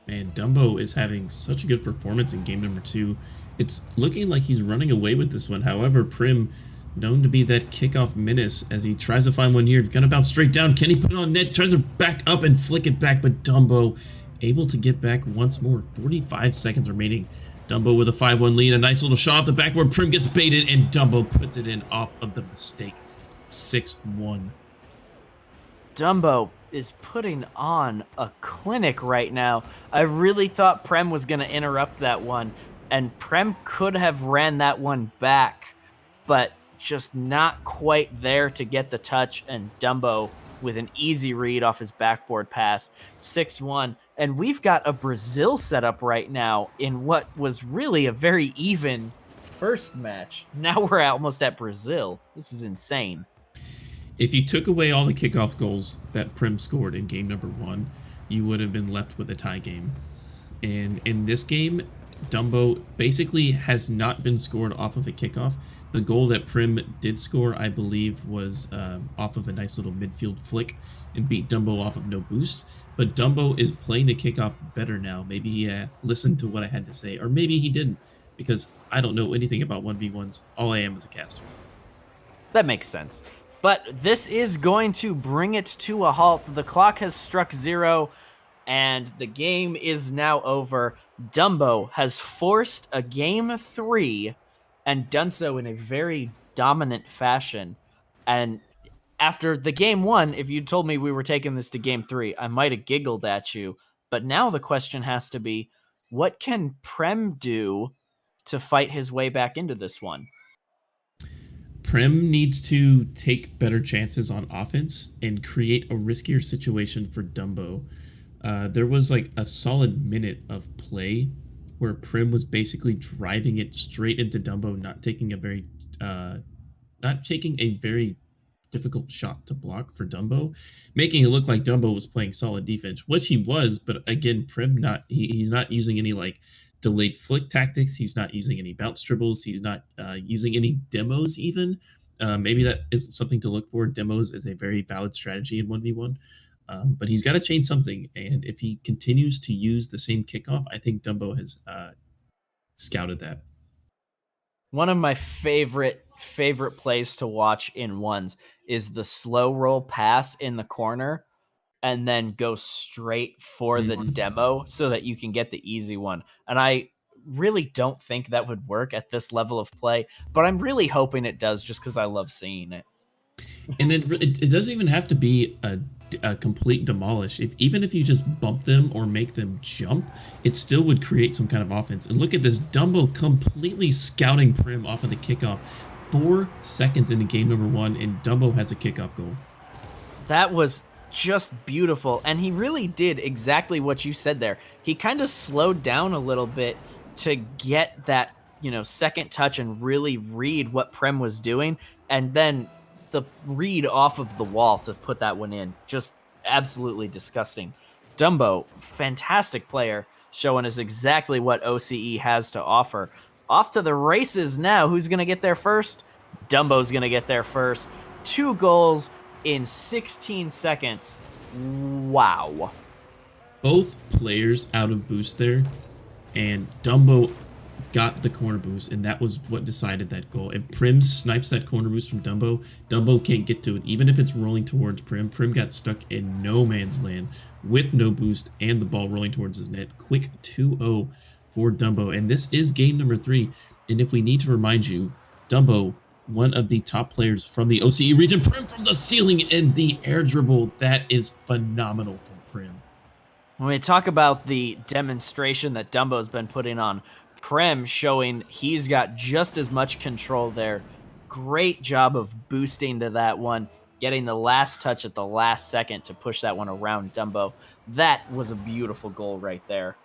Man, Dumbo is having such a good performance in game number 2. It's looking like he's running away with this one. However, Prim, known to be that kickoff menace, as he tries to find one here, gonna bounce straight down. Can he put it on net? Tries to back up and flick it back, but Dumbo able to get back once more. 45 seconds remaining. Dumbo with a 5-1 lead. A nice little shot off the back where Prim gets baited, and Dumbo puts it in off of the mistake. 6-1. Dumbo is putting on a clinic right now. I really thought Prem was going to interrupt that one, and Prem could have ran that one back, but just not quite there to get the touch, and Dumbo with an easy read off his backboard pass. 6-1. And we've got a Brazil setup right now in what was really a very even first match. Now we're almost at Brazil. This is insane. If you took away all the kickoff goals that Prim scored in game number 1, you would have been left with a tie game. And in this game, Dumbo basically has not been scored off of a kickoff. The goal that Prim did score, I believe, was off of a nice little midfield flick and beat Dumbo off of no boost. But Dumbo is playing the kickoff better now. Maybe he listened to what I had to say, or maybe he didn't, because I don't know anything about 1v1s. All I am is a caster. That makes sense. But this is going to bring it to a halt. The clock has struck 0. And the game is now over. Dumbo has forced a game 3 and done so in a very dominant fashion. And after the game 1, if you told me we were taking this to game 3, I might have giggled at you. But now the question has to be, what can Prem do to fight his way back into this one? Prem needs to take better chances on offense and create a riskier situation for Dumbo. There was like a solid minute of play where Prim was basically driving it straight into Dumbo, not taking a very difficult shot to block for Dumbo, making it look like Dumbo was playing solid defense, which he was. But again, Prim he's not using any like delayed flick tactics. He's not using any bounce dribbles. He's not using any demos even. Maybe that is something to look for. Demos is a very valid strategy in 1v1. But he's got to change something. And if he continues to use the same kickoff, I think Dumbo has scouted that. One of my favorite plays to watch in ones is the slow roll pass in the corner and then go straight for the demo so that you can get the easy one. And I really don't think that would work at this level of play, but I'm really hoping it does just because I love seeing it. And it doesn't even have to be a complete demolish. Even if you just bump them or make them jump, it still would create some kind of offense. And look at this, Dumbo completely scouting Prim off of the kickoff. 4 seconds into game number 1, and Dumbo has a kickoff goal. That was just beautiful, and he really did exactly what you said there. He kind of slowed down a little bit to get that, second touch and really read what Prem was doing, and then the read off of the wall to put that one in. Just absolutely disgusting. Dumbo, fantastic player, showing us exactly what OCE has to offer. Off to the races now. Who's going to get there first? Dumbo's going to get there first. 2 goals in 16 seconds. Wow. Both players out of boost there, and Dumbo got the corner boost, and that was what decided that goal. If Prim snipes that corner boost from Dumbo, Dumbo can't get to it. Even if it's rolling towards Prim, Prim got stuck in no man's land with no boost and the ball rolling towards his net. Quick 2-0 for Dumbo, and this is game number 3. And if we need to remind you, Dumbo, one of the top players from the OCE region, Prim from the ceiling and the air dribble. That is phenomenal from Prim. When we talk about the demonstration that Dumbo's been putting on, Prem showing he's got just as much control there. Great job of boosting to that one, getting the last touch at the last second to push that one around Dumbo. That was a beautiful goal right there.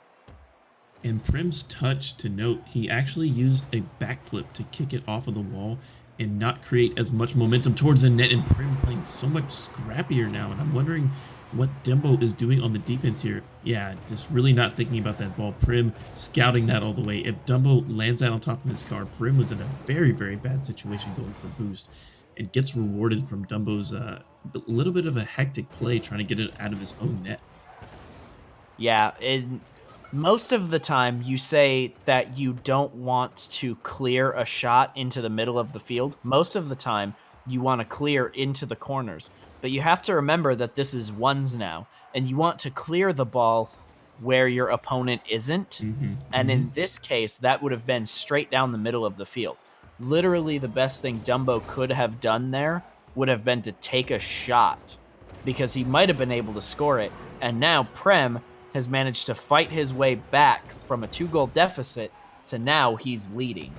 And Prim's touch, to note, he actually used a backflip to kick it off of the wall and not create as much momentum towards the net, and Prim playing so much scrappier now, and I'm wondering what Dumbo is doing on the defense here. Yeah, just really not thinking about that ball. Prim scouting that all the way. If Dumbo lands that on top of his car, Prim was in a very, very bad situation going for boost and gets rewarded from Dumbo's little bit of a hectic play trying to get it out of his own net. Yeah, most of the time you say that you don't want to clear a shot into the middle of the field. Most of the time you want to clear into the corners. But you have to remember that this is ones now, and you want to clear the ball where your opponent isn't. And in this case, that would have been straight down the middle of the field. Literally, the best thing Dumbo could have done there would have been to take a shot, because he might have been able to score it. And now Prem has managed to fight his way back from a 2-goal deficit to now he's leading.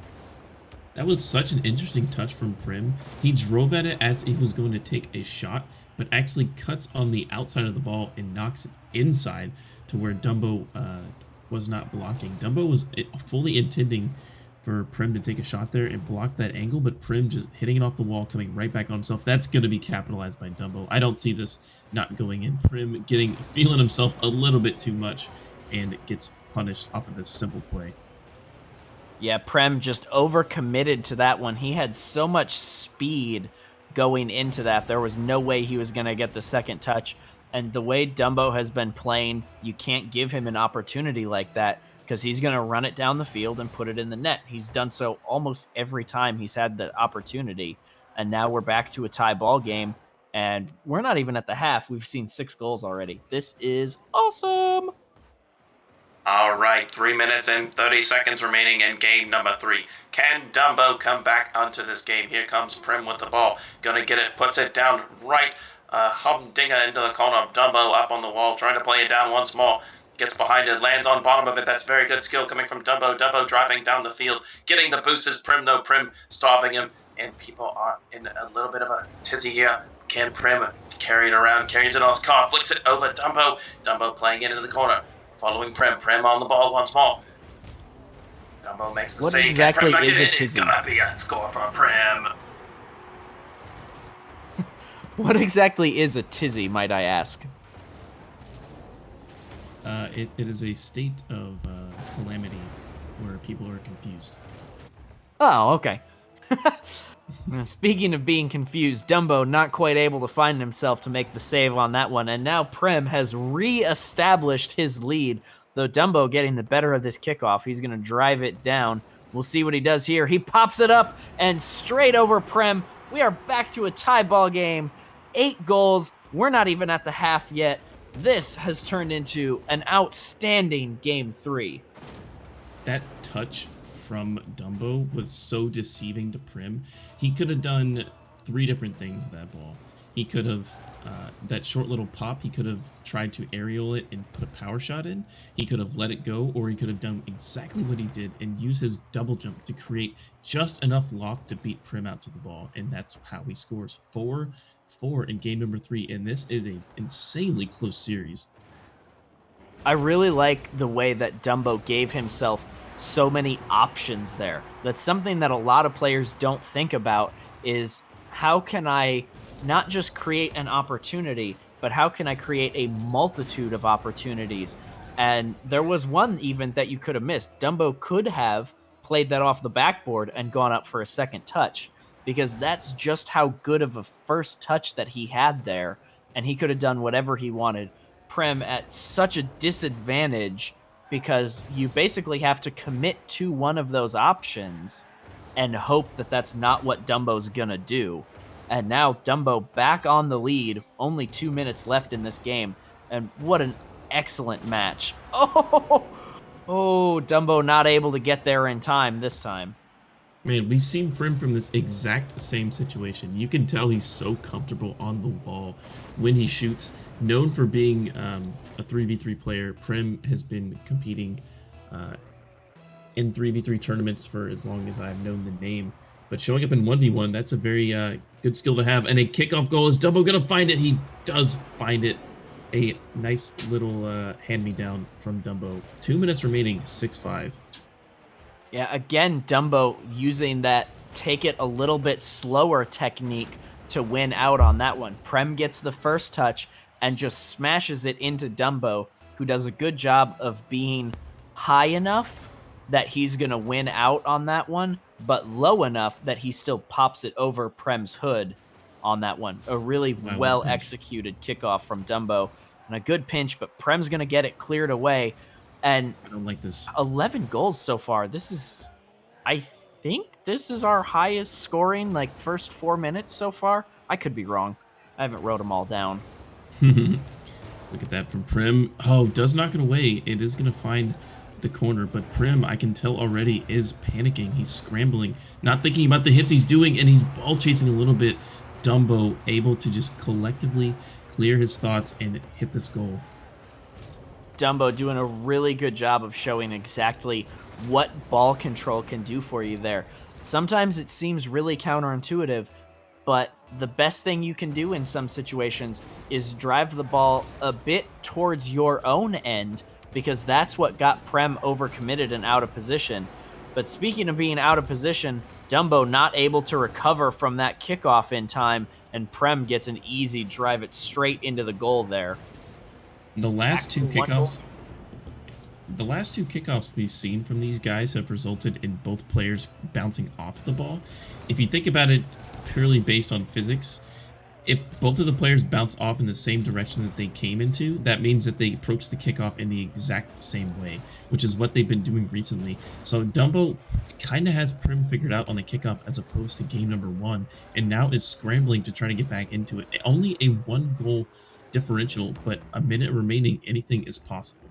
That was such an interesting touch from Prim. He drove at it as he was going to take a shot, but actually cuts on the outside of the ball and knocks it inside to where Dumbo was not blocking. Dumbo was fully intending for Prim to take a shot there and block that angle, but Prim just hitting it off the wall, coming right back on himself. That's going to be capitalized by Dumbo. I don't see this not going in. Prim feeling himself a little bit too much and gets punished off of this simple play. Yeah, Prem just overcommitted to that one. He had so much speed going into that. There was no way he was going to get the second touch. And the way Dumbo has been playing, you can't give him an opportunity like that because he's going to run it down the field and put it in the net. He's done so almost every time he's had the opportunity. And now we're back to a tie ball game. And we're not even at the half. We've seen 6 goals already. This is awesome. All right, 3 minutes and 30 seconds remaining in game number 3. Can Dumbo come back onto this game? Here comes Prim with the ball. Gonna get it, puts it down right. Humdinger into the corner. Dumbo up on the wall, trying to play it down once more. Gets behind it, lands on bottom of it. That's very good skill coming from Dumbo. Dumbo driving down the field, getting the boost is Prim, though. Prim starving him, and people are in a little bit of a tizzy here. Can Prim carry it around, carries it on his car, flicks it over Dumbo. Dumbo playing it into the corner. Following Prim. Prim on the ball once more. Dumbo makes the What save. exactly Prim is a It's tizzy? gonna be a score for Prim. What exactly is a tizzy, might I ask? It is a state of calamity where people are confused. Oh, okay. Speaking of being confused, Dumbo not quite able to find himself to make the save on that one, and now Prem has re-established his lead, though Dumbo getting the better of this kickoff. He's going to drive it down. We'll see what he does here. He pops it up, and straight over Prem. We are back to a tie ball game. 8 goals. We're not even at the half yet. This has turned into an outstanding Game 3. That touch from Dumbo was so deceiving to Prim. He could have done 3 different things with that ball. He could have, that short little pop, he could have tried to aerial it and put a power shot in. He could have let it go, or he could have done exactly what he did and use his double jump to create just enough loft to beat Prim out to the ball. And that's how he scores 4-4 in game number 3. And this is an insanely close series. I really like the way that Dumbo gave himself so many options there. That's something that a lot of players don't think about, is how can I not just create an opportunity, but how can I create a multitude of opportunities? And there was one even that you could have missed. Dumbo could have played that off the backboard and gone up for a second touch, because that's just how good of a first touch that he had there, and he could have done whatever he wanted. Prem at such a disadvantage, because you basically have to commit to one of those options and hope that that's not what Dumbo's gonna do. And now Dumbo back on the lead, only 2 minutes left in this game, and what an excellent match. Oh, Dumbo not able to get there in time this time. Man, we've seen Prim from this exact same situation. You can tell he's so comfortable on the wall when he shoots. Known for being a 3v3 player, Prim has been competing in 3v3 tournaments for as long as I've known the name. But showing up in 1v1, that's a very good skill to have. And a kickoff goal. Is Dumbo going to find it? He does find it. A nice little hand-me-down from Dumbo. 2 minutes remaining, 6-5. Yeah, again, Dumbo using that take it a little bit slower technique to win out on that one. Prem gets the first touch and just smashes it into Dumbo, who does a good job of being high enough that he's going to win out on that one, but low enough that he still pops it over Prem's hood on that one. A really well-executed kickoff from Dumbo, and a good pinch, but Prem's going to get it cleared away. And I don't like this. 11 goals so far. This is, I think this is our highest scoring, like, first 4 minutes so far. I could be wrong. I haven't wrote them all down. Look at that from Prim. Oh, does knock it away. It is going to find the corner, but Prim, I can tell already, is panicking. He's scrambling, not thinking about the hits he's doing, and he's ball chasing a little bit. Dumbo able to just collectively clear his thoughts and hit this goal. Dumbo doing a really good job of showing exactly what ball control can do for you there. Sometimes it seems really counterintuitive, but the best thing you can do in some situations is drive the ball a bit towards your own end, because that's what got Prem overcommitted and out of position. But speaking of being out of position, Dumbo not able to recover from that kickoff in time, and Prem gets an easy drive it straight into the goal there. The last two kickoffs we've seen from these guys have resulted in both players bouncing off the ball. If you think about it purely based on physics, if both of the players bounce off in the same direction that they came into, that means that they approach the kickoff in the exact same way, which is what they've been doing recently. So Dumbo kind of has Prim figured out on the kickoff as opposed to game number 1, and now is scrambling to try to get back into it. Only a 1-goal differential, but a minute remaining, anything is possible.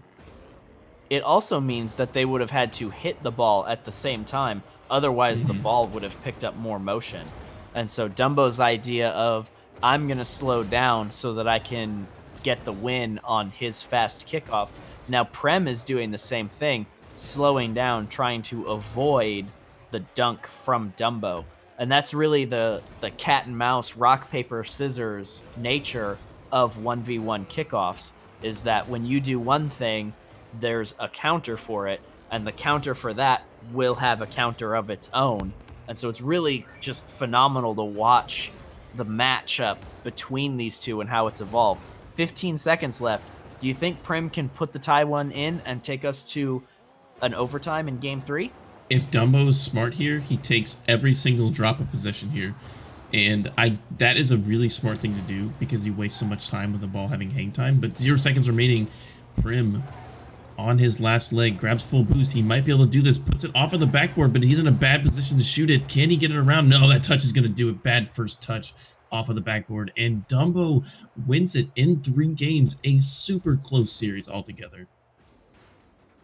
It also means that they would have had to hit the ball at the same time. Otherwise, the ball would have picked up more motion. And so Dumbo's idea of, I'm going to slow down so that I can get the win on his fast kickoff. Now, Prem is doing the same thing, slowing down, trying to avoid the dunk from Dumbo. And that's really the cat and mouse, rock, paper, scissors nature of 1v1 kickoffs, is that when you do one thing, there's a counter for it, and the counter for that will have a counter of its own. And so it's really just phenomenal to watch the matchup between these two and how it's evolved. 15 seconds left. Do you think Prim can put the tie one in and take us to an overtime in game 3? If Dumbo is smart here, he takes every single drop of possession here. And that is a really smart thing to do because you waste so much time with the ball having hang time. But 0 seconds remaining, Prim on his last leg grabs full boost. He might be able to do this, puts it off of the backboard, but he's in a bad position to shoot it. Can he get it around? No, that touch is going to do it. Bad first touch off of the backboard. And Dumbo wins it in 3 games, a super close series altogether.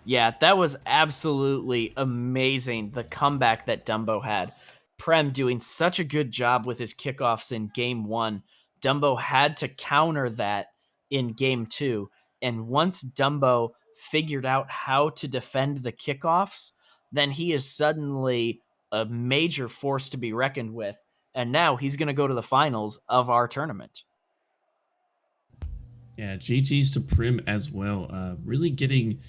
Yeah, that was absolutely amazing, the comeback that Dumbo had. Prem doing such a good job with his kickoffs in game 1. Dumbo had to counter that in game 2. And once Dumbo figured out how to defend the kickoffs, then he is suddenly a major force to be reckoned with. And now he's going to go to the finals of our tournament. Yeah, GG's to Prim as well. Really getting,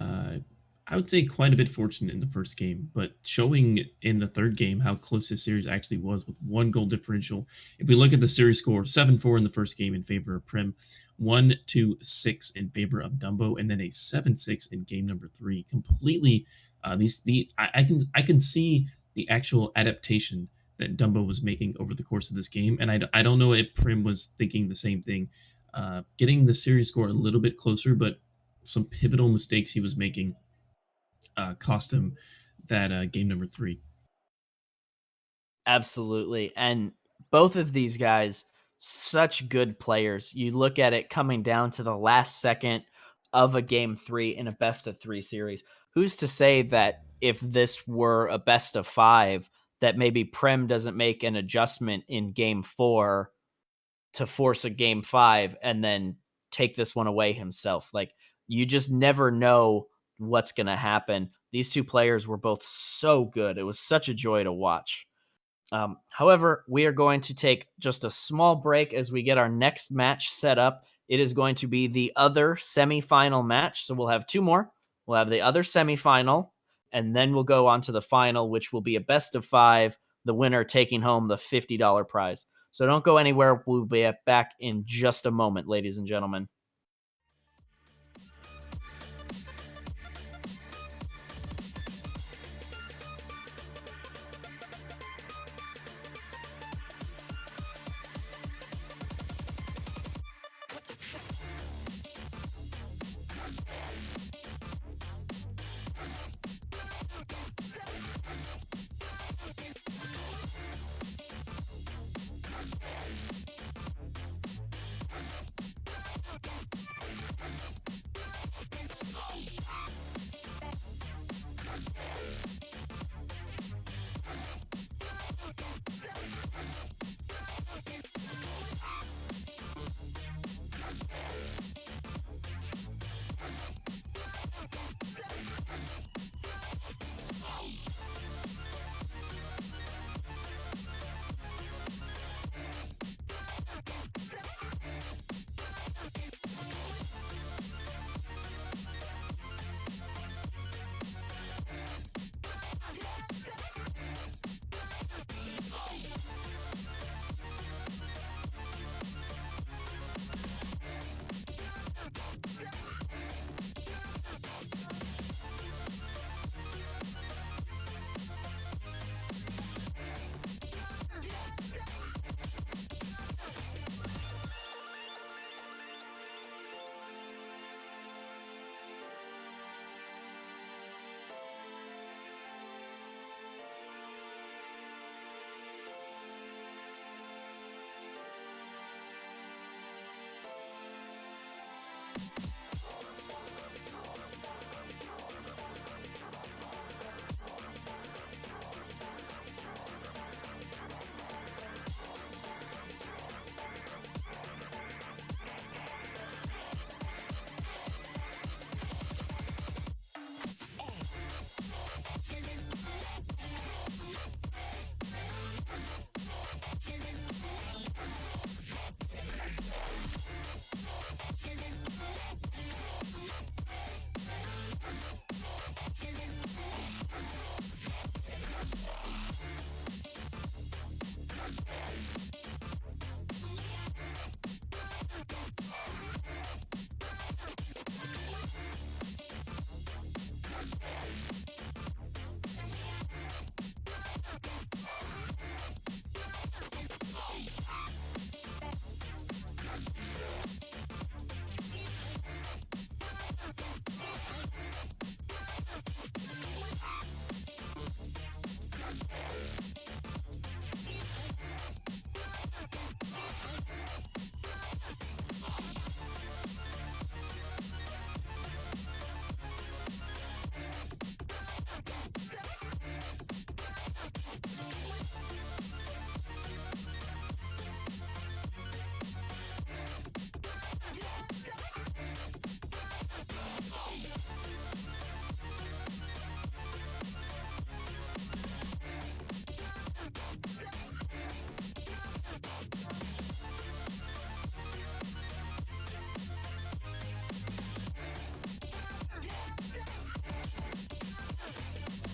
I would say, quite a bit fortunate in the first game, but showing in the third game how close this series actually was with 1-goal differential. If we look at the series score, 7-4 in the first game in favor of Prim, 1-6 in favor of Dumbo, and then a 7-6 in game number 3. Completely, I can see the actual adaptation that Dumbo was making over the course of this game, and I don't know if Prim was thinking the same thing. Getting the series score a little bit closer, but some pivotal mistakes he was making cost him that game number 3. Absolutely. And both of these guys, such good players. You look at it coming down to the last second of a game 3 in a best of 3 series. Who's to say that if this were a best of 5, that maybe Prem doesn't make an adjustment in game 4 to force a game 5 and then take this one away himself? Like, you just never know what's going to happen. These two players were both so good. It was such a joy to watch. However, we are going to take just a small break as we get our next match set up. It is going to be the other semifinal match. So we'll have 2 more. We'll have the other semifinal, and then we'll go on to the final, which will be a best of 5, the winner taking home the $50 prize. So don't go anywhere. We'll be back in just a moment, ladies and gentlemen.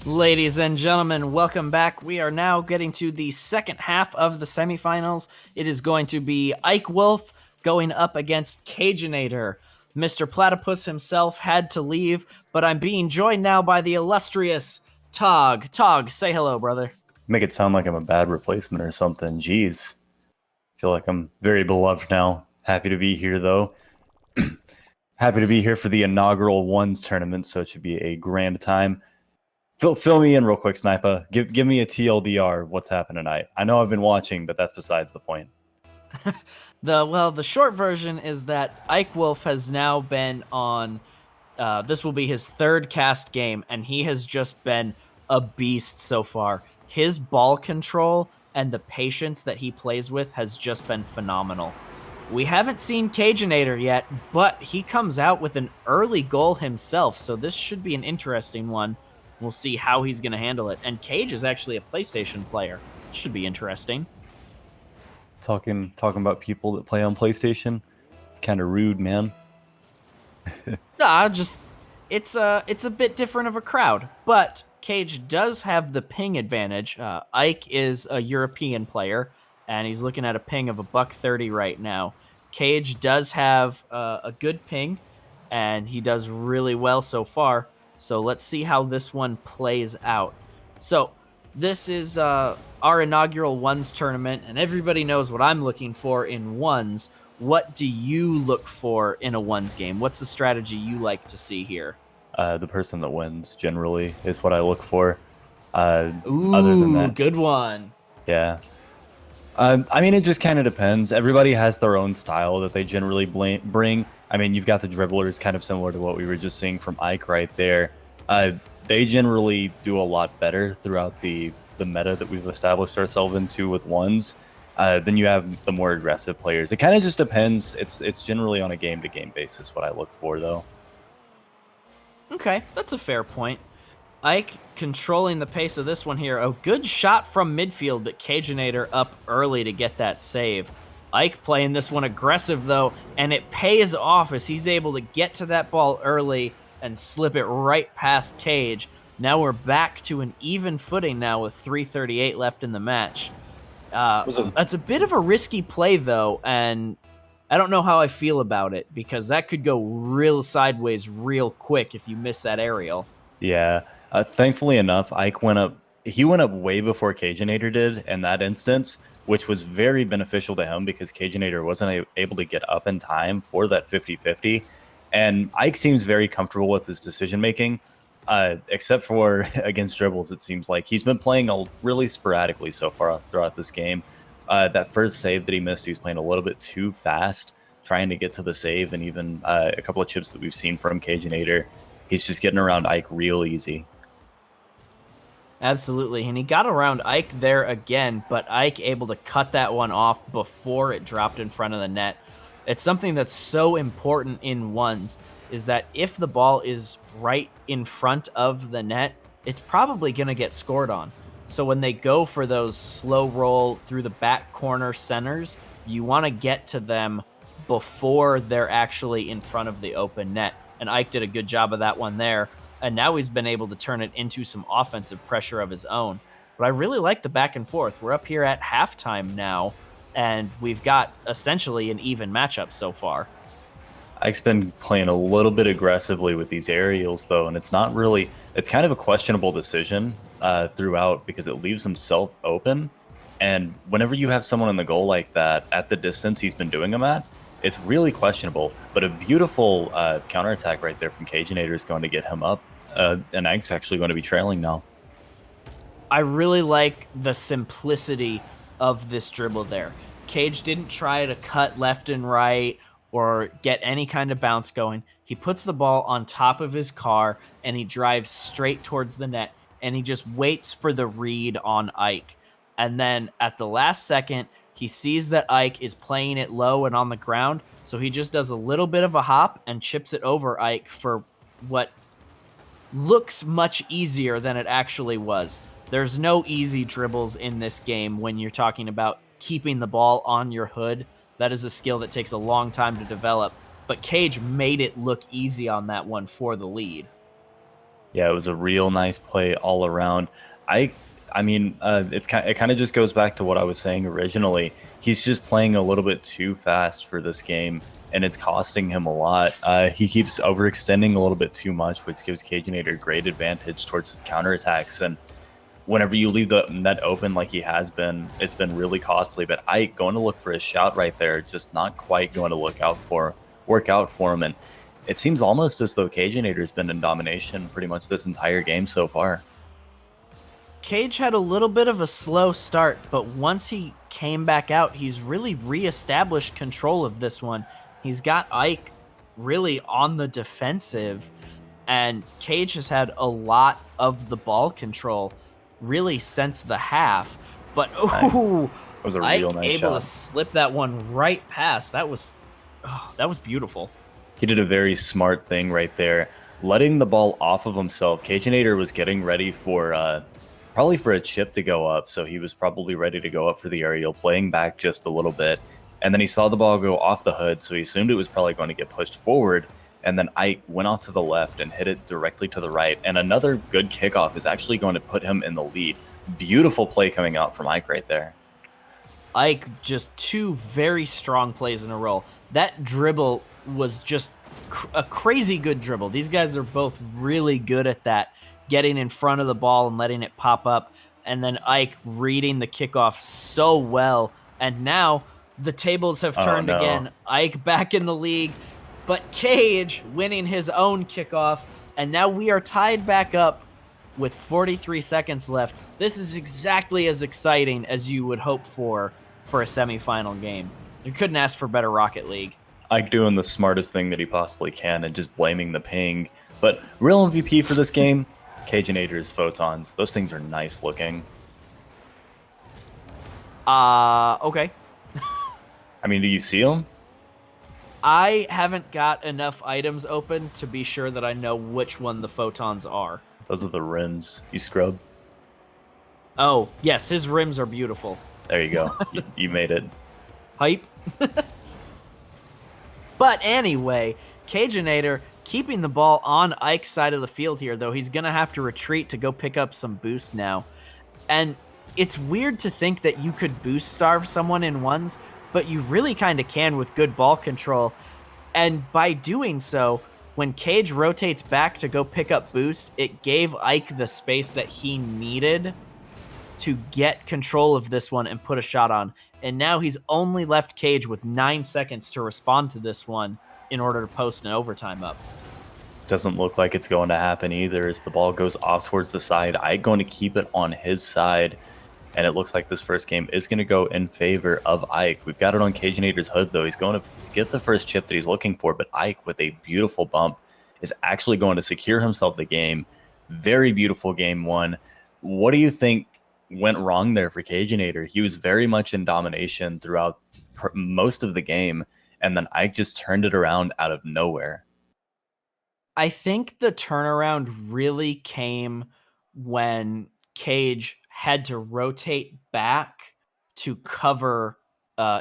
Ladies and gentlemen, welcome back. We are now getting to the second half of the semifinals. It is going to be Ike Wolf going up against Cageinator. Mr. Platypus himself had to leave, but I'm being joined now by the illustrious Tog. Tog, say hello, brother. Make it sound like I'm a bad replacement or something. Jeez. Feel like I'm very beloved now. Happy to be here, though. Happy to be here for the inaugural Ones tournament, so it should be a grand time. Fill me in real quick, Sniper. Give me a TLDR of what's happening tonight. I know I've been watching, but that's besides the point. The short version is that Ike Wolf has now been on, this will be his third cast game, and he has just been a beast so far. His ball control and the patience that he plays with has just been phenomenal. We haven't seen Cageinator yet, but he comes out with an early goal himself, so this should be an interesting one. We'll see how he's going to handle it. And Cage is actually a PlayStation player. Should be interesting. Talking about people that play on PlayStation. It's kind of rude, man. It's a bit different of a crowd, but Cage does have the ping advantage. Ike is a European player, and he's looking at a ping of $130 right now. Cage does have a good ping, and he does really well so far. So let's see how this one plays out. So this is our inaugural Ones tournament, and everybody knows what I'm looking for in Ones. What do you look for in a Ones game? What's the strategy you like to see here? The person that wins, generally, is what I look for. Ooh, other than that, good one. Yeah. I mean, it just kind of depends. Everybody has their own style that they generally bring. I mean, you've got the dribblers, kind of similar to what we were just seeing from Ike right there. They generally do a lot better throughout the meta that we've established ourselves into with Ones. Then you have the more aggressive players. It kind of just depends. It's generally on a game-to-game basis what I look for, though. Okay, that's a fair point. Ike controlling the pace of this one here. A good shot from midfield, but Cageinator up early to get that save. Ike playing this one aggressive, though, and it pays off as he's able to get to that ball early and slip it right past Cage. Now we're back to an even footing now with 3:38 left in the match. That's a bit of a risky play, though, and I don't know how I feel about it because that could go real sideways real quick if you miss that aerial. Yeah. Thankfully enough, Ike went up. He went up way before Cageinator did in that instance, which was very beneficial to him because Cageinator wasn't able to get up in time for that 50-50. And Ike seems very comfortable with his decision making, except for against dribbles. It seems like he's been playing really sporadically so far throughout this game. That first save that he missed, he was playing a little bit too fast, trying to get to the save, and even a couple of chips that we've seen from Cageinator. He's just getting around Ike real easy. Absolutely, and he got around Ike there again, but Ike able to cut that one off before it dropped in front of the net. It's something that's so important in Ones, is that if the ball is right in front of the net, it's probably going to get scored on. So when they go for those slow roll through the back corner centers, you want to get to them before they're actually in front of the open net. And Ike did a good job of that one there. And now he's been able to turn it into some offensive pressure of his own. But I really like the back and forth. We're up here at halftime now, and we've got essentially an even matchup so far. Ike's been playing a little bit aggressively with these aerials, though, and it's kind of a questionable decision throughout because it leaves himself open. And whenever you have someone in the goal like that at the distance he's been doing them at, it's really questionable. But a beautiful counterattack right there from Cageinator is going to get him up, and Ike's actually going to be trailing now. I really like the simplicity of this dribble there. Cage didn't try to cut left and right or get any kind of bounce going. He puts the ball on top of his car and he drives straight towards the net and he just waits for the read on Ike. And then at the last second, he sees that Ike is playing it low and on the ground, so he just does a little bit of a hop and chips it over Ike for what looks much easier than it actually was. There's no easy dribbles in this game when you're talking about keeping the ball on your hood. That is a skill that takes a long time to develop, but Cage made it look easy on that one for the lead. Yeah, it was a real nice play all around. I I mean, it kind of just goes back to what I was saying originally. He's just playing a little bit too fast for this game, and it's costing him a lot. He keeps overextending a little bit too much, which gives Caginator great advantage towards his counterattacks. And whenever you leave the net open like he has been, it's been really costly. But Ike going to look for his shot right there, just not quite going to work out for him. And it seems almost as though Caginator's been in domination pretty much this entire game so far. Cage had a little bit of a slow start, but once he came back out, he's really reestablished control of this one. He's got Ike really on the defensive, and Cage has had a lot of the ball control really since the half. But ooh, That was a Ike real nice able shot. to slip that one right past. That was beautiful. He did a very smart thing right there, letting the ball off of himself. Caginator was getting ready for probably for a chip to go up, so he was probably ready to go up for the aerial, playing back just a little bit. And then he saw the ball go off the hood, so he assumed it was probably going to get pushed forward. And then Ike went off to the left and hit it directly to the right. And another good kickoff is actually going to put him in the lead. Beautiful play coming out from Ike right there. Ike, just two very strong plays in a row. That dribble was just a crazy good dribble. These guys are both really good at that, getting in front of the ball and letting it pop up. And then Ike reading the kickoff so well. And now the tables have turned no. again. Ike back in the league, but Cage winning his own kickoff. And now we are tied back up with 43 seconds left. This is exactly as exciting as you would hope for a semifinal game. You couldn't ask for better Rocket League. Ike doing the smartest thing that he possibly can and just blaming the ping. But real MVP for this game, Caginator's photons. Those things are nice looking. Okay. I mean, do you see them? I haven't got enough items open to be sure that I know which one the photons are. Those are the rims. You scrub. Oh, yes, his rims are beautiful. There you go. You made it. Hype. But anyway, Caginator keeping the ball on Ike's side of the field here, though he's going to have to retreat to go pick up some boost now. And it's weird to think that you could boost starve someone in ones, but you really kind of can with good ball control. And by doing so, when Cage rotates back to go pick up boost, it gave Ike the space that he needed to get control of this one and put a shot on. And now he's only left Cage with 9 seconds to respond to this one in order to post an overtime up. Doesn't look like it's going to happen either as the ball goes off towards the side. Ike going to keep it on his side. And it looks like this first game is going to go in favor of Ike. We've got it on Caginator's hood, though. He's going to get the first chip that he's looking for, but Ike, with a beautiful bump, is actually going to secure himself the game. Very beautiful game one. What do you think went wrong there for Caginator? He was very much in domination throughout most of the game, and then Ike just turned it around out of nowhere. I think the turnaround really came when Cage had to rotate back to cover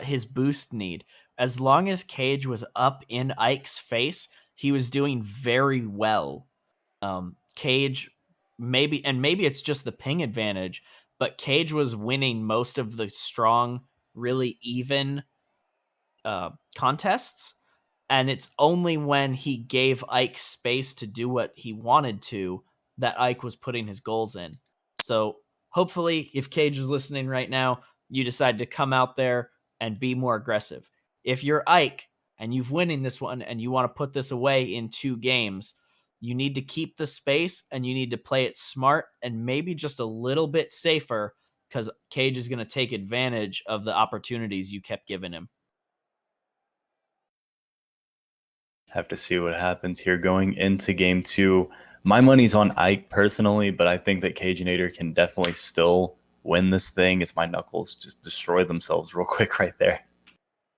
his boost need. As long as Cage was up in Ike's face, he was doing very well. Cage, maybe it's just the ping advantage, but Cage was winning most of the strong, really even contests. And it's only when he gave Ike space to do what he wanted to that Ike was putting his goals in. So hopefully, if Cage is listening right now, you decide to come out there and be more aggressive. If you're Ike and you've winning this one and you want to put this away in 2 games, you need to keep the space and you need to play it smart and maybe just a little bit safer because Cage is going to take advantage of the opportunities you kept giving him. Have to see what happens here going into game 2. My money's on Ike personally, but I think that Caginator can definitely still win this thing as my knuckles just destroy themselves real quick right there.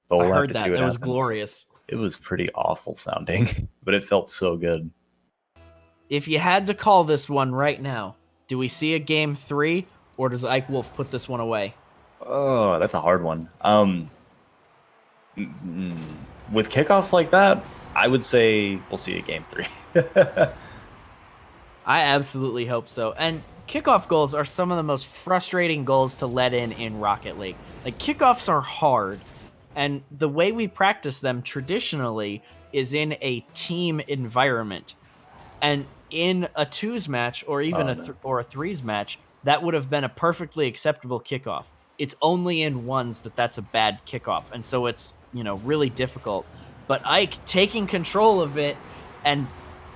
But we'll have to see what happens. Was glorious. It was pretty awful sounding, but it felt so good. If you had to call this one right now, do we see a game 3 or does Ike Wolf put this one away? Oh, that's a hard one. With kickoffs like that, I would say we'll see a game 3. I absolutely hope so. And kickoff goals are some of the most frustrating goals to let in Rocket League. Like, kickoffs are hard, and the way we practice them traditionally is in a team environment. And in a twos match or even Oh no. a threes match, that would have been a perfectly acceptable kickoff. It's only in ones that that's a bad kickoff, and so it's, really difficult. But Ike taking control of it, and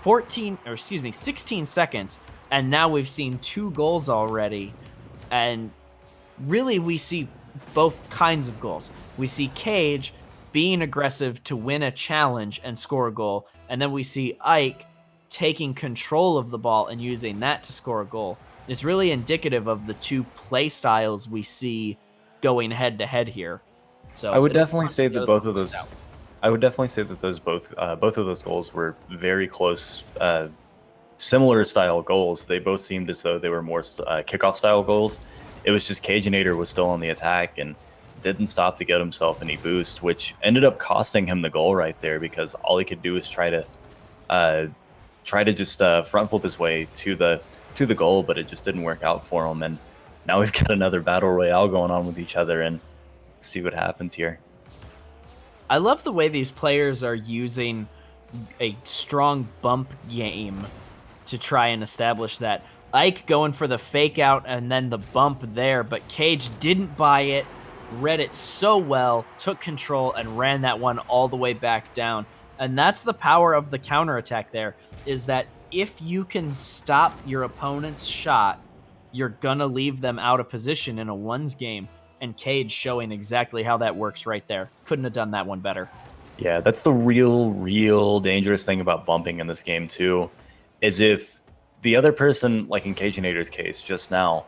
16 seconds, and now we've seen 2 goals already. And really, we see both kinds of goals. We see Cage being aggressive to win a challenge and score a goal, and then we see Ike taking control of the ball and using that to score a goal. It's really indicative of the 2 play styles we see going head to head here. I So would it'll be definitely fun to say see how that this both one of plays out. those. I would definitely say that both of those goals were very close, similar style goals. They both seemed as though they were more kickoff style goals. It was just Cageinator was still on the attack and didn't stop to get himself any boost, which ended up costing him the goal right there because all he could do was uh, try to just front flip his way to the goal, but it just didn't work out for him. And now we've got another battle royale going on with each other, and see what happens here. I love the way these players are using a strong bump game to try and establish that. Ike going for the fake out and then the bump there, but Cage didn't buy it, read it so well, took control, and ran that one all the way back down. And that's the power of the counterattack there, is that if you can stop your opponent's shot, you're gonna leave them out of position in a ones game. And Cage showing exactly how that works right there. Couldn't have done that one better. Yeah, that's the real dangerous thing about bumping in this game too, is if the other person, like in Cageinator's case just now,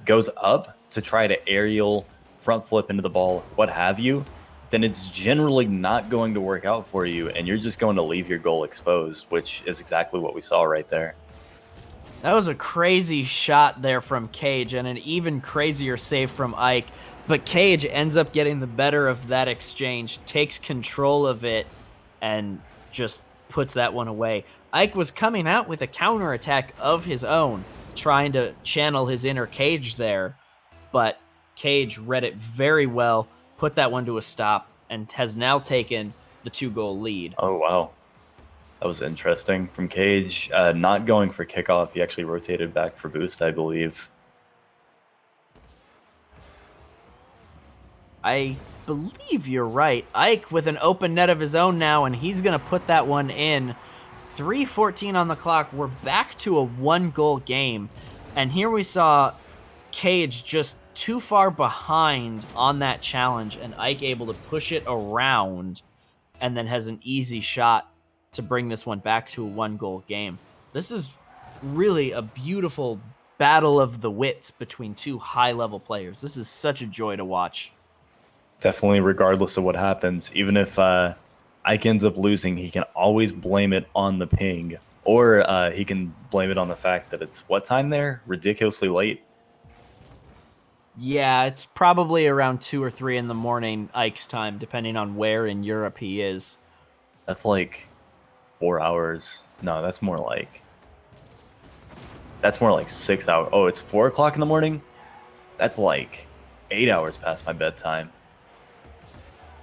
goes up to try to aerial front flip into the ball, what have you, then it's generally not going to work out for you, and you're just going to leave your goal exposed, which is exactly what we saw right there. That was a crazy shot there from Cage and an even crazier save from Ike. But Cage ends up getting the better of that exchange, takes control of it, and just puts that one away. Ike was coming out with a counterattack of his own, trying to channel his inner Cage there. But Cage read it very well, put that one to a stop, and has now taken the 2-goal lead. Oh, wow. That was interesting. From Cage, not going for kickoff, he actually rotated back for boost, I believe. I believe you're right. Ike with an open net of his own now, and he's going to put that one in. 3:14 on the clock. We're back to a 1-goal game. And here we saw Cage just too far behind on that challenge, and Ike able to push it around and then has an easy shot to bring this one back to a 1-goal game. This is really a beautiful battle of the wits between 2 high-level players. This is such a joy to watch. Definitely, regardless of what happens, even if Ike ends up losing, he can always blame it on the ping, or he can blame it on the fact that it's what time there? Ridiculously late. Yeah, it's probably around 2 or 3 in the morning Ike's time, depending on where in Europe he is. That's like 4 hours. No, that's more like 6 hours. Oh, it's 4 o'clock in the morning? That's like 8 hours past my bedtime.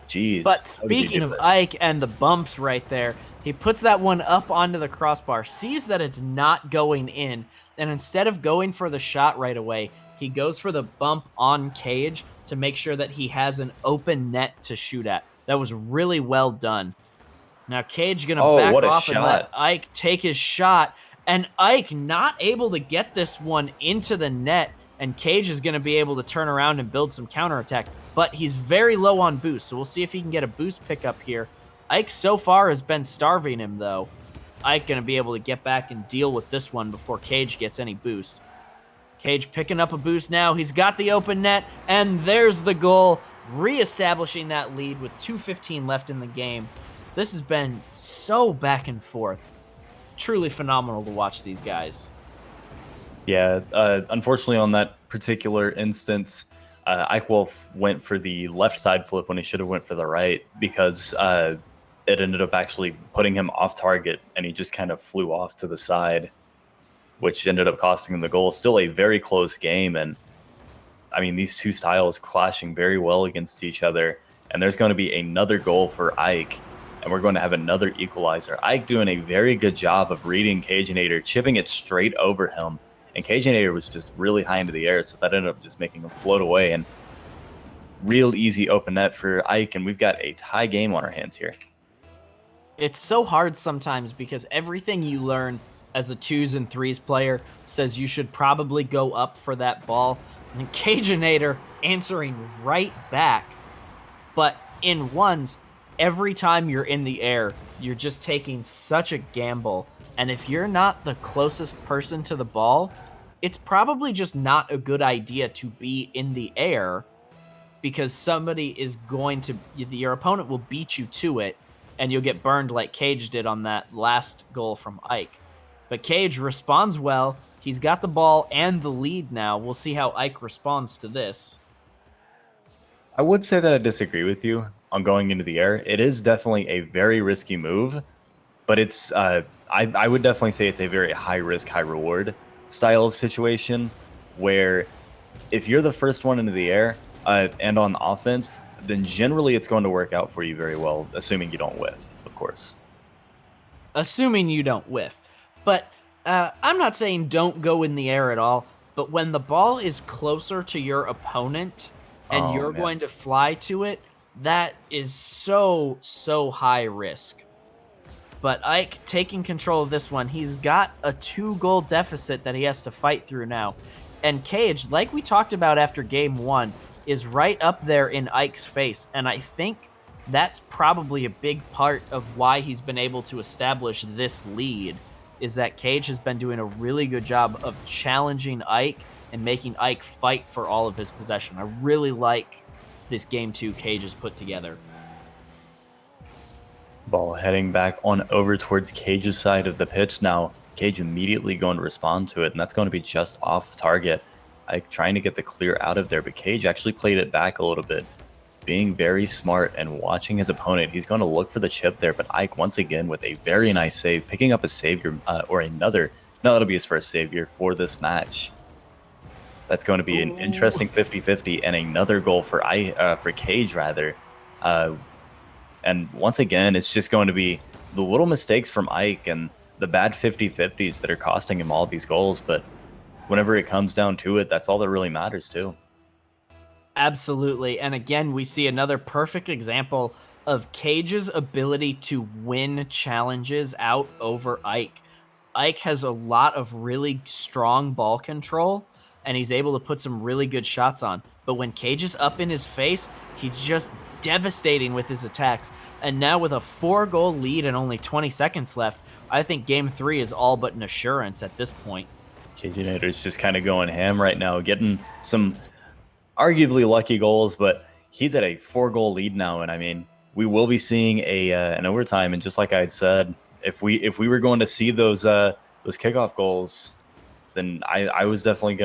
Jeez. But how did you speaking do of that? Ike and the bumps right there, he puts that one up onto the crossbar, sees that it's not going in, and instead of going for the shot right away, he goes for the bump on Cage to make sure that he has an open net to shoot at. That was really well done. Now Cage gonna Oh, back what a off and let shot. Ike take his shot, and Ike not able to get this one into the net, and Cage is gonna be able to turn around and build some counterattack, but he's very low on boost, so we'll see if he can get a boost pickup here. Ike so far has been starving him, though. Ike gonna be able to get back and deal with this one before Cage gets any boost. Cage picking up a boost now. He's got the open net, and there's the goal, reestablishing that lead with 2:15 left in the game. This has been so back and forth. Truly phenomenal to watch these guys. Yeah, unfortunately, on that particular instance, Ike Wolf went for the left side flip when he should have went for the right because it ended up actually putting him off target, and he just kind of flew off to the side. which ended up costing him the goal. Still a very close game, and I mean, these two styles clashing very well against each other. And there's going to be another goal for Ike, and we're going to have another equalizer. Ike doing a very good job of reading Cajunator, chipping it straight over him. And Cajunator was just really high into the air, so that ended up just making him float away. And real easy open net for Ike, and we've got a tie game on our hands here. It's so hard sometimes because everything you learn as a 2s and 3s player says you should probably go up for that ball. And Cajunator answering right back. But in 1s, every time you're in the air, you're just taking such a gamble. And if you're not the closest person to the ball, it's probably just not a good idea to be in the air, because somebody is going to, your opponent will beat you to it, and you'll get burned like Cage did on that last goal from Ike. But Cage responds well. He's got the ball and the lead now. We'll see how Ike responds to this. I would say that I disagree with you on going into the air. It is definitely a very risky move, but it's I would definitely say it's a very high risk, high reward style of situation where if you're the first one into the air and on offense, then generally it's going to work out for you very well, assuming you don't whiff, of course. Assuming you don't whiff. But I'm not saying don't go in the air at all, but when the ball is closer to your opponent and you're going to fly to it, that is so high risk. But Ike taking control of this one, he's got a 2-goal deficit that he has to fight through now. And Cage, like we talked about after game 1, is right up there in Ike's face. And I think that's probably a big part of why he's been able to establish this lead, is that Cage has been doing a really good job of challenging Ike and making Ike fight for all of his possession. I really like this game 2 Cage has put together. Ball heading back on over towards Cage's side of the pitch now. Cage immediately going to respond to it, and that's going to be just off target. Ike trying to get the clear out of there, but Cage actually played it back a little bit, being very smart and watching his opponent. He's going to look for the chip there, but Ike once again with a very nice save, picking up a savior or another. No, that'll be his first savior for this match. That's going to be an interesting 50-50 and another goal for Cage rather. And once again, it's just going to be the little mistakes from Ike and the bad 50-50s that are costing him all these goals. But whenever it comes down to it, that's all that really matters too. Absolutely. And again, we see another perfect example of Cage's ability to win challenges out over Ike. Ike has a lot of really strong ball control, and he's able to put some really good shots on. But when Cage is up in his face, he's just devastating with his attacks. And now with a 4-goal lead and only 20 seconds left, I think game 3 is all but an assurance at this point. Cajunator's just kind of going ham right now, getting some arguably lucky goals, but he's at a 4-goal lead now. And I mean, we will be seeing an overtime. And just like I had said, if we were going to see those kickoff goals, then I was definitely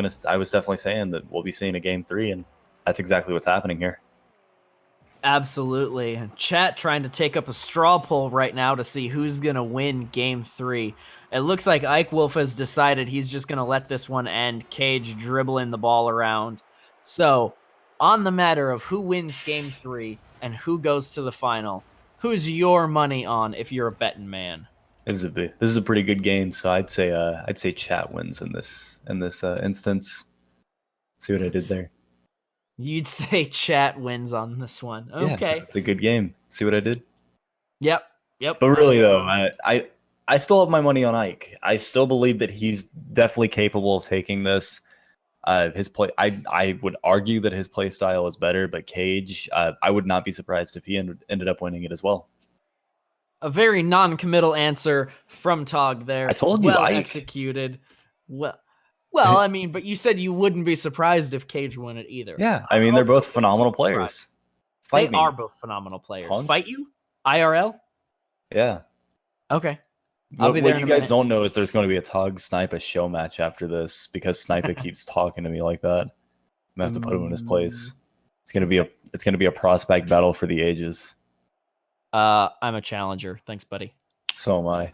saying that we'll be seeing a game 3, and that's exactly what's happening here. Absolutely. Chat trying to take up a straw poll right now to see who's going to win game 3. It looks like Ike Wolf has decided he's just going to let this one end, Cage dribbling the ball around. So, on the matter of who wins game 3 and who goes to the final, who's your money on if you're a betting man? This is a pretty good game, so I'd say Chat wins in this instance. See what I did there? You'd say Chat wins on this one. Okay. Yeah, it's a good game. See what I did? Yep. But really though, I still have my money on Ike. I still believe that he's definitely capable of taking this. His play, I would argue that his play style is better, but Cage, I would not be surprised if he ended up winning it as well. A very non-committal answer from Tog there. I told you, well Ike. Executed. Well, I mean, but you said you wouldn't be surprised if Cage won it either. Yeah, I mean, they're both phenomenal players. They are both phenomenal players. Punk? Fight you? IRL? Yeah. Okay. I'll be what there. you guys don't know is there's going to be a Tog Snipe show match after this because Snipe keeps talking to me like that. I'm gonna have to put him in his place. It's gonna be a prospect battle for the ages. I'm a challenger. Thanks, buddy. So am I.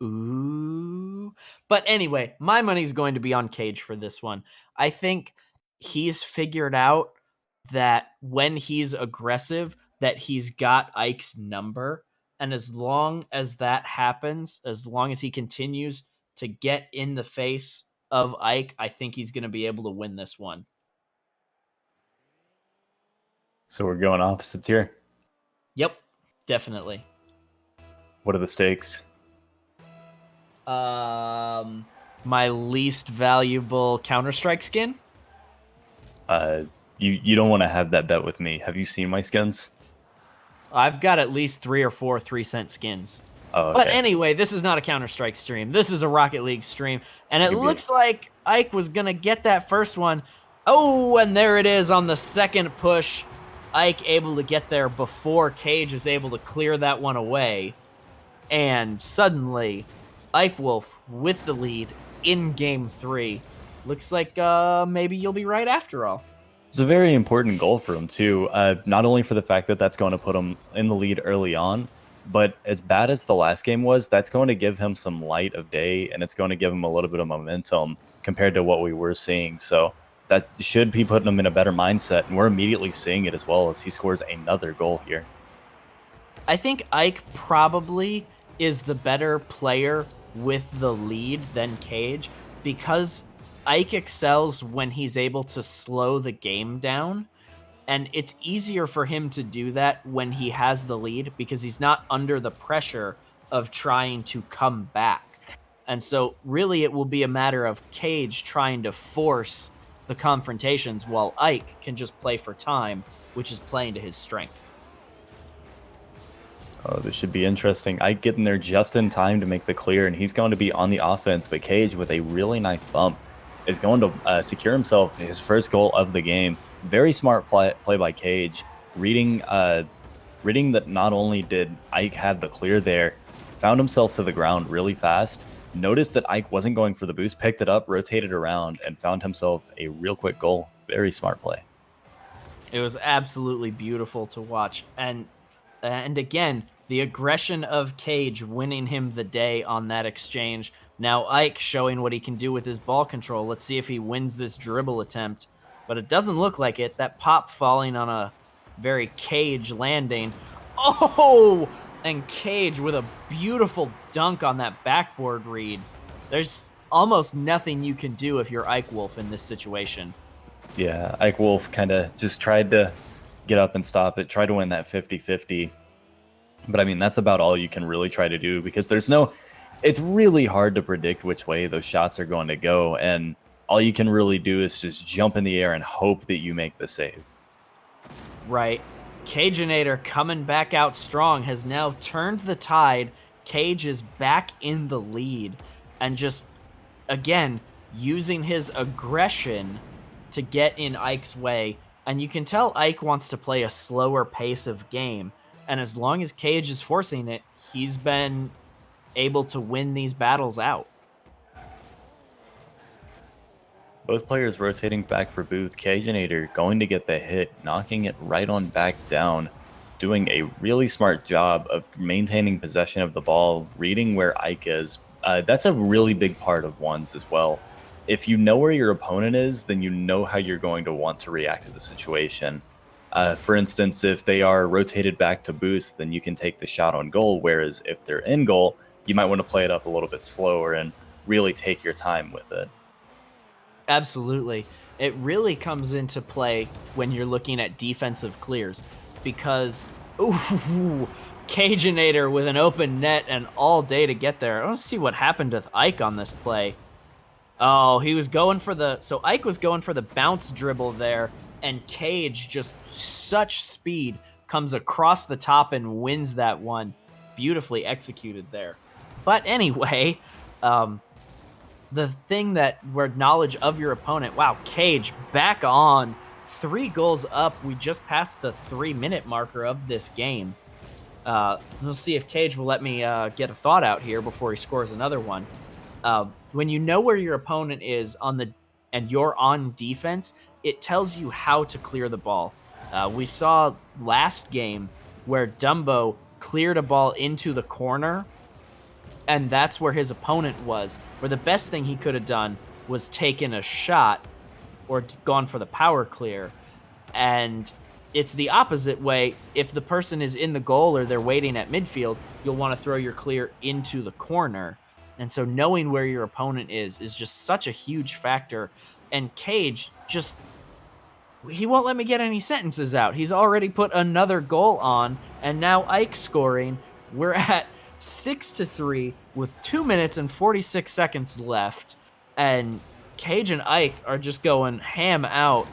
Ooh. But anyway, my money's going to be on Cage for this one. I think he's figured out that when he's aggressive, that he's got Ike's number. And as long as that happens, as long as he continues to get in the face of Ike, I think he's going to be able to win this one. So we're going opposites here. Yep, definitely. What are the stakes? My least valuable Counter-Strike skin. You don't want to have that bet with me. Have you seen my skins? I've got at least 3 or 4 3-cent skins. Oh, okay. But anyway, this is not a Counter-Strike stream. This is a Rocket League stream. And it looks like Ike was going to get that first one. Oh, and there it is on the second push. Ike able to get there before Cage is able to clear that one away. And suddenly, Ike Wolf with the lead in Game 3. Looks like maybe you'll be right after all. It's a very important goal for him, too. Not only for the fact that that's going to put him in the lead early on, but as bad as the last game was, that's going to give him some light of day, and it's going to give him a little bit of momentum compared to what we were seeing. So that should be putting him in a better mindset, and we're immediately seeing it as well as he scores another goal here. I think Ike probably is the better player with the lead than Cage because Ike excels when he's able to slow the game down. And it's easier for him to do that when he has the lead because he's not under the pressure of trying to come back. And so really it will be a matter of Cage trying to force the confrontations while Ike can just play for time, which is playing to his strength. Oh, this should be interesting. Ike getting there just in time to make the clear, and he's going to be on the offense, but Cage with a really nice bump is going to secure himself his first goal of the game. Very smart play by Cage, reading that not only did Ike have the clear there, found himself to the ground really fast, noticed that Ike wasn't going for the boost, picked it up, rotated around, and found himself a real quick goal. Very smart play. It was absolutely beautiful to watch. And again, the aggression of Cage winning him the day on that exchange. Now Ike showing what he can do with his ball control. Let's see if he wins this dribble attempt. But it doesn't look like it. That pop falling on a very Cage landing. Oh! And Cage with a beautiful dunk on that backboard read. There's almost nothing you can do if you're Ike Wolf in this situation. Yeah, Ike Wolf kind of just tried to get up and stop it, try to win that 50-50. But I mean, that's about all you can really try to do because it's really hard to predict which way those shots are going to go. And all you can really do is just jump in the air and hope that you make the save. Right. Cageinator coming back out strong has now turned the tide. Cage is back in the lead and just, again, using his aggression to get in Ike's way. And you can tell Ike wants to play a slower pace of game. And as long as Cage is forcing it, he's been able to win these battles out. Both players rotating back for Booth. Cageinator going to get the hit, knocking it right on back down, doing a really smart job of maintaining possession of the ball, reading where Ike is. That's a really big part of ones as well. If you know where your opponent is, then you know how you're going to want to react to the situation. For instance, if they are rotated back to boost, then you can take the shot on goal, whereas if they're in goal, you might want to play it up a little bit slower and really take your time with it. Absolutely. It really comes into play when you're looking at defensive clears because, ooh, Cageinator with an open net and all day to get there. I want to see what happened with Ike on this play. Oh, he was going for so Ike was going for the bounce dribble there, and Cage, just such speed, comes across the top and wins that one. Beautifully executed there. But anyway, the thing that where knowledge of your opponent, wow, Cage back on, 3 goals up. We just passed the 3-minute marker of this game. We'll see if Cage will let me get a thought out here before he scores another one. When you know where your opponent is and you're on defense, it tells you how to clear the ball. We saw last game where Dumbo cleared a ball into the corner and that's where his opponent was, where the best thing he could have done was taken a shot or gone for the power clear. And it's the opposite way. If the person is in the goal or they're waiting at midfield, you'll want to throw your clear into the corner. And so knowing where your opponent is just such a huge factor. And Cage just, he won't let me get any sentences out. He's already put another goal on, and now Ike scoring. We're at 6-3 with 2 minutes and 46 seconds left. And Cage and Ike are just going ham out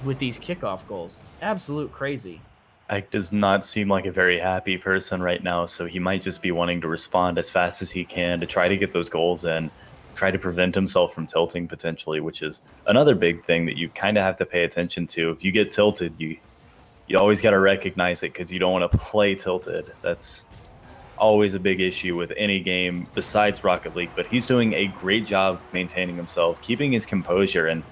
with these kickoff goals. Absolute crazy. Ike does not seem like a very happy person right now, so he might just be wanting to respond as fast as he can to try to get those goals in, try to prevent himself from tilting potentially, which is another big thing that you kind of have to pay attention to. If you get tilted, you always got to recognize it because you don't want to play tilted. That's always a big issue with any game besides Rocket League, but he's doing a great job maintaining himself, keeping his composure, and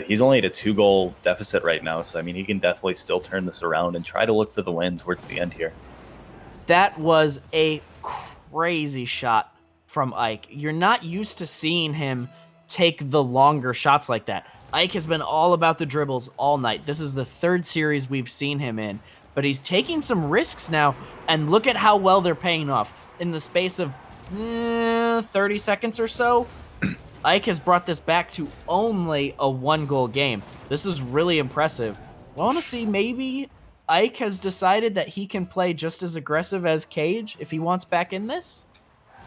he's only at a 2-goal deficit right now, so I mean, he can definitely still turn this around and try to look for the win towards the end here. That was a crazy shot from Ike. You're not used to seeing him take the longer shots like that. Ike has been all about the dribbles all night. This is the 3rd series we've seen him in, but he's taking some risks now, and look at how well they're paying off. In the space of 30 seconds or so, Ike has brought this back to only a 1-goal game. This is really impressive. I want to see, maybe Ike has decided that he can play just as aggressive as Cage if he wants back in this.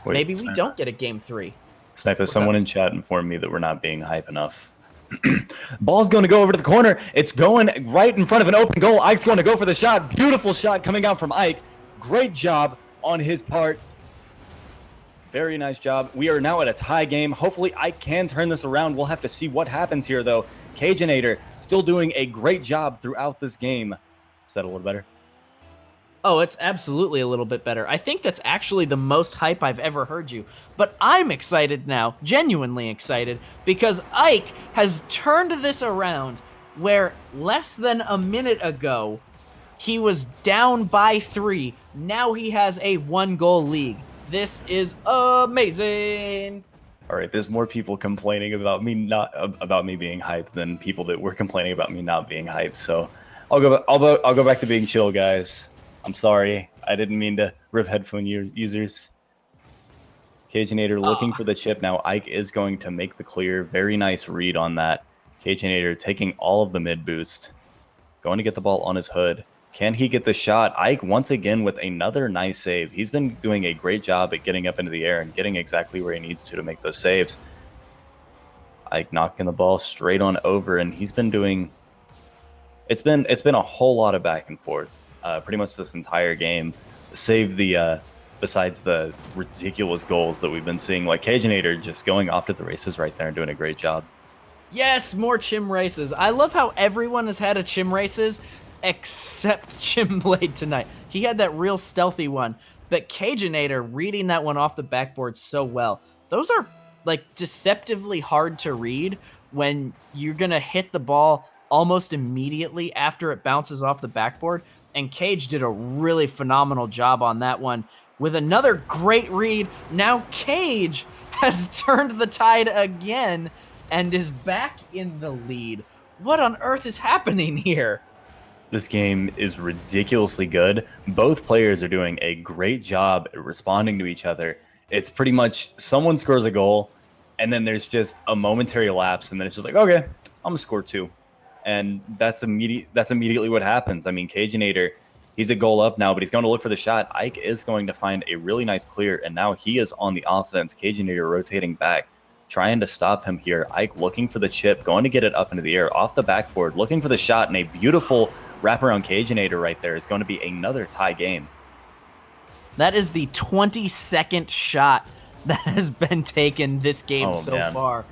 Wait, Maybe we don't get a game 3. Sniper, someone in chat informed me that we're not being hype enough. Ball's going to go over to the corner. It's going right in front of an open goal. Ike's going to go for the shot. Beautiful shot coming out from Ike. Great job on his part. Very nice job. We are now at a tie game. Hopefully, Ike can turn this around. We'll have to see what happens here, though. Caginator still doing a great job throughout this game. Is that a little better? Oh, it's absolutely a little bit better. I think that's actually the most hype I've ever heard you. But I'm excited now, genuinely excited, because Ike has turned this around where less than a minute ago, he was down by 3. Now he has a 1-goal lead. This is amazing. All right, there's more people complaining about me being hyped than people that were complaining about me not being hyped. So I'll go back to being chill, guys. I'm sorry. I didn't mean to rip headphone users. Caginator looking for the chip now. Ike is going to make the clear. Very nice read on that. Caginator taking all of the mid boost. Going to get the ball on his hood. Can he get the shot? Ike once again with another nice save. He's been doing a great job at getting up into the air and getting exactly where he needs to make those saves. Ike knocking the ball straight on over, and he's been doing... It's been a whole lot of back and forth. Pretty much this entire game, save the besides the ridiculous goals that we've been seeing, like Caginator just going off to the races right there and doing a great job. Yes, more Chim races. I love how everyone has had a Chim races except Chimblade tonight. He had that real stealthy one, but Caginator reading that one off the backboard so well. Those are like deceptively hard to read when you're gonna hit the ball almost immediately after it bounces off the backboard. And Cage did a really phenomenal job on that one with another great read. Now Cage has turned the tide again and is back in the lead. What on earth is happening here? This game is ridiculously good. Both players are doing a great job at responding to each other. It's pretty much someone scores a goal, and then there's just a momentary lapse, and then it's just like, okay, I'm gonna score 2. And that's immediately what happens. I mean, Caginator, he's a goal up now, but he's going to look for the shot. Ike is going to find a really nice clear, and now he is on the offense. Caginator rotating back, trying to stop him here. Ike looking for the chip, going to get it up into the air, off the backboard, looking for the shot, and a beautiful wraparound Caginator right there is going to be another tie game. That is the 22nd shot that has been taken this game far.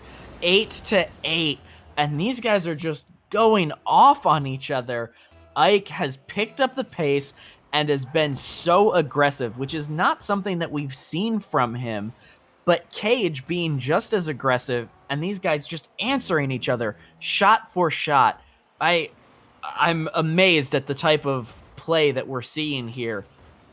8-8, and these guys are just going off on each other. Ike has picked up the pace and has been so aggressive, which is not something that we've seen from him. But Cage being just as aggressive, and these guys just answering each other shot for shot. I'm amazed at the type of play that we're seeing here.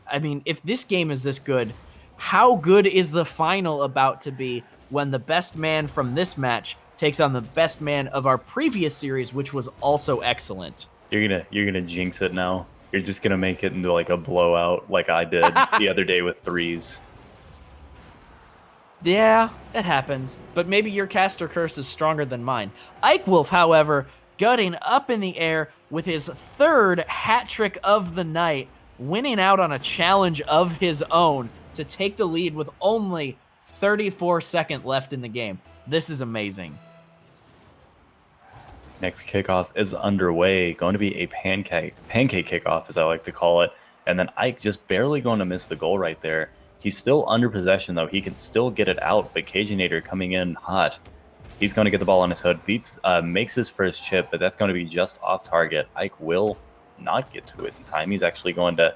I mean, if this game is this good, How good is the final about to be when the best man from this match takes on the best man of our previous series, which was also excellent? You're gonna jinx it now. You're just gonna make it into like a blowout, like I did the other day with threes. Yeah, it happens, but maybe your caster curse is stronger than mine. Ike Wolf, however, gutting up in the air with his third hat trick of the night, winning out on a challenge of his own to take the lead with only 34 seconds left in the game. This is amazing. Next kickoff is underway. Going to be a pancake kickoff, as I like to call it. And then Ike just barely going to miss the goal right there. He's still under possession, though. He can still get it out, but Caginator coming in hot. He's going to get the ball on his hood. Makes his first chip, but that's going to be just off target. Ike will not get to it in time. He's actually going to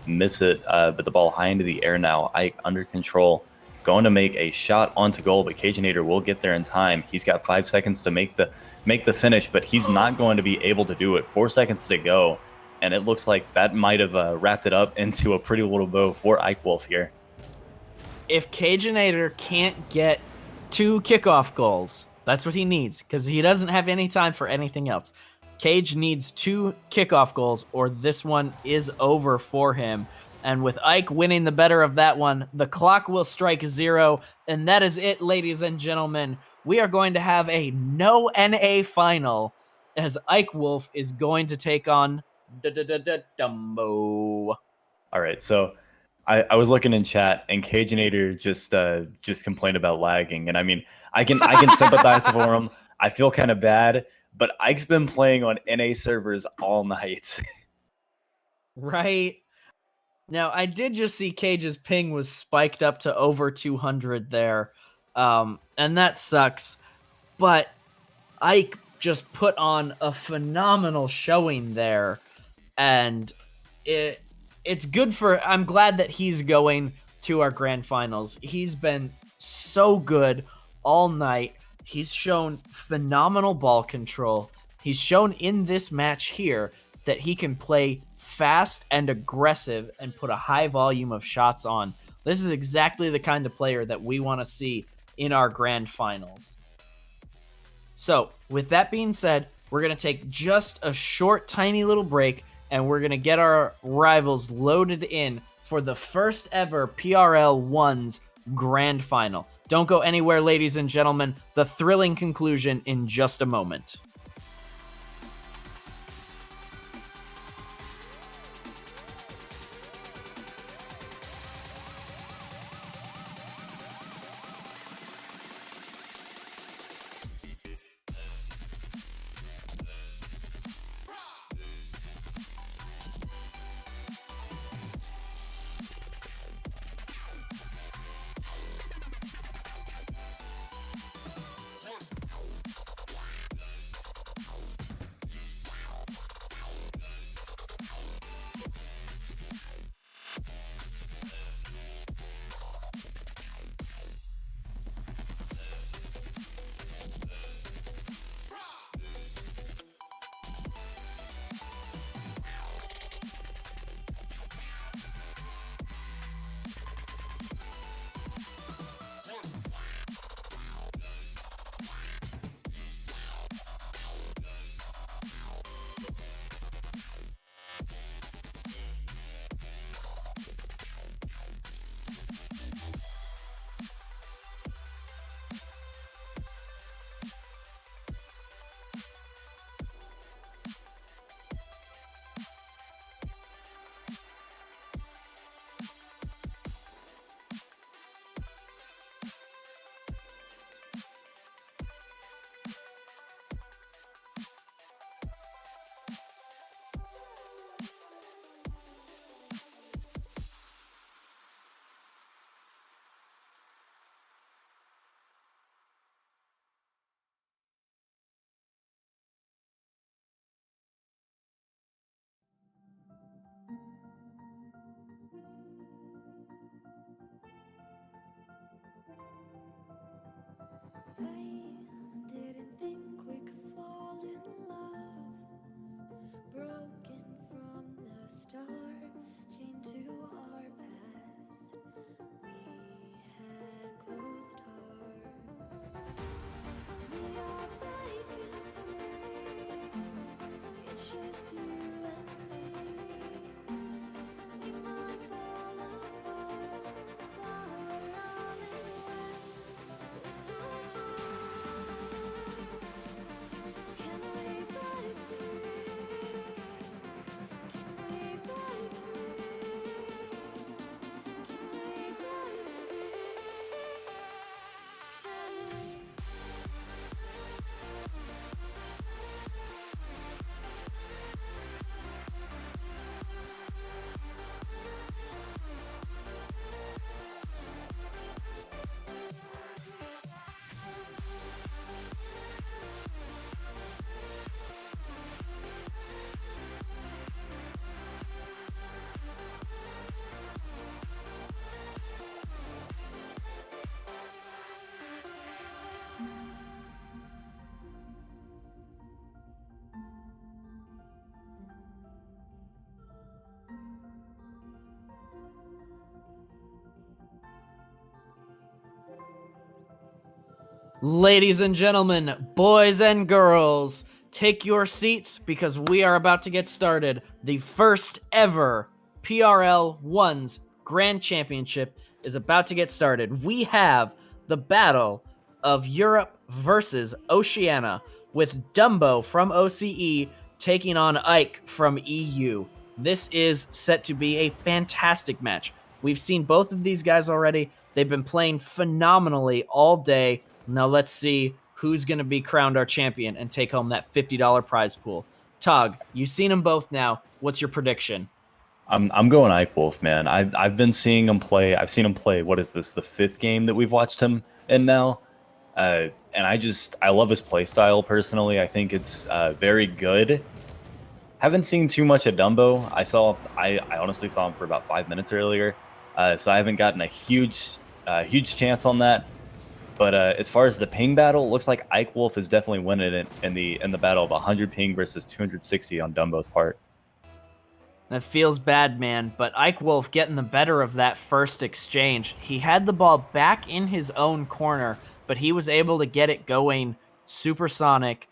miss it, but the ball high into the air now. Ike under control. Going to make a shot onto goal, but Caginator will get there in time. He's got 5 seconds to make the finish, but he's not going to be able to do it. 4 seconds to go, and it looks like that might have wrapped it up into a pretty little bow for Ike Wolf here. If Caginator can't get 2 kickoff goals, that's what he needs, because he doesn't have any time for anything else. Cage needs 2 kickoff goals, or this one is over for him. And with Ike winning the better of that one, the clock will strike 0. And that is it, ladies and gentlemen. We are going to have a no NA final as Ike Wolf is going to take on Dumbo. All right, so I was looking in chat, and Caginator just complained about lagging, and I mean, I can sympathize for him. I feel kind of bad, but Ike's been playing on NA servers all night. Right. Now, I did just see Cage's ping was spiked up to over 200 there, and that sucks. But Ike just put on a phenomenal showing there, and it's good for. I'm glad that he's going to our grand finals. He's been so good all night. He's shown phenomenal ball control. He's shown in this match here that he can play fast and aggressive and put a high volume of shots on. This is exactly the kind of player that we want to see in our grand finals. So, with that being said, we're going to take just a short, tiny little break, and we're going to get our rivals loaded in for the first ever PRL 1's grand final. Don't go anywhere, ladies and gentlemen. The thrilling conclusion in just a moment. I didn't think we could fall in love. Broken from the start, chained to our past. We Ladies and gentlemen, boys and girls, take your seats because we are about to get started. The first ever PRL 1's Grand Championship is about to get started. We have the Battle of Europe versus Oceania, with Dumbo from OCE taking on Ike from EU. This is set to be a fantastic match. We've seen both of these guys already. They've been playing phenomenally all day. Now let's see who's going to be crowned our champion and take home that $50 prize pool. Tog, you've seen them both now. What's your prediction? I'm going Ike Wolf, man. I've been seeing him play. I've seen him play. What is this? The fifth game that we've watched him in now. And I love his play style personally. I think it's very good. Haven't seen too much of Dumbo. I honestly saw him for about 5 minutes earlier, so I haven't gotten a huge chance on that. But as far as the ping battle, it looks like Ike Wolf is definitely winning it in the battle of 100 ping versus 260 on Dumbo's part. That feels bad, man, but Ike Wolf getting the better of that first exchange. He had the ball back in his own corner, but he was able to get it going supersonic,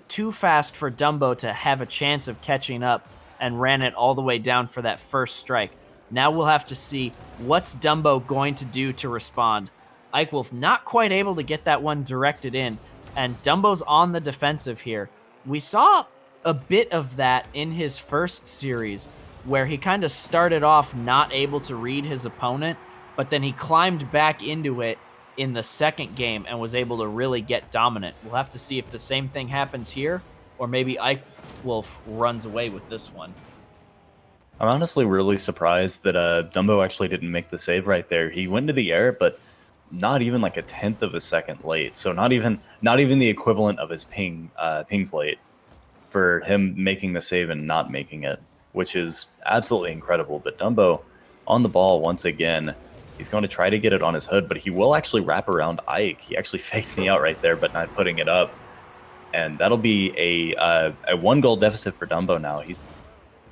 too fast for Dumbo to have a chance of catching up, and ran it all the way down for that first strike. Now we'll have to see what's Dumbo going to do to respond. Ike Wolf not quite able to get that one directed in, and Dumbo's on the defensive here. We saw a bit of that in his first series, where he kind of started off not able to read his opponent, but then he climbed back into it in the second game and was able to really get dominant. We'll have to see if the same thing happens here, or maybe Ike Wolf runs away with this one. I'm honestly really surprised that Dumbo actually didn't make the save right there. He went into the air, but not even like a tenth of a second late. So not even the equivalent of his pings late for him making the save and not making it, which is absolutely incredible. But Dumbo on the ball once again. He's going to try to get it on his hood, but he will actually wrap around Ike. He actually faked me out right there, but not putting it up. And that'll be a 1-goal deficit for Dumbo now. He's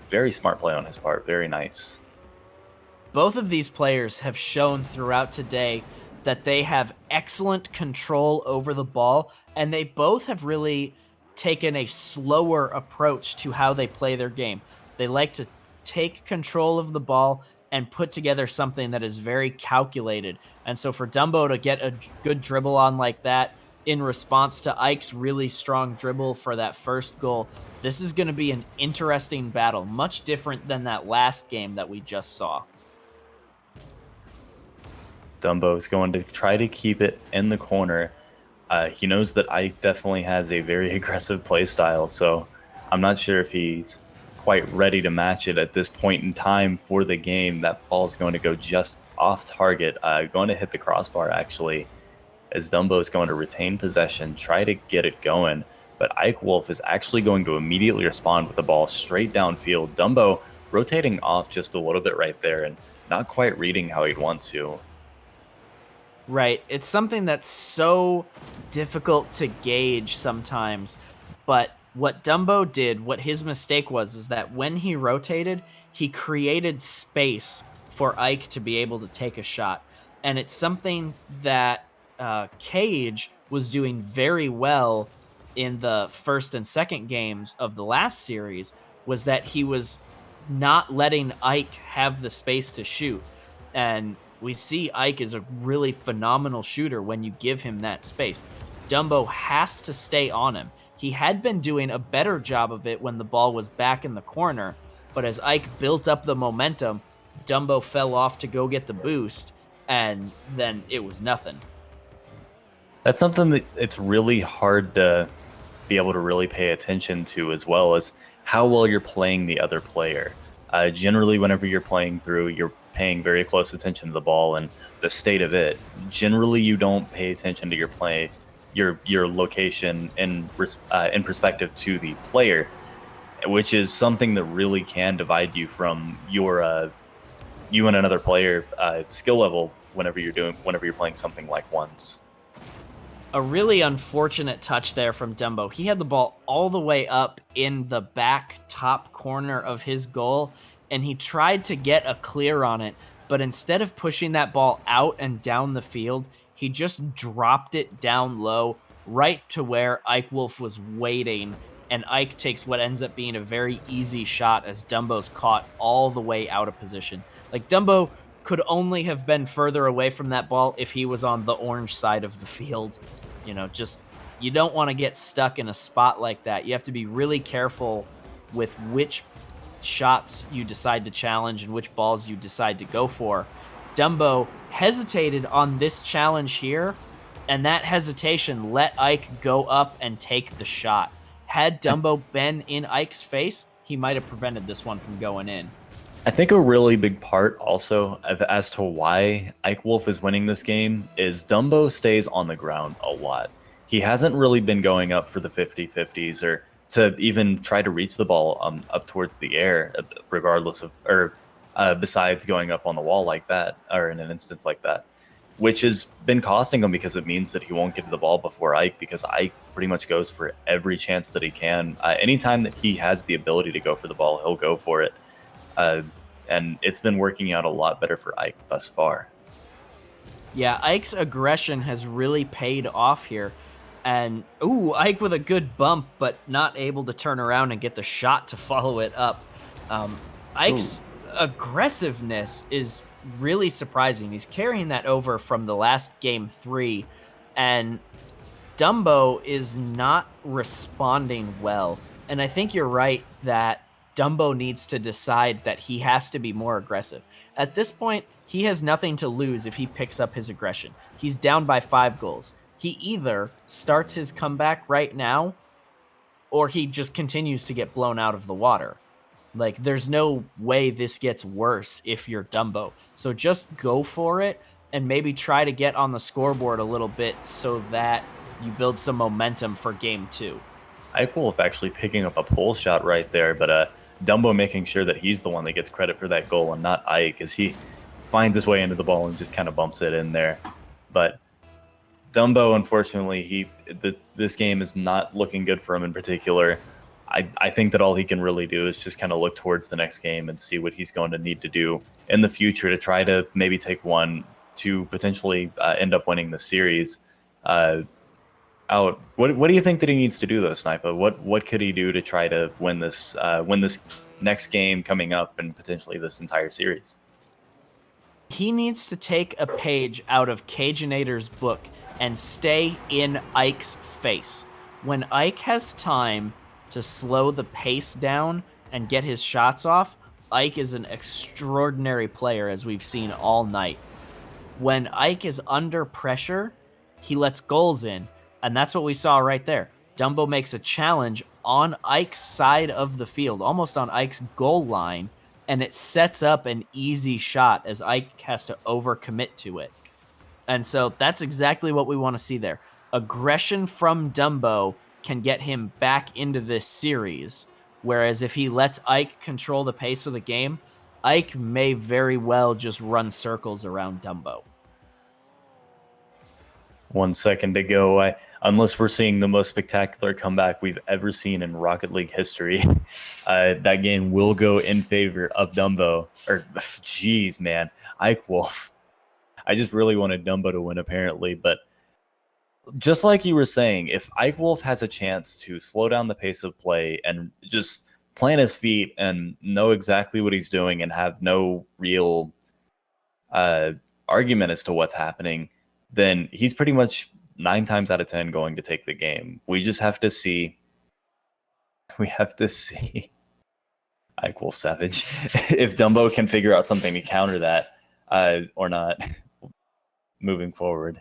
very smart play on his part. Very nice. Both of these players have shown throughout today that they have excellent control over the ball, and they both have really taken a slower approach to how they play their game. They like to take control of the ball and put together something that is very calculated. And so for Dumbo to get a good dribble on like that in response to Ike's really strong dribble for that first goal, this is going to be an interesting battle, much different than that last game that we just saw. Dumbo is going to try to keep it in the corner. He knows that Ike definitely has a very aggressive play style, so I'm not sure if he's quite ready to match it at this point in time for the game. That ball is going to go just off target, going to hit the crossbar actually, as Dumbo is going to retain possession, try to get it going. But Ike Wolf is actually going to immediately respond with the ball straight downfield. Dumbo rotating off just a little bit right there and not quite reading how he'd want to. Right. It's something that's so difficult to gauge sometimes. But what Dumbo did, what his mistake was, is that when he rotated, he created space for Ike to be able to take a shot. And it's something that Cage was doing very well in the first and second games of the last series, was that he was not letting Ike have the space to shoot. And we see Ike is a really phenomenal shooter when you give him that space. Dumbo has to stay on him. He had been doing a better job of it when the ball was back in the corner, but as Ike built up the momentum, Dumbo fell off to go get the boost, and then it was nothing. That's something that it's really hard to be able to really pay attention to, as well as how well you're playing the other player. Generally, whenever you're playing through, you're paying very close attention to the ball and the state of it. Generally, you don't pay attention to your play, your location in perspective to the player, which is something that really can divide you from your you and another player skill level whenever you're playing something like ones. A really unfortunate touch there from Dumbo. He had the ball all the way up in the back top corner of his goal, and he tried to get a clear on it, but instead of pushing that ball out and down the field, He just dropped it down low right to where Ike Wolf was waiting, and Ike takes what ends up being a very easy shot as Dumbo's caught all the way out of position. Like, Dumbo could only have been further away from that ball if he was on the orange side of the field. Just you don't want to get stuck in a spot like that. You have to be really careful with which shots you decide to challenge and which balls you decide to go for. Dumbo hesitated on this challenge here, and that hesitation let Ike go up and take the shot. Had Dumbo been in Ike's face, he might have prevented this one from going in. I think a really big part also as to why Ike Wolf is winning this game is Dumbo stays on the ground a lot. He hasn't really been going up for the 50-50s or to even try to reach the ball up towards the air, regardless of, or besides going up on the wall like that, or in an instance like that, which has been costing him because it means that he won't get to the ball before Ike, because Ike pretty much goes for every chance that he can. Anytime that he has the ability to go for the ball, he'll go for it. And it's been working out a lot better for Ike thus far. Yeah, Ike's aggression has really paid off here. And, Ike with a good bump, but not able to turn around and get the shot to follow it up. Ike's aggressiveness is really surprising. He's carrying that over from the last game 3, and Dumbo is not responding well. And I think you're right that Dumbo needs to decide that he has to be more aggressive. At this point, he has nothing to lose if he picks up his aggression. He's down by 5 goals. He either starts his comeback right now, or he just continues to get blown out of the water. Like, there's no way this gets worse if you're Dumbo. So just go for it and maybe try to get on the scoreboard a little bit so that you build some momentum for game 2. Ike Wolf actually picking up a pull shot right there, but Dumbo making sure that he's the one that gets credit for that goal and not Ike, as he finds his way into the ball and just kind of bumps it in there. But Dumbo, unfortunately, this game is not looking good for him in particular. I think that all he can really do is just kind of look towards the next game and see what he's going to need to do in the future to try to maybe take one to potentially end up winning the series out. What do you think that he needs to do, though, Sniper? What could he do to try to win this next game coming up and potentially this entire series? He needs to take a page out of Caginator's book and stay in Ike's face. When Ike has time to slow the pace down and get his shots off, Ike is an extraordinary player, as we've seen all night. When Ike is under pressure, he lets goals in, and that's what we saw right there. Dumbo makes a challenge on Ike's side of the field, almost on Ike's goal line, and it sets up an easy shot as Ike has to overcommit to it. And so that's exactly what we want to see there. Aggression from Dumbo can get him back into this series, whereas if he lets Ike control the pace of the game, Ike may very well just run circles around Dumbo. 1 second to go. Unless we're seeing the most spectacular comeback we've ever seen in Rocket League history, that game will go in favor of Dumbo. Or, jeez, man, Ike Wolf. I just really wanted Dumbo to win, apparently. But just like you were saying, if Ike Wolf has a chance to slow down the pace of play and just plant his feet and know exactly what he's doing and have no real argument as to what's happening, then he's pretty much 9 times out of 10 going to take the game. We just have to see. We have to see Ike Wolf Savage if Dumbo can figure out something to counter that or not moving forward.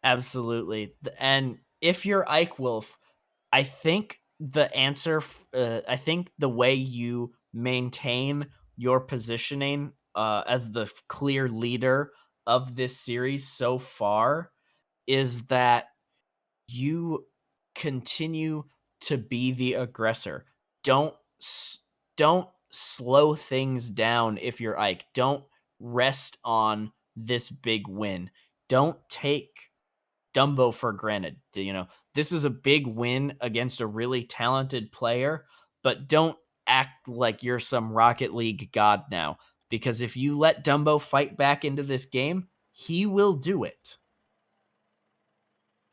Absolutely. And if you're Ike Wolf, I think the answer, I think the way you maintain your positioning as the clear leader of this series so far is that you continue to be the aggressor. Don't slow things down if you're Ike. Don't rest on this big win. Don't take Dumbo for granted. This is a big win against a really talented player, but don't act like you're some Rocket League god now, because if you let Dumbo fight back into this game, he will do it.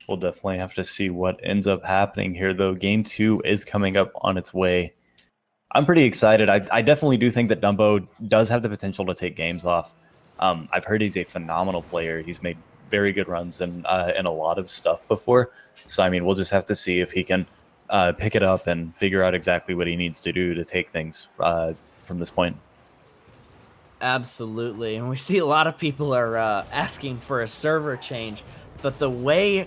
We'll definitely have to see what ends up happening here, though. Game 2 is coming up on its way. I'm pretty excited. I definitely do think that Dumbo does have the potential to take games off. I've heard he's a phenomenal player. He's made very good runs in a lot of stuff before. So, I mean, we'll just have to see if he can pick it up and figure out exactly what he needs to do to take things from this point. Absolutely. And we see a lot of people are asking for a server change, but the way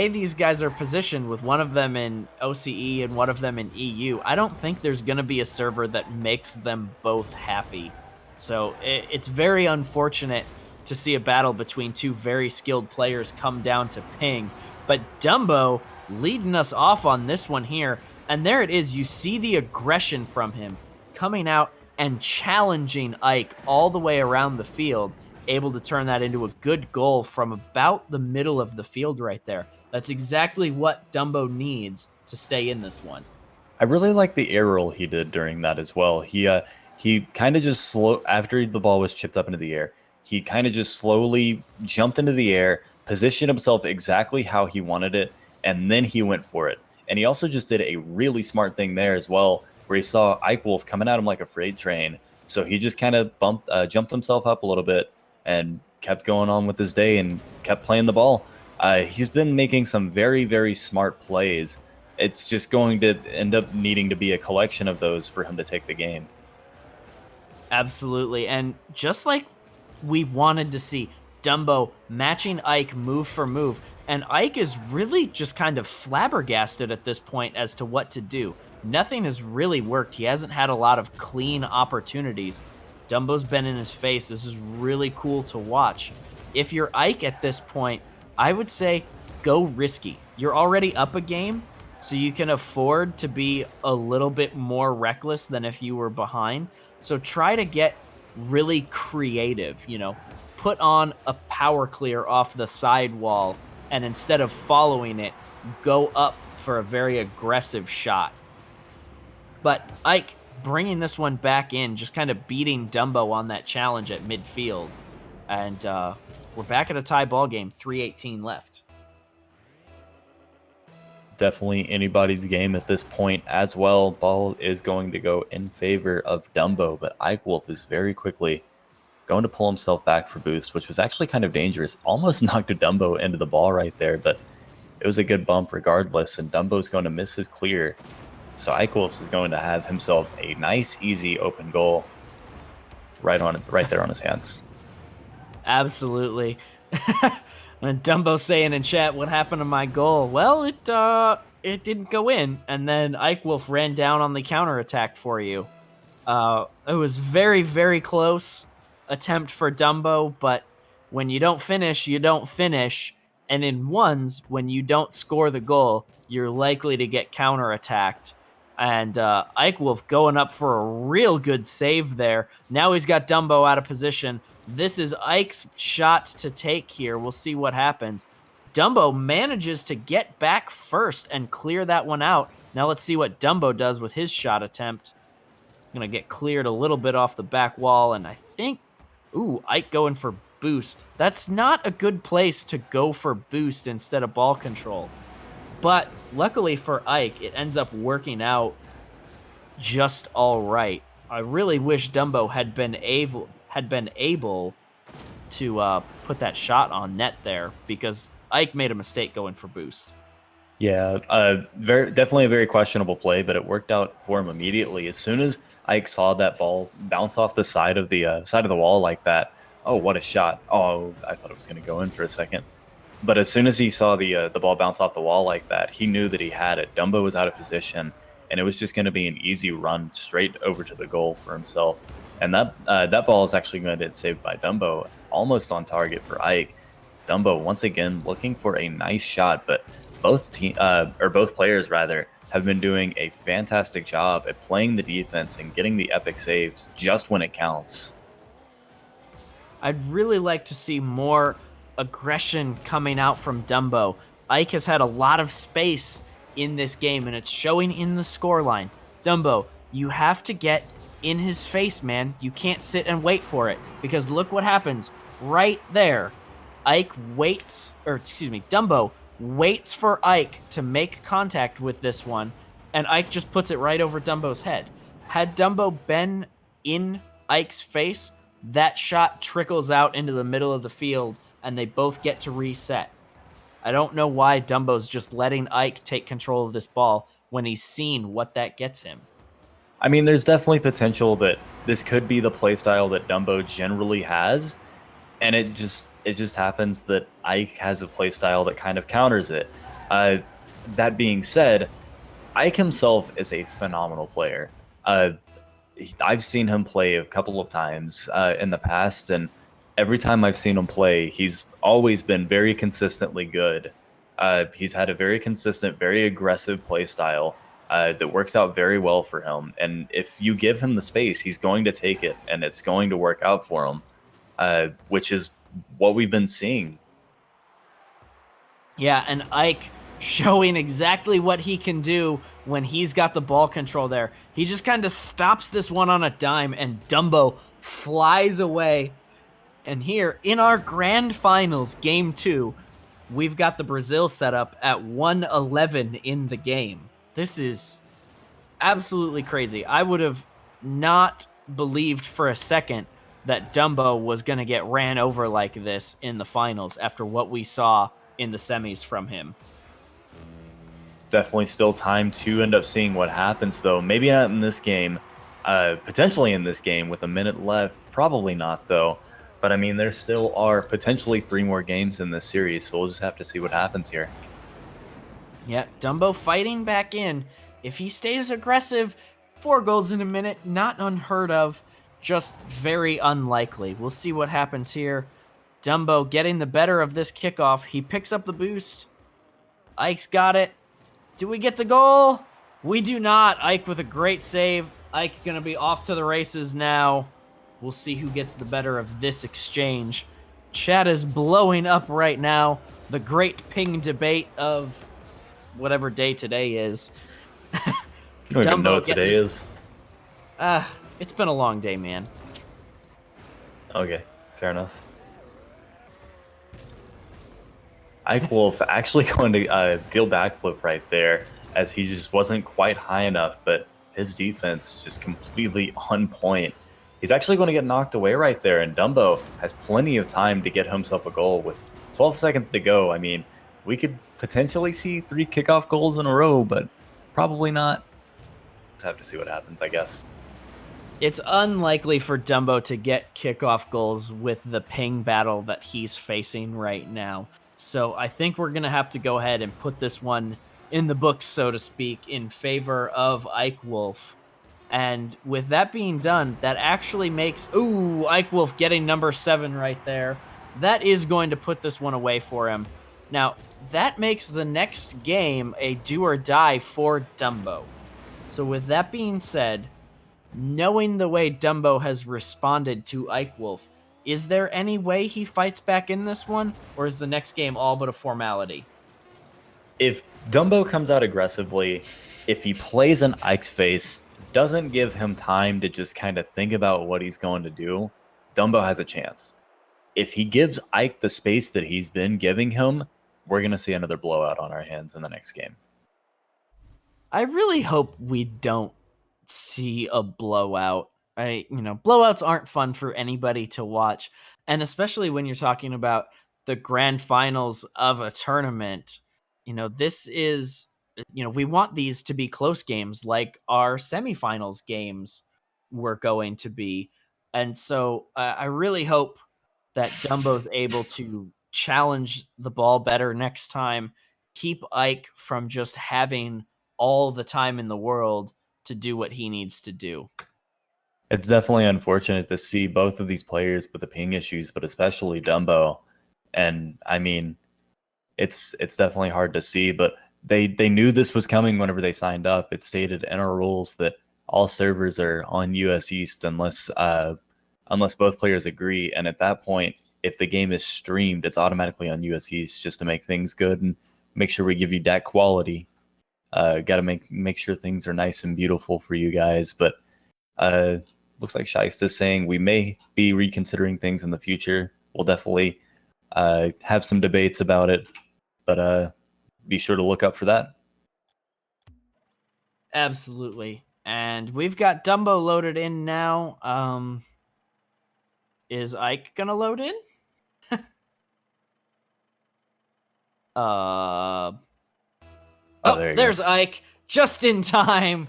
these guys are positioned, with one of them in OCE and one of them in EU, I don't think there's going to be a server that makes them both happy. So it's very unfortunate to see a battle between two very skilled players come down to ping. But Dumbo leading us off on this one here. And there it is. You see the aggression from him coming out and challenging Ike all the way around the field, able to turn that into a good goal from about the middle of the field right there. That's exactly what Dumbo needs to stay in this one. I really like the air roll he did during that as well. He kind of just after the ball was chipped up into the air. He kind of just slowly jumped into the air, positioned himself exactly how he wanted it, and then he went for it. And he also just did a really smart thing there as well, where he saw Ike Wolf coming at him like a freight train. So he just kind of jumped himself up a little bit and kept going on with his day and kept playing the ball. He's been making some very, very smart plays. It's just going to end up needing to be a collection of those for him to take the game. Absolutely. And just like we wanted to see, Dumbo matching Ike move for move. And Ike is really just kind of flabbergasted at this point as to what to do. Nothing has really worked. He hasn't had a lot of clean opportunities. Dumbo's been in his face. This is really cool to watch. If you're Ike at this point, I would say go risky. You're already up a game, so you can afford to be a little bit more reckless than if you were behind. So try to get really creative, put on a power clear off the side wall, and instead of following it, go up for a very aggressive shot. But Ike bringing this one back in, just kind of beating Dumbo on that challenge at midfield. And we're back at a tie ball game, 3:18 left. Definitely anybody's game at this point as well. Ball is going to go in favor of Dumbo, but Ike Wolf is very quickly going to pull himself back for boost, which was actually kind of dangerous. Almost knocked Dumbo into the ball right there, but it was a good bump regardless, and Dumbo's going to miss his clear. So Ike Wolf is going to have himself a nice, easy open goal right there on his hands. Absolutely. And Dumbo saying in chat, "What happened to my goal?" Well, it didn't go in, and then Ike Wolf ran down on the counterattack for you. It was very, very close attempt for Dumbo, but when you don't finish, you don't finish. And in ones, when you don't score the goal, you're likely to get counterattacked. And Ike Wolf going up for a real good save there. Now he's got Dumbo out of position. This is Ike's shot to take here. We'll see what happens. Dumbo manages to get back first and clear that one out. Now let's see what Dumbo does with his shot attempt. He's going to get cleared a little bit off the back wall, and I think, Ike going for boost. That's not a good place to go for boost instead of ball control. But luckily for Ike, it ends up working out just all right. I really wish Dumbo had been able to put that shot on net there, because Ike made a mistake going for boost. Yeah, definitely a very questionable play, but it worked out for him immediately. As soon as Ike saw that ball bounce off the side of the wall like that, oh, what a shot! Oh, I thought it was going to go in for a second. But as soon as he saw the ball bounce off the wall like that, he knew that he had it. Dumbo was out of position, and it was just going to be an easy run straight over to the goal for himself. And that ball is actually going to get saved by Dumbo, almost on target for Ike. Dumbo once again looking for a nice shot, but both players rather have been doing a fantastic job at playing the defense and getting the epic saves just when it counts. I'd really like to see more aggression coming out from Dumbo. Ike has had a lot of space in this game, and it's showing in the scoreline. Dumbo, you have to get in his face, man. You can't sit and wait for it, because look what happens right there. Dumbo waits for Ike to make contact with this one, and Ike just puts it right over Dumbo's head. Had Dumbo been in Ike's face, that shot trickles out into the middle of the field, and they both get to reset. I don't know why Dumbo's just letting Ike take control of this ball when he's seen what that gets him. I mean, there's definitely potential that this could be the playstyle that Dumbo generally has, and it just happens that Ike has a playstyle that kind of counters it. That being said, Ike himself is a phenomenal player. I've seen him play a couple of times in the past, and every time I've seen him play, he's always been very consistently good. He's had a very consistent, very aggressive play style that works out very well for him. And if you give him the space, he's going to take it, and it's going to work out for him, which is what we've been seeing. Yeah, and Ike showing exactly what he can do when he's got the ball control there. He just kind of stops this one on a dime, and Dumbo flies away. And here, in our grand finals, game 2, we've got the Brazil setup at 111 in the game. This is absolutely crazy. I would have not believed for a second that Dumbo was going to get ran over like this in the finals after what we saw in the semis from him. Definitely still time to end up seeing what happens, though. Maybe not in this game. Potentially in this game with a minute left. Probably not, though. But, I mean, there still are potentially 3 more games in this series, so we'll just have to see what happens here. Yeah, Dumbo fighting back in. If he stays aggressive, 4 goals in a minute, not unheard of, just very unlikely. We'll see what happens here. Dumbo getting the better of this kickoff. He picks up the boost. Ike's got it. Do we get the goal? We do not. Ike with a great save. Ike going to be off to the races now. We'll see who gets the better of this exchange. Chat is blowing up right now. The great ping debate of whatever day today is. I don't even know what today is. It's been a long day, man. Okay, fair enough. Ike Wolf actually going to field backflip right there as he just wasn't quite high enough, but his defense just completely on point. He's actually going to get knocked away right there, and Dumbo has plenty of time to get himself a goal with 12 seconds to go. I mean, we could potentially see 3 kickoff goals in a row, but probably not. Just have to see what happens, I guess. It's unlikely for Dumbo to get kickoff goals with the ping battle that he's facing right now. So I think we're going to have to go ahead and put this one in the books, so to speak, in favor of Ike Wolf. And with that being done, that actually makes... Ooh, Ike Wolf getting number 7 right there. That is going to put this one away for him. Now, that makes the next game a do or die for Dumbo. So with that being said, knowing the way Dumbo has responded to Ike Wolf, is there any way he fights back in this one? Or is the next game all but a formality? If Dumbo comes out aggressively, if he plays in Ike's face, doesn't give him time to just kind of think about what he's going to do, Dumbo has a chance. If he gives Ike the space that he's been giving him, we're going to see another blowout on our hands in the next game. I really hope we don't see a blowout. Blowouts aren't fun for anybody to watch. And especially when you're talking about the grand finals of a tournament, this is, we want these to be close games like our semifinals games were going to be. And so I really hope that Dumbo's able to challenge the ball better next time, keep Ike from just having all the time in the world to do what he needs to do. It's definitely unfortunate to see both of these players with the ping issues, but especially Dumbo. And I mean, it's definitely hard to see, but they knew this was coming whenever they signed up. It stated in our rules that all servers are on US East unless both players agree. And at that point, if the game is streamed, it's automatically on US East just to make things good and make sure we give you that quality. Got to make sure things are nice and beautiful for you guys. But looks like Sheista's saying we may be reconsidering things in the future. We'll definitely have some debates about it. But be sure to look up for that. Absolutely. And we've got Dumbo loaded in now. Is Ike gonna load in? Oh, there he There's goes. Ike, just in time.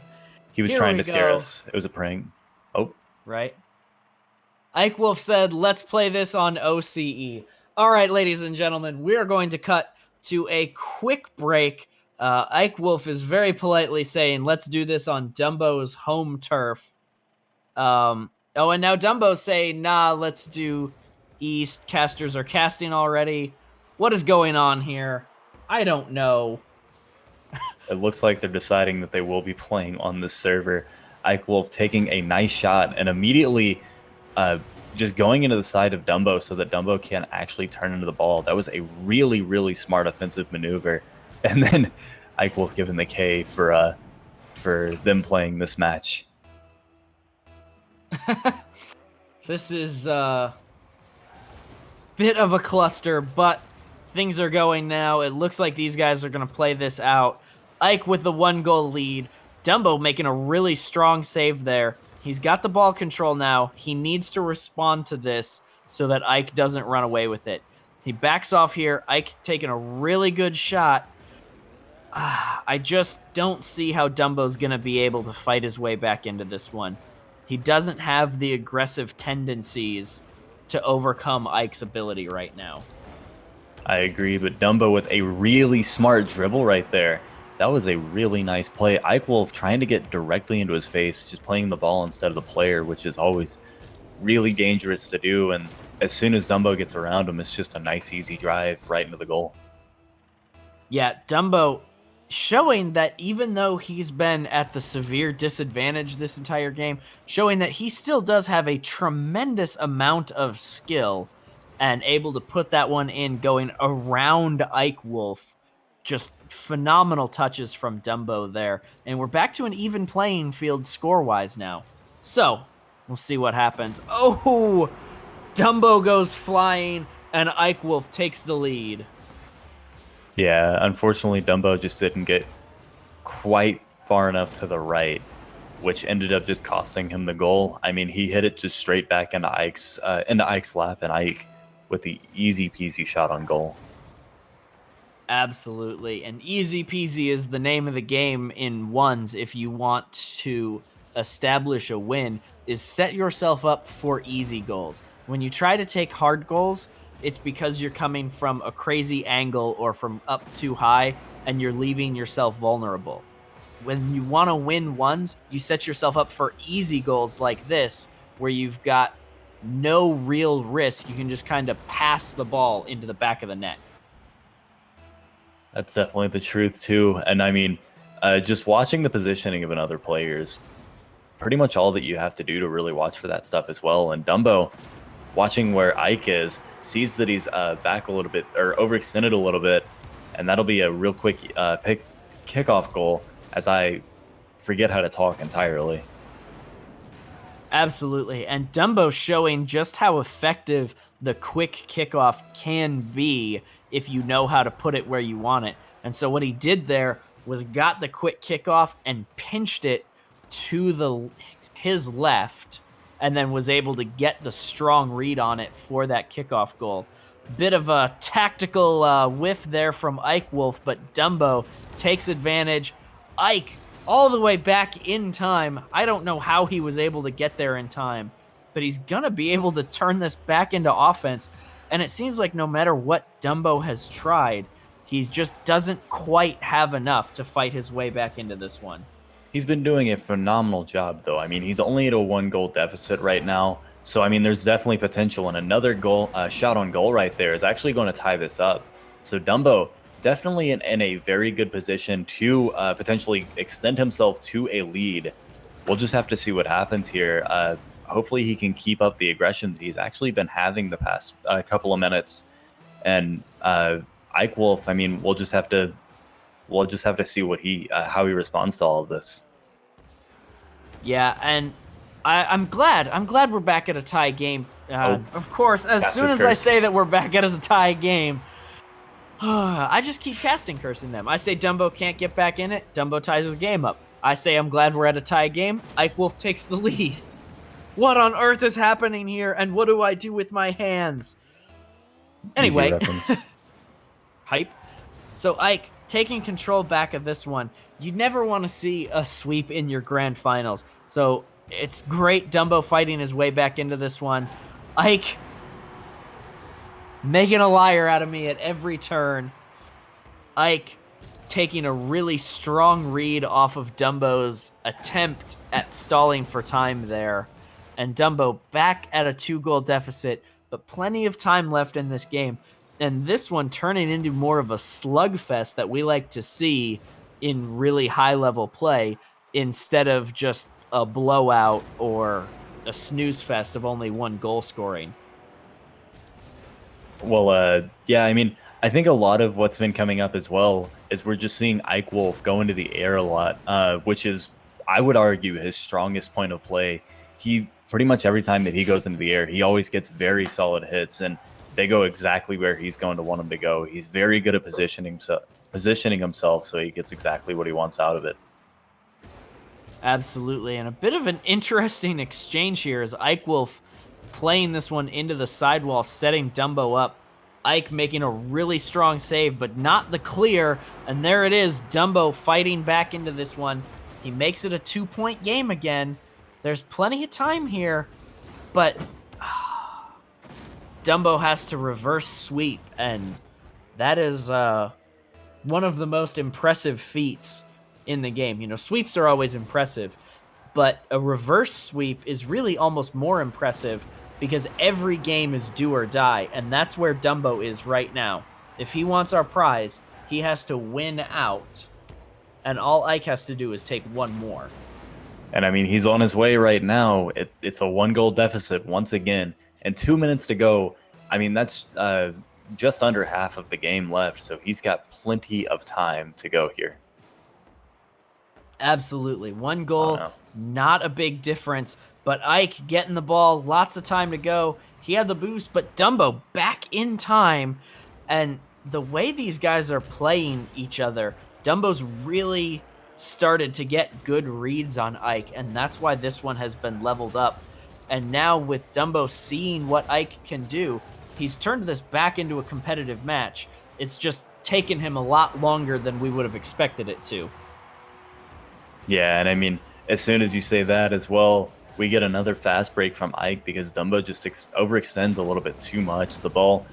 He was Here trying we to scare go. us. It was a prank. Oh, Right? Ike Wolf said, let's play this on OCE. All right, ladies and gentlemen, we are going to cut to a quick break. Ike Wolf is very politely saying, let's do this on Dumbo's home turf. And now Dumbo's saying, nah, let's do East. Casters are casting already. What is going on here? I don't know. it looks like they're deciding that they will be playing on this server. Ike Wolf taking a nice shot and immediately just going into the side of Dumbo so that Dumbo can actually turn into the ball. That was a really, really smart offensive maneuver. And then Ike Wolf giving the K for them playing this match. This is a bit of a cluster, but things are going now. It looks like these guys are going to play this out. Ike with the 1-goal lead. Dumbo making a really strong save there. He's got the ball control now. He needs to respond to this so that Ike doesn't run away with it. He backs off here. Ike taking a really good shot. I just don't see how Dumbo's going to be able to fight his way back into this one. He doesn't have the aggressive tendencies to overcome Ike's ability right now. I agree, but Dumbo with a really smart dribble right there. That was a really nice play. Ike Wolf trying to get directly into his face, just playing the ball instead of the player, which is always really dangerous to do. And as soon as Dumbo gets around him, it's just a nice, easy drive right into the goal. Yeah, Dumbo showing that even though he's been at the severe disadvantage this entire game, showing that he still does have a tremendous amount of skill and able to put that one in going around Ike Wolf. Just phenomenal touches from Dumbo there. And we're back to an even playing field score-wise now. So, we'll see what happens. Oh, Dumbo goes flying and Ike Wolf takes the lead. Yeah, unfortunately, Dumbo just didn't get quite far enough to the right, which ended up just costing him the goal. I mean, he hit it just straight back into Ike's lap, and Ike with the easy peasy shot on goal. Absolutely. And easy peasy is the name of the game in ones if you want to establish a win, is set yourself up for easy goals. When you try to take hard goals, it's because you're coming from a crazy angle or from up too high and you're leaving yourself vulnerable. When you want to win ones, you set yourself up for easy goals like this, where you've got no real risk. You can just kind of pass the ball into the back of the net. That's definitely the truth, too. And I mean, just watching the positioning of another player is pretty much all that you have to do to really watch for that stuff as well. And Dumbo, watching where Ike is, sees that he's back a little bit, or overextended a little bit, and that'll be a real quick kickoff goal, as I forget how to talk entirely. Absolutely. And Dumbo showing just how effective the quick kickoff can be if you know how to put it where you want it. And so what he did there was got the quick kickoff and pinched it to his left, and then was able to get the strong read on it for that kickoff goal. Bit of a tactical whiff there from Ike Wolf, but Dumbo takes advantage. Ike all the way back in time. I don't know how he was able to get there in time, but he's going to be able to turn this back into offense. And it seems like no matter what Dumbo has tried, he just doesn't quite have enough to fight his way back into this one. He's been doing a phenomenal job, though. I mean, he's only at a 1-goal deficit right now. So, I mean, there's definitely potential. And another goal, shot on goal right there is actually going to tie this up. So Dumbo definitely in a very good position to potentially extend himself to a lead. We'll just have to see what happens here. Hopefully he can keep up the aggression that he's actually been having the past couple of minutes. And Ike Wolf, I mean, we'll just have to see what how he responds to all of this. Yeah, and I'm glad we're back at a tie game. Of course, as soon as I say that we're back at a tie game, I just keep casting cursing them. I say Dumbo can't get back in it. Dumbo ties the game up. I say I'm glad we're at a tie game. Ike Wolf takes the lead. What on earth is happening here? And what do I do with my hands? Easy Anyway, reference. hype. So Ike taking control back of this one. You never want to see a sweep in your grand finals. So it's great Dumbo fighting his way back into this one. Ike making a liar out of me at every turn. Ike taking a really strong read off of Dumbo's attempt at stalling for time there. And Dumbo back at a 2-goal deficit, but plenty of time left in this game. And this one turning into more of a slugfest that we like to see in really high-level play instead of just a blowout or a snooze fest of only 1 goal scoring. Well, yeah, I mean, I think a lot of what's been coming up as well is we're just seeing Ike Wolf go into the air a lot, which is, I would argue, his strongest point of play. He pretty much every time that he goes into the air, he always gets very solid hits, and they go exactly where he's going to want them to go. He's very good at positioning himself so he gets exactly what he wants out of it. Absolutely, and a bit of an interesting exchange here is Ike Wolf playing this one into the sidewall, setting Dumbo up. Ike making a really strong save, but not the clear, and there it is, Dumbo fighting back into this one. He makes it a 2-point game again. There's plenty of time here, but Dumbo has to reverse sweep, and that is one of the most impressive feats in the game. You know, sweeps are always impressive, but a reverse sweep is really almost more impressive because every game is do or die, and that's where Dumbo is right now. If he wants our prize, he has to win out, and all Ike has to do is take 1 more. And I mean, he's on his way right now. It's a 1-goal deficit once again, and 2 minutes to go. I mean, that's just under half of the game left, so he's got plenty of time to go here. Absolutely. 1 goal, not a big difference, but Ike getting the ball, lots of time to go. He had the boost, but Dumbo back in time. And the way these guys are playing each other, Dumbo's really started to get good reads on Ike, and that's why this one has been leveled up. And now with Dumbo seeing what Ike can do, he's turned this back into a competitive match. It's just taken him a lot longer than we would have expected it to. Yeah, and I mean, as soon as you say that as well, we get another fast break from Ike because Dumbo just overextends a little bit too much. The ball,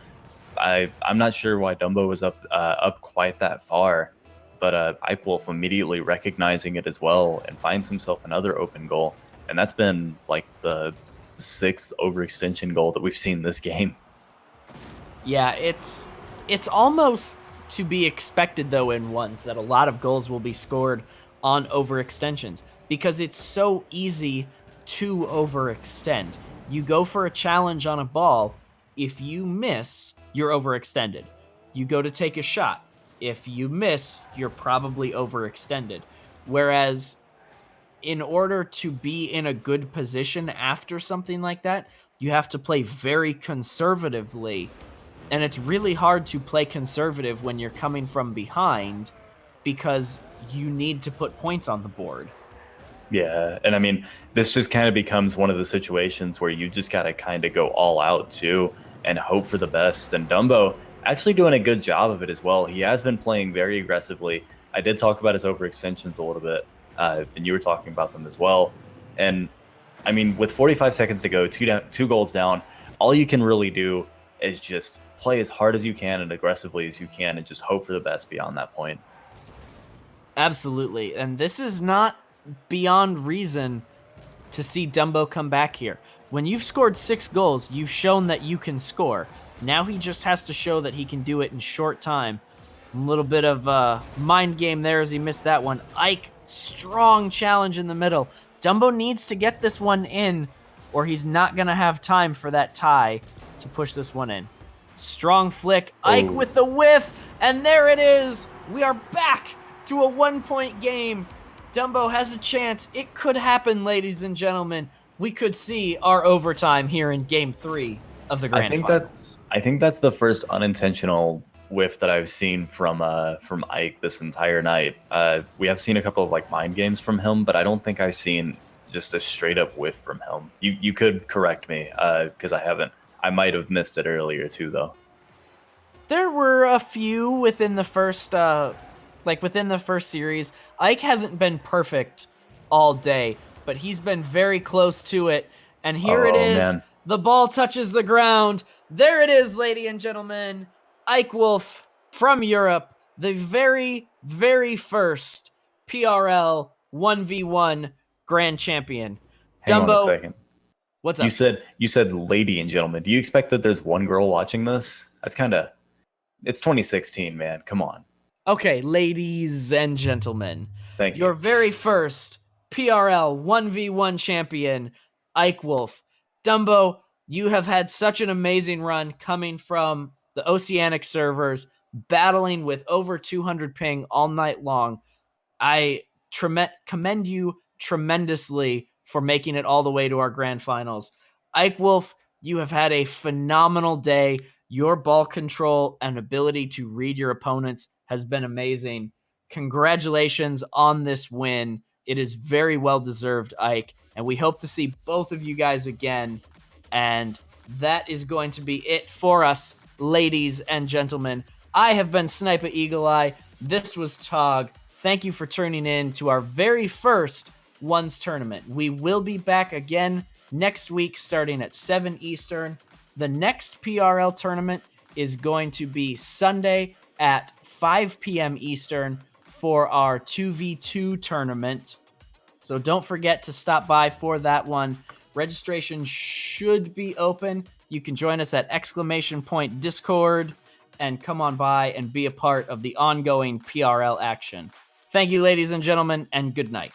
I'm not sure why Dumbo was up quite that far, but Ike Wolf immediately recognizing it as well and finds himself another open goal. And that's been like the 6th overextension goal that we've seen this game. Yeah, it's almost to be expected, though, in ones that a lot of goals will be scored on overextensions because it's so easy to overextend. You go for a challenge on a ball. If you miss, you're overextended. You go to take a shot. If you miss, you're probably overextended. Whereas in order to be in a good position after something like that, you have to play very conservatively. And it's really hard to play conservative when you're coming from behind because you need to put points on the board. Yeah, and I mean, this just kind of becomes one of the situations where you just got to kind of go all out too and hope for the best. And Dumbo actually doing a good job of it as well. He has been playing very aggressively. I did talk about his overextensions a little bit, and you were talking about them as well. And I mean, with 45 seconds to go, 2 goals down, all you can really do is just play as hard as you can and aggressively as you can and just hope for the best beyond that point. Absolutely. And this is not beyond reason to see Dumbo come back here. When you've scored 6 goals, you've shown that you can score. Now he just has to show that he can do it in short time. A little bit of mind game there as he missed that one. Ike, strong challenge in the middle. Dumbo needs to get this one in, or he's not going to have time for that tie to push this one in. Strong flick. Ike with the whiff, and there it is. We are back to a 1-point game. Dumbo has a chance. It could happen, ladies and gentlemen. We could see our overtime here in Game 3 of the Grand Finals. I think that's the first unintentional whiff that I've seen from Ike this entire night. We have seen a couple of like mind games from him, but I don't think I've seen just a straight up whiff from him. You could correct me because I haven't. I might have missed it earlier too, though. There were a few within the first series. Ike hasn't been perfect all day, but he's been very close to it. And here it Oh, is. man. The ball touches the ground. There it is, ladies and gentlemen. Ike Wolf from Europe, the very, very first PRL 1v1 grand champion. Hang on a Dumbo, second. what's up? You said lady and gentlemen. Do you expect that there's one girl watching this? That's kind of. It's 2016, man. Come on. Okay, ladies and gentlemen, Thank your you. very first PRL 1v1 champion, Ike Wolf. Dumbo, you have had such an amazing run coming from the Oceanic servers, battling with over 200 ping all night long. I commend you tremendously for making it all the way to our grand finals. Ike Wolf, you have had a phenomenal day. Your ball control and ability to read your opponents has been amazing. Congratulations on this win. It is very well deserved, Ike, and we hope to see both of you guys again. And that is going to be it for us, ladies and gentlemen. I have been Sniper Eagle Eye. This was Tog. Thank you for tuning in to our very first Ones tournament. We will be back again next week starting at 7 Eastern. The next PRL tournament is going to be Sunday at 5 p.m. Eastern for our 2v2 tournament. So don't forget to stop by for that one. Registration should be open. You can join us at !Discord and come on by and be a part of the ongoing PRL action. Thank you, ladies and gentlemen, and good night.